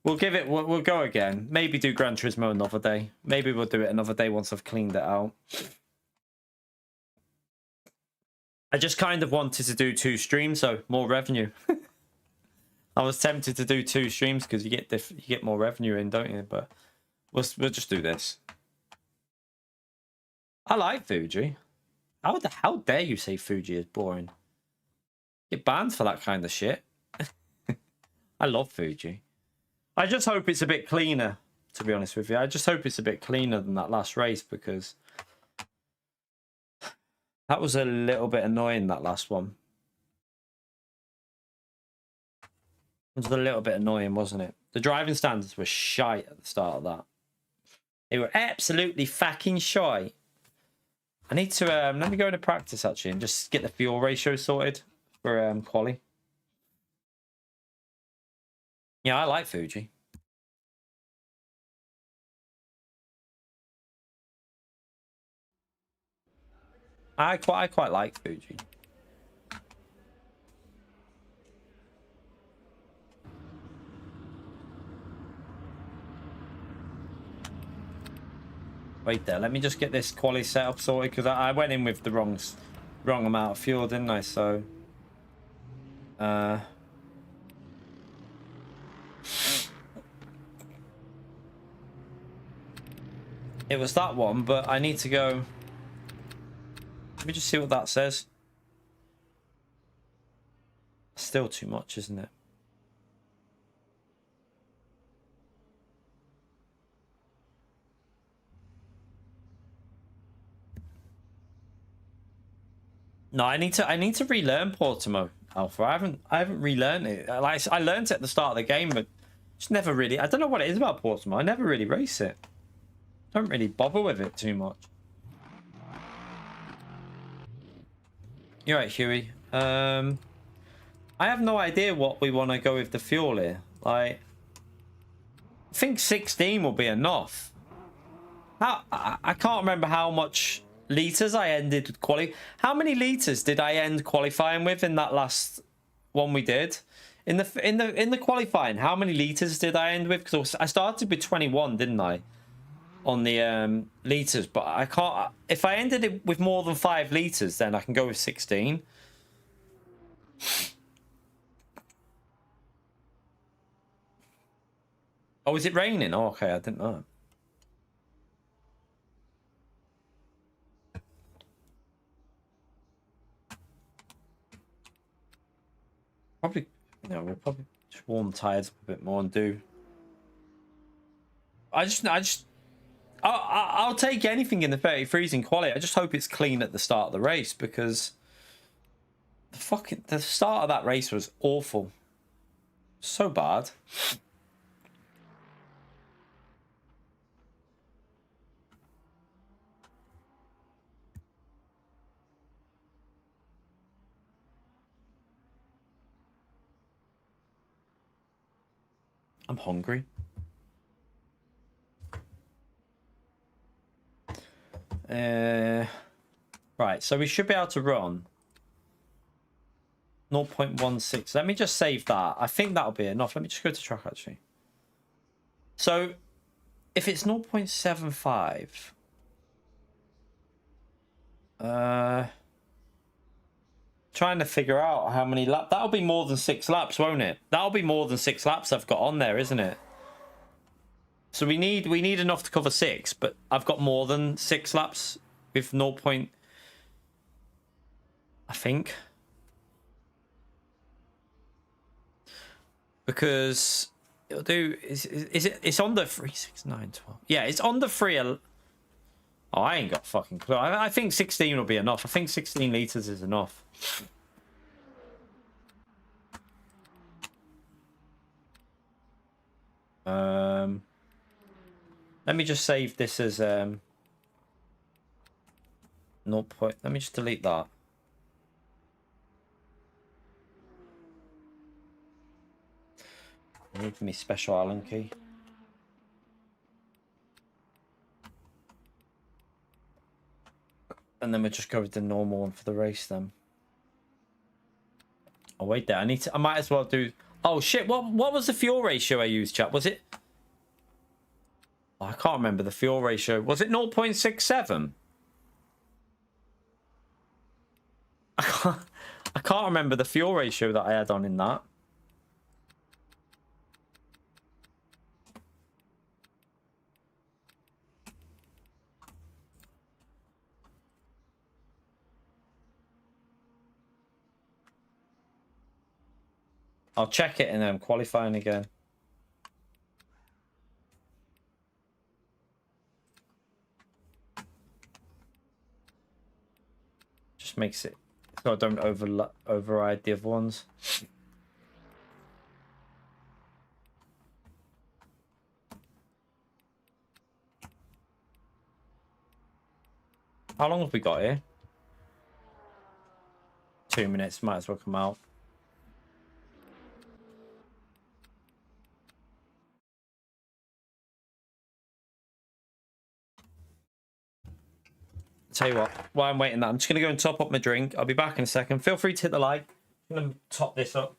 We'll give it. We'll go again. Maybe do Gran Turismo another day. Maybe we'll do it another day once I've cleaned it out. I just kind of wanted to do 2 streams, so more revenue. I was tempted to do 2 streams because you get more revenue in, don't you? But we'll just do this. I like Fuji. How dare you say Fuji is boring? Get banned for that kind of shit. I love Fuji. I just hope it's a bit cleaner, to be honest with you. I just hope it's a bit cleaner than that last race because that was a little bit annoying, that last one. It was a little bit annoying, wasn't it? The driving standards were shite at the start of that. They were absolutely fucking shite. I need to let me go into practice actually and just get the fuel ratio sorted for quali. Yeah, I like Fuji. I quite like Fuji. Wait there, let me just get this quali setup sorted because I went in with the wrong amount of fuel, didn't I? So it was that one, but I need to go. Let me just see what that says. Still too much, isn't it? No, I need to relearn Portimo Alpha. I haven't relearned it. Like I learned it at the start of the game, but just never really. I don't know what it is about Portimo. I never really race it. Don't really bother with it too much. You're right, Huey. I have no idea what we want to go with the fuel here. Like, I think 16 will be enough. I can't remember how much liters I ended with quali. How many liters did I end qualifying with in that last one we did? In the qualifying, how many liters did I end with? Because I started with 21, didn't I? On the liters, but I can't. If I ended it with more than 5 liters, then I can go with 16. Oh, is it raining? Oh, okay, I didn't know. Probably, you know, we'll probably just warm tires a bit more and do. I'll take anything in the 33s in quality. I just hope it's clean at the start of the race, because the start of that race was awful. So bad. I'm hungry. Right, so we should be able to run 0.16. Let me just save that. I think that'll be enough. Let me just go to track, actually. So if it's 0.75, trying to figure out how many laps. That'll be more than 6 laps, won't it? That'll be more than 6 laps I've got on there, isn't it? So we need enough to cover 6, but I've got more than 6 laps with 0. I think. Because it'll do. It's on the 3, 6, 9, 12. Yeah, it's on the 3. Oh, I ain't got fucking clue. I think 16 will be enough. I think 16 liters is enough. Let me just save this as 0. Let me just delete that. Need me special Allen key. And then we'll just go with the normal one for the race then. Oh wait there, I might as well do. Oh shit, what was the fuel ratio I used, chat? Was it? Oh, I can't remember the fuel ratio. Was it 0.67? I can't remember the fuel ratio that I had on in that. I'll check it in qualifying again. Just makes it so I don't override the other ones. How long have we got here? 2 minutes, might as well come out. Tell you what, while I'm waiting that, I'm just going to go and top up my drink. I'll be back in a second. Feel free to hit the like. I'm going to top this up.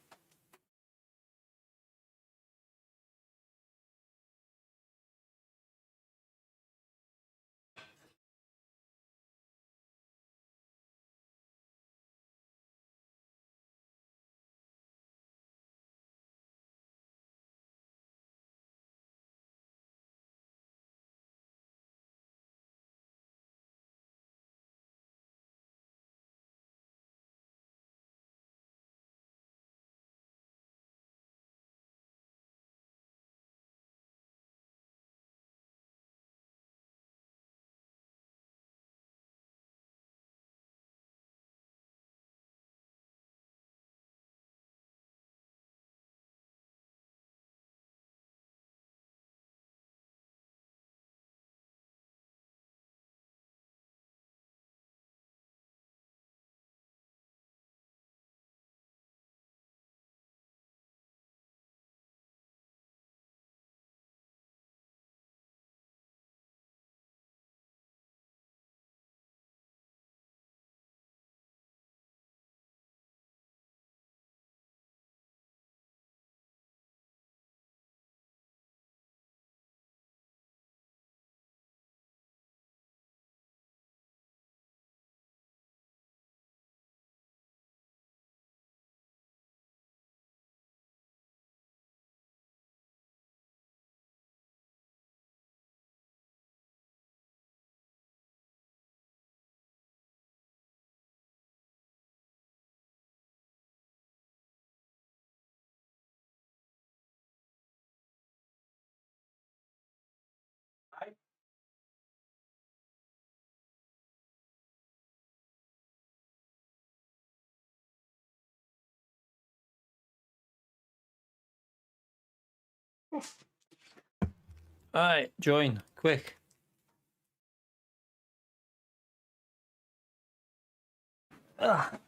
Alright, join, quick. Ugh.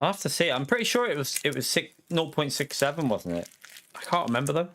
I have to see. I'm pretty sure it was 0.67, wasn't it? I can't remember though.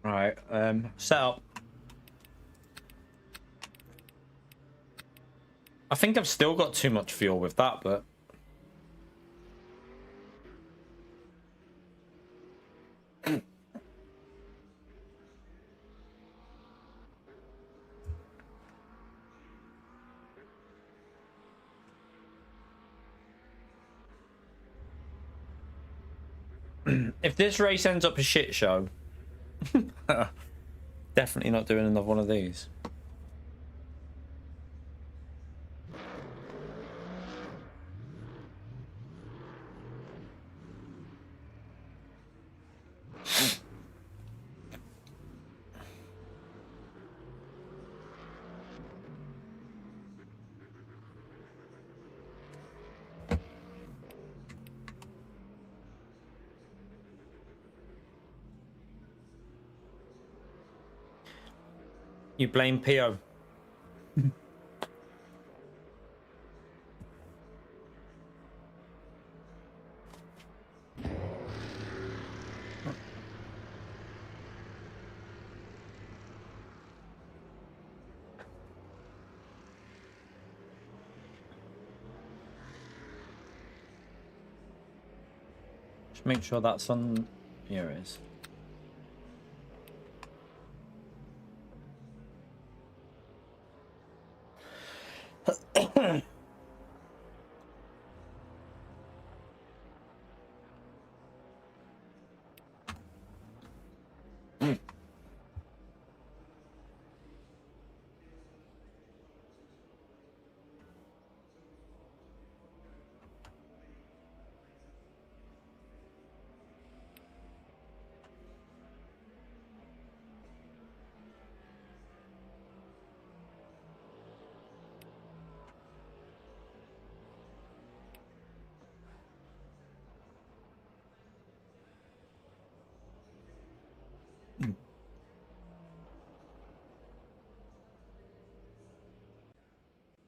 Right, set up. I think I've still got too much fuel with that, but if this race ends up a shit show, definitely not doing another one of these. You blame PO. Just make sure that's on. Here it is.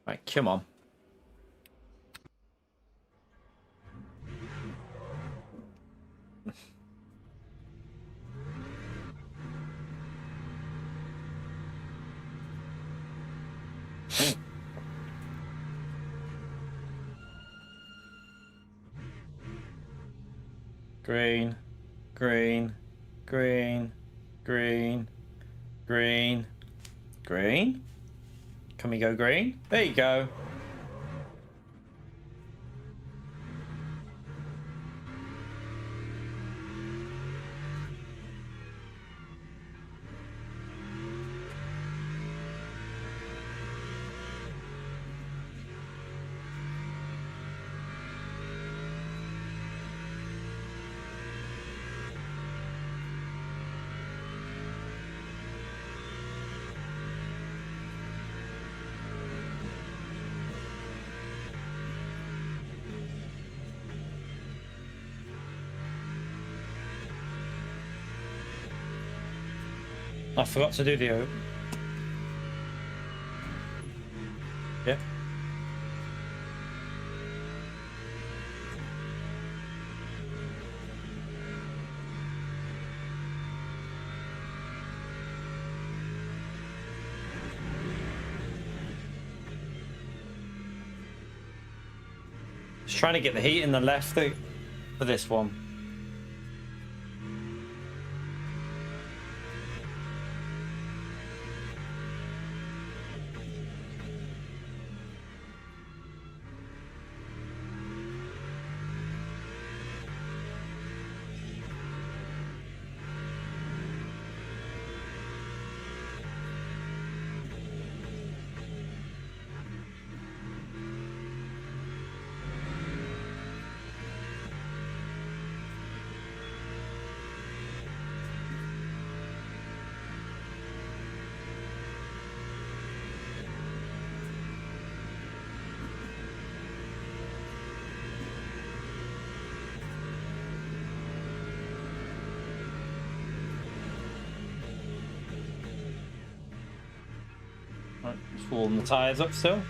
Right, come on. Green, green, green, green, green, green. Can we go green? There you go. I forgot to do the oak. Yeah. Just trying to get the heat in the left for this one. Right, just warm the tyres up still.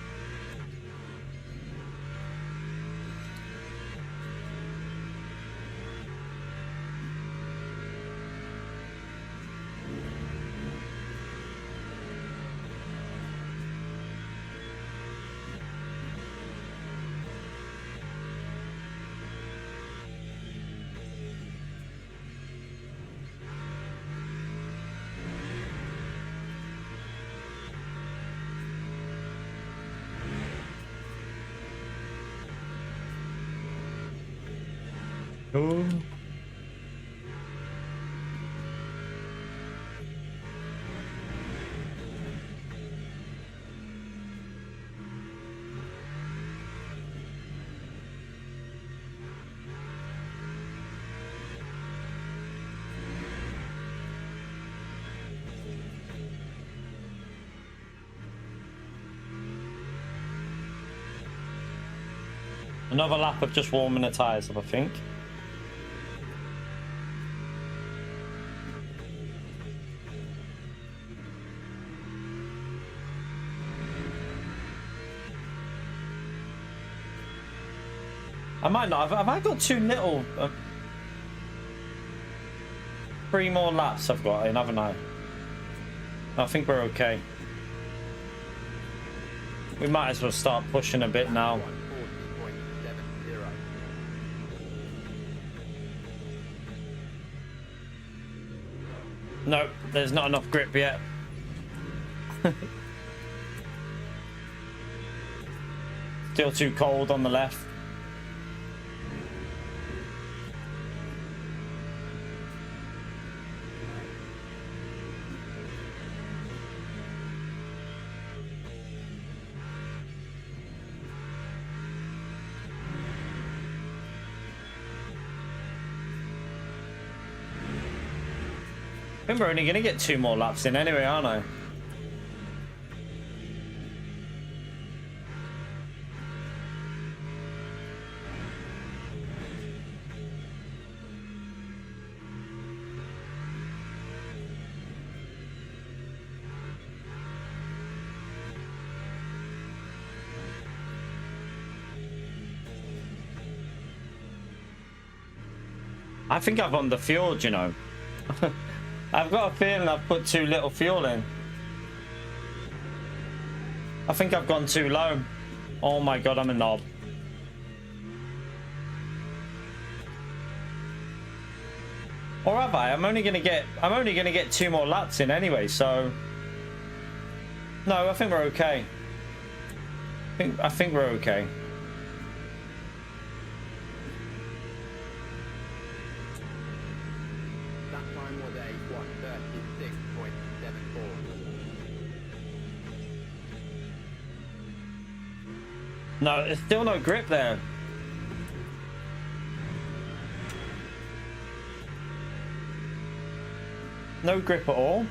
Oh. Another lap of just warming the tyres up, I think. I might not. Have I got too little? 3 more laps I've got in, haven't I? I think we're okay. We might as well start pushing a bit now. 40.70. No, there's not enough grip yet. Still too cold on the left. I think we're only going to get 2 more laps in anyway, aren't I? I think I've underfueled, you know. I've got a feeling I've put too little fuel in. I think I've gone too low. Oh my god, I'm a knob. Or have I? I'm only gonna get 2 more laps in anyway, so no, I think we're okay. I think we're okay. No, there's still no grip there. No grip at all.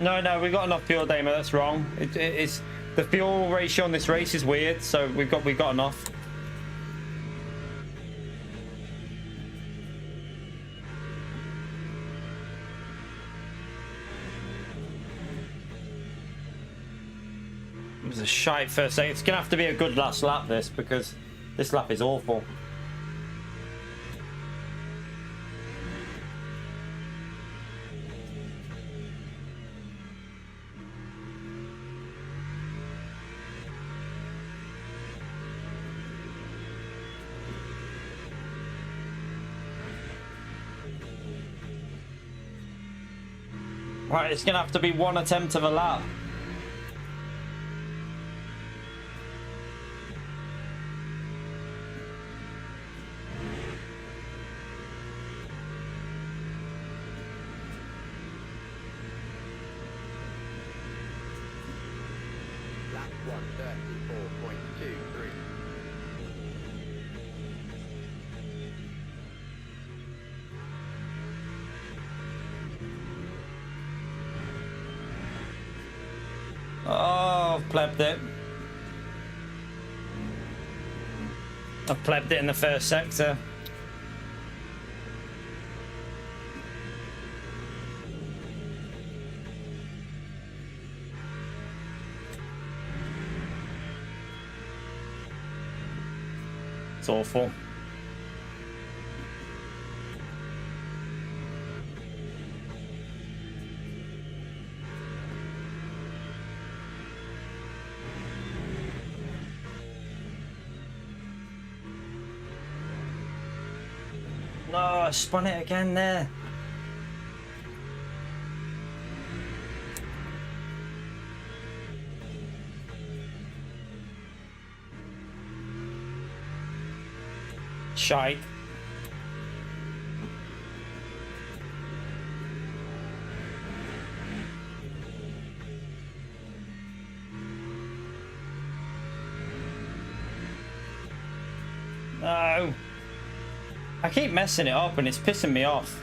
No, we got enough fuel, Dama. That's wrong. It's the fuel ratio on this race is weird, so we've got enough. It was a shite first day. It's gonna have to be a good last lap, this, because this lap is awful. Right, it's gonna have to be one attempt of a lap. Lap 134.23. Oh, I've plebbed it. I've plebbed it in the first sector. It's awful. No, I spun it again there. Shite. No. I keep messing it up and it's pissing me off.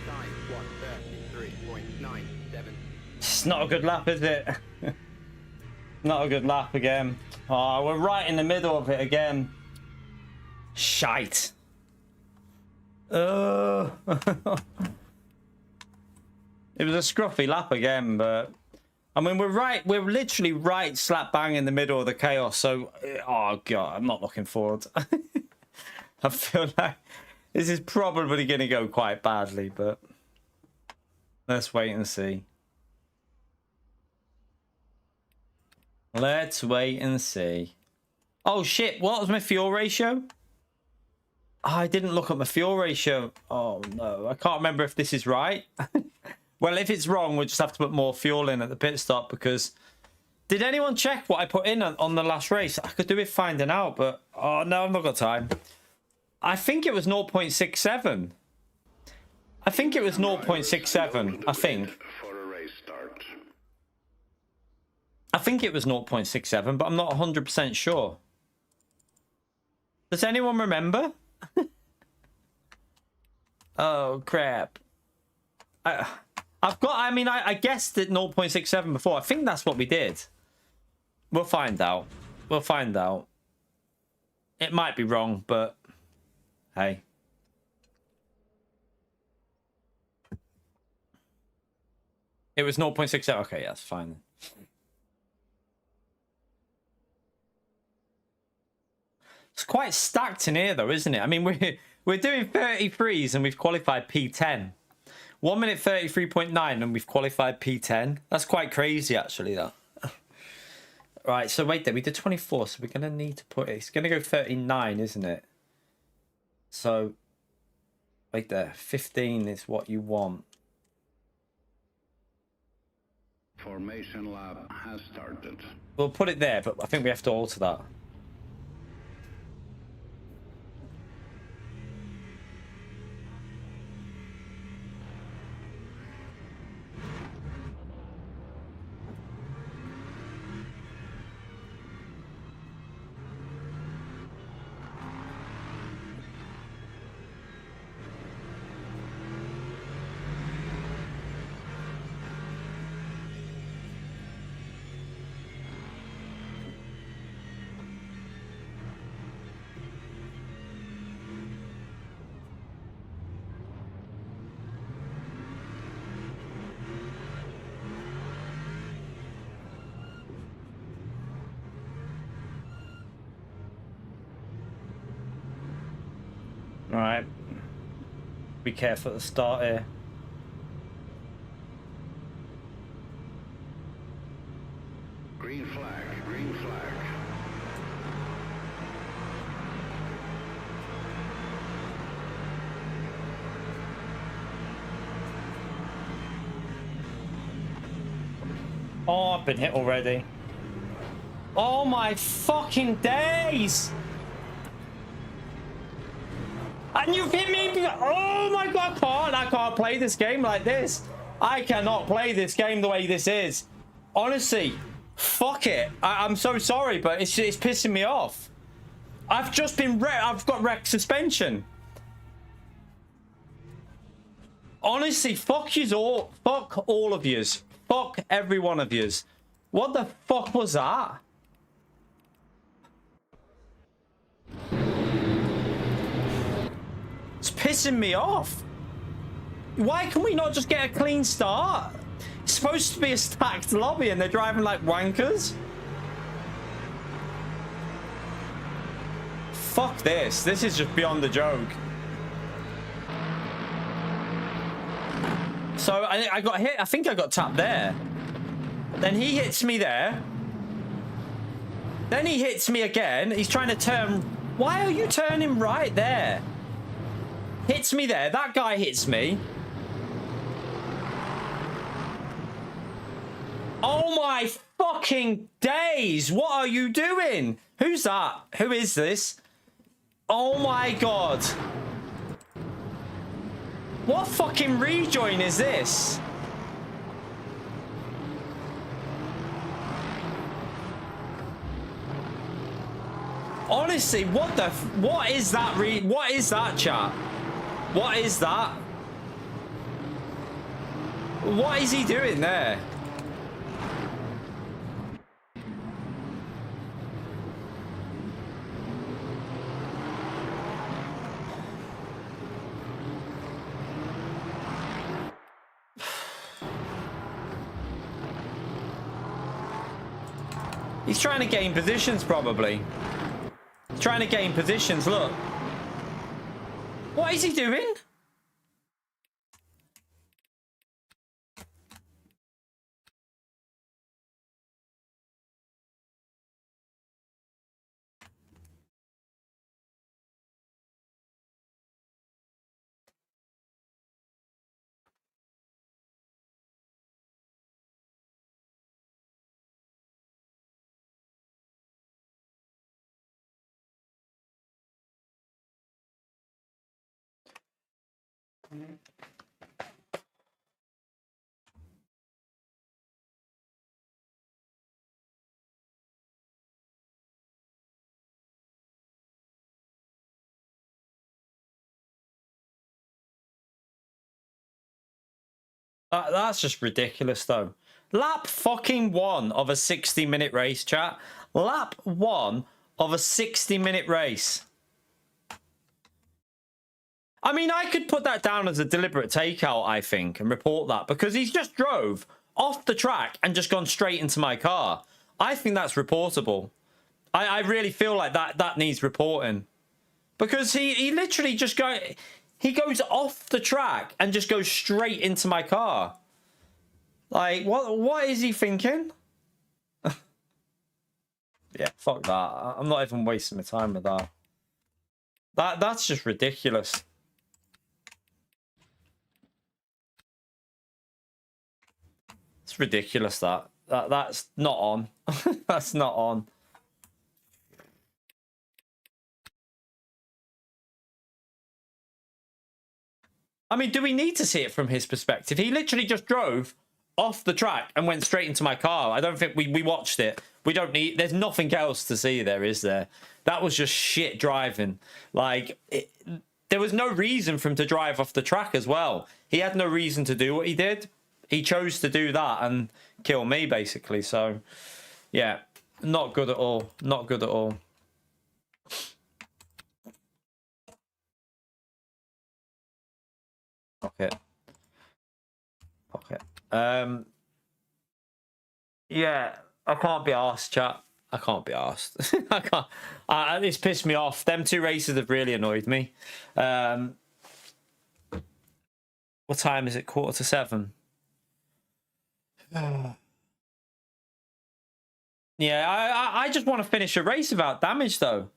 Time 133.97. It's not a good lap, is it? Not a good lap again. Oh, we're right in the middle of it again. Shite. It was a scruffy lap again, but I mean, we're literally right slap bang in the middle of the chaos. So, oh god, I'm not looking forward. I feel like this is probably going to go quite badly, but let's wait and see. Let's wait and see. Oh shit, what was my fuel ratio? Oh, I didn't look at my fuel ratio. Oh no, I can't remember if this is right. Well, if it's wrong, we'll just have to put more fuel in at the pit stop because... Did anyone check what I put in on the last race? I could do with finding out, but... Oh, no, I've not got time. I think it was 0.67. I think it was 0.67, I think. For a race start. I think it was 0.67, but I'm not 100% sure. Does anyone remember? Oh, crap. I guessed at 0.67 before. I think that's what we did. We'll find out. We'll find out. It might be wrong, but hey. It was 0.67. Okay, that's fine. It's quite stacked in here, though, isn't it? I mean, we're doing 33s and we've qualified P10. 1 minute 33.9 and we've qualified P10. That's quite crazy, actually, though. Right, so wait there. We did 24, so we're going to need to put it. It's going to go 39, isn't it? So, wait there. 15 is what you want. Formation lab has started. We'll put it there, but I think we have to alter that. Right. Be careful at the start here. Green flag, green flag. Oh, I've been hit already. Oh my fucking days! And you've hit me. Oh my god, I can't play this game like this. I cannot play this game the way this is. Honestly, fuck it. I'm so sorry, but it's pissing me off. I've just been I've got wreck suspension. Honestly, fuck yous all. Fuck all of yous. Fuck every one of yous. What the fuck was that? It's pissing me off. Why can we not just get a clean start? It's supposed to be a stacked lobby and they're driving like wankers. Fuck this. This is just beyond the joke. So I got hit. I think I got tapped there. Then he hits me there. Then he hits me again. He's trying to turn. Why are you turning right there? Hits me there. That guy hits me. Oh my fucking days. What are you doing? Who's that? Who is this? Oh my god. What fucking rejoin is this? Honestly, what is that what is that, chat? What is that? What is he doing there? He's trying to gain positions, probably. He's trying to gain positions, look. What is he doing? That's just ridiculous, though. Lap fucking 1 of a 60-minute race, chat. Lap 1 of a 60-minute race. I mean, I could put that down as a deliberate takeout, I think, and report that, because he's just drove off the track and just gone straight into my car. I think that's reportable. I really feel like that needs reporting. Because he literally just he goes off the track and just goes straight into my car. Like, what is he thinking? Yeah, fuck that. I'm not even wasting my time with that. That's just ridiculous. It's ridiculous that's not on. That's not on. I mean, do we need to see it from his perspective? He literally just drove off the track and went straight into my car. I don't think we watched it. We don't need... There's nothing else to see there, is there? That was just shit driving. Like, there was no reason for him to drive off the track as well. He had no reason to do what he did. He chose to do that and kill me, basically. So, yeah, not good at all. Not good at all. Okay. Okay. Yeah, I can't be arsed, chat. I can't be arsed. I can't. It's pissed me off. Them two races have really annoyed me. What time is it? 6:45. Yeah, I just want to finish a race without damage, though.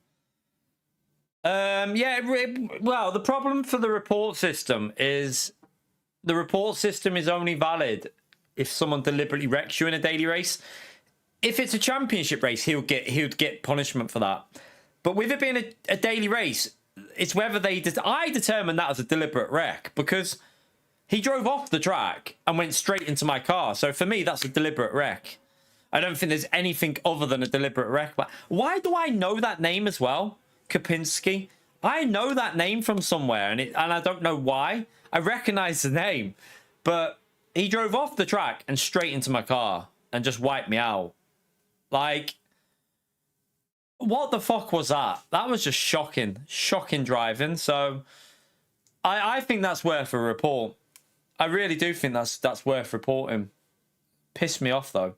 Yeah, well, the problem for the report system is only valid if someone deliberately wrecks you in a daily race. If it's a championship race, he would get punishment for that. But with it being a daily race, it's whether I determine that as a deliberate wreck, because he drove off the track and went straight into my car. So for me, that's a deliberate wreck. I don't think there's anything other than a deliberate wreck. But why do I know that name as well? Kapinski. I know that name from somewhere, and I don't know why. I recognize the name, but he drove off the track and straight into my car and just wiped me out. Like, what the fuck was that? That was just shocking. Shocking driving. So I think that's worth a report. I really do think that's worth reporting. Pissed me off, though.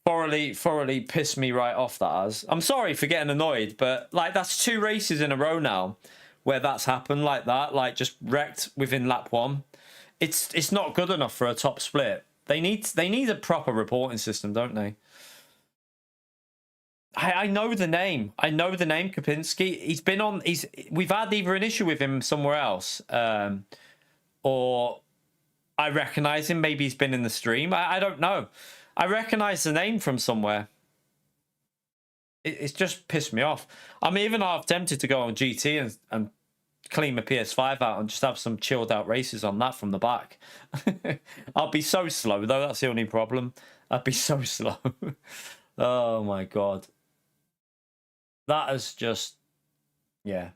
Thoroughly pissed me right off, that has. I'm sorry for getting annoyed, but like, that's 2 races in a row now where that's happened like that, like just wrecked within lap 1. It's not good enough for a top split. They need a proper reporting system, don't they? I know the name. I know the name, Kapinski. He's been on. We've had either an issue with him somewhere else, or I recognise him. Maybe he's been in the stream. I don't know. I recognise the name from somewhere. It's just pissed me off. I'm even half tempted to go on GT and clean my PS5 out and just have some chilled out races on that from the back. I'll be so slow though. That's the only problem. I'd be so slow. Oh my God. That is just, yeah.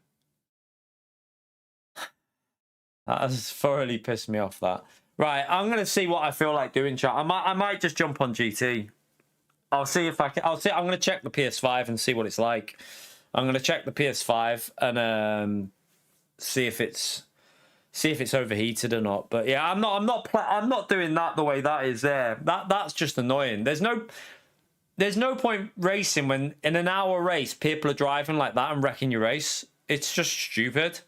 That has thoroughly pissed me off, that. Right, I'm going to see what I feel like doing, chat. I might just jump on GT. I'll see if I can. I'm going to check the PS5 and see what it's like. I'm going to check the PS5 and see if it's overheated or not. But yeah, I'm not doing that the way that is there. That's just annoying. There's no point racing when in an hour race people are driving like that and wrecking your race. It's just stupid.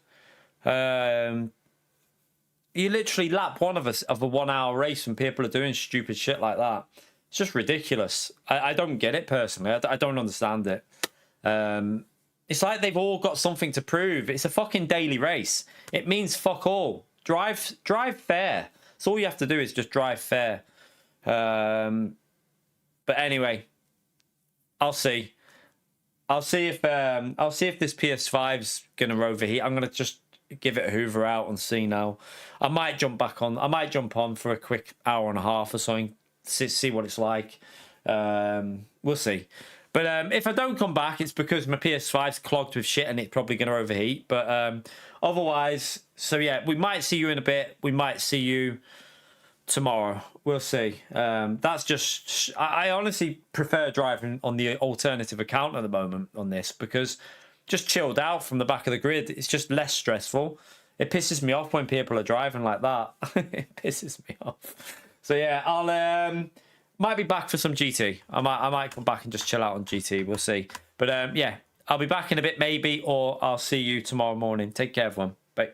You literally lap 1 of a 1 hour race and people are doing stupid shit like that. It's just ridiculous. I don't get it personally. I don't understand it. It's like they've all got something to prove. It's a fucking daily race. It means fuck all. Drive fair. So all you have to do is just drive fair. But anyway, I'll see. I'll see if this PS5's gonna overheat. I'm gonna just give it a hoover out and see now. I might jump on for a quick hour and a half or something. See what it's like. We'll see. But if I don't come back, it's because my PS5's clogged with shit and it's probably going to overheat. But otherwise, so yeah, we might see you in a bit. We might see you tomorrow. We'll see. That's just... I honestly prefer driving on the alternative account at the moment on this, because just chilled out from the back of the grid. It's just less stressful. It pisses me off when people are driving like that. It pisses me off. So yeah, I'll... might be back for some GT. I might come back and just chill out on GT. We'll see. But yeah, I'll be back in a bit maybe, or I'll see you tomorrow morning. Take care, everyone. Bye.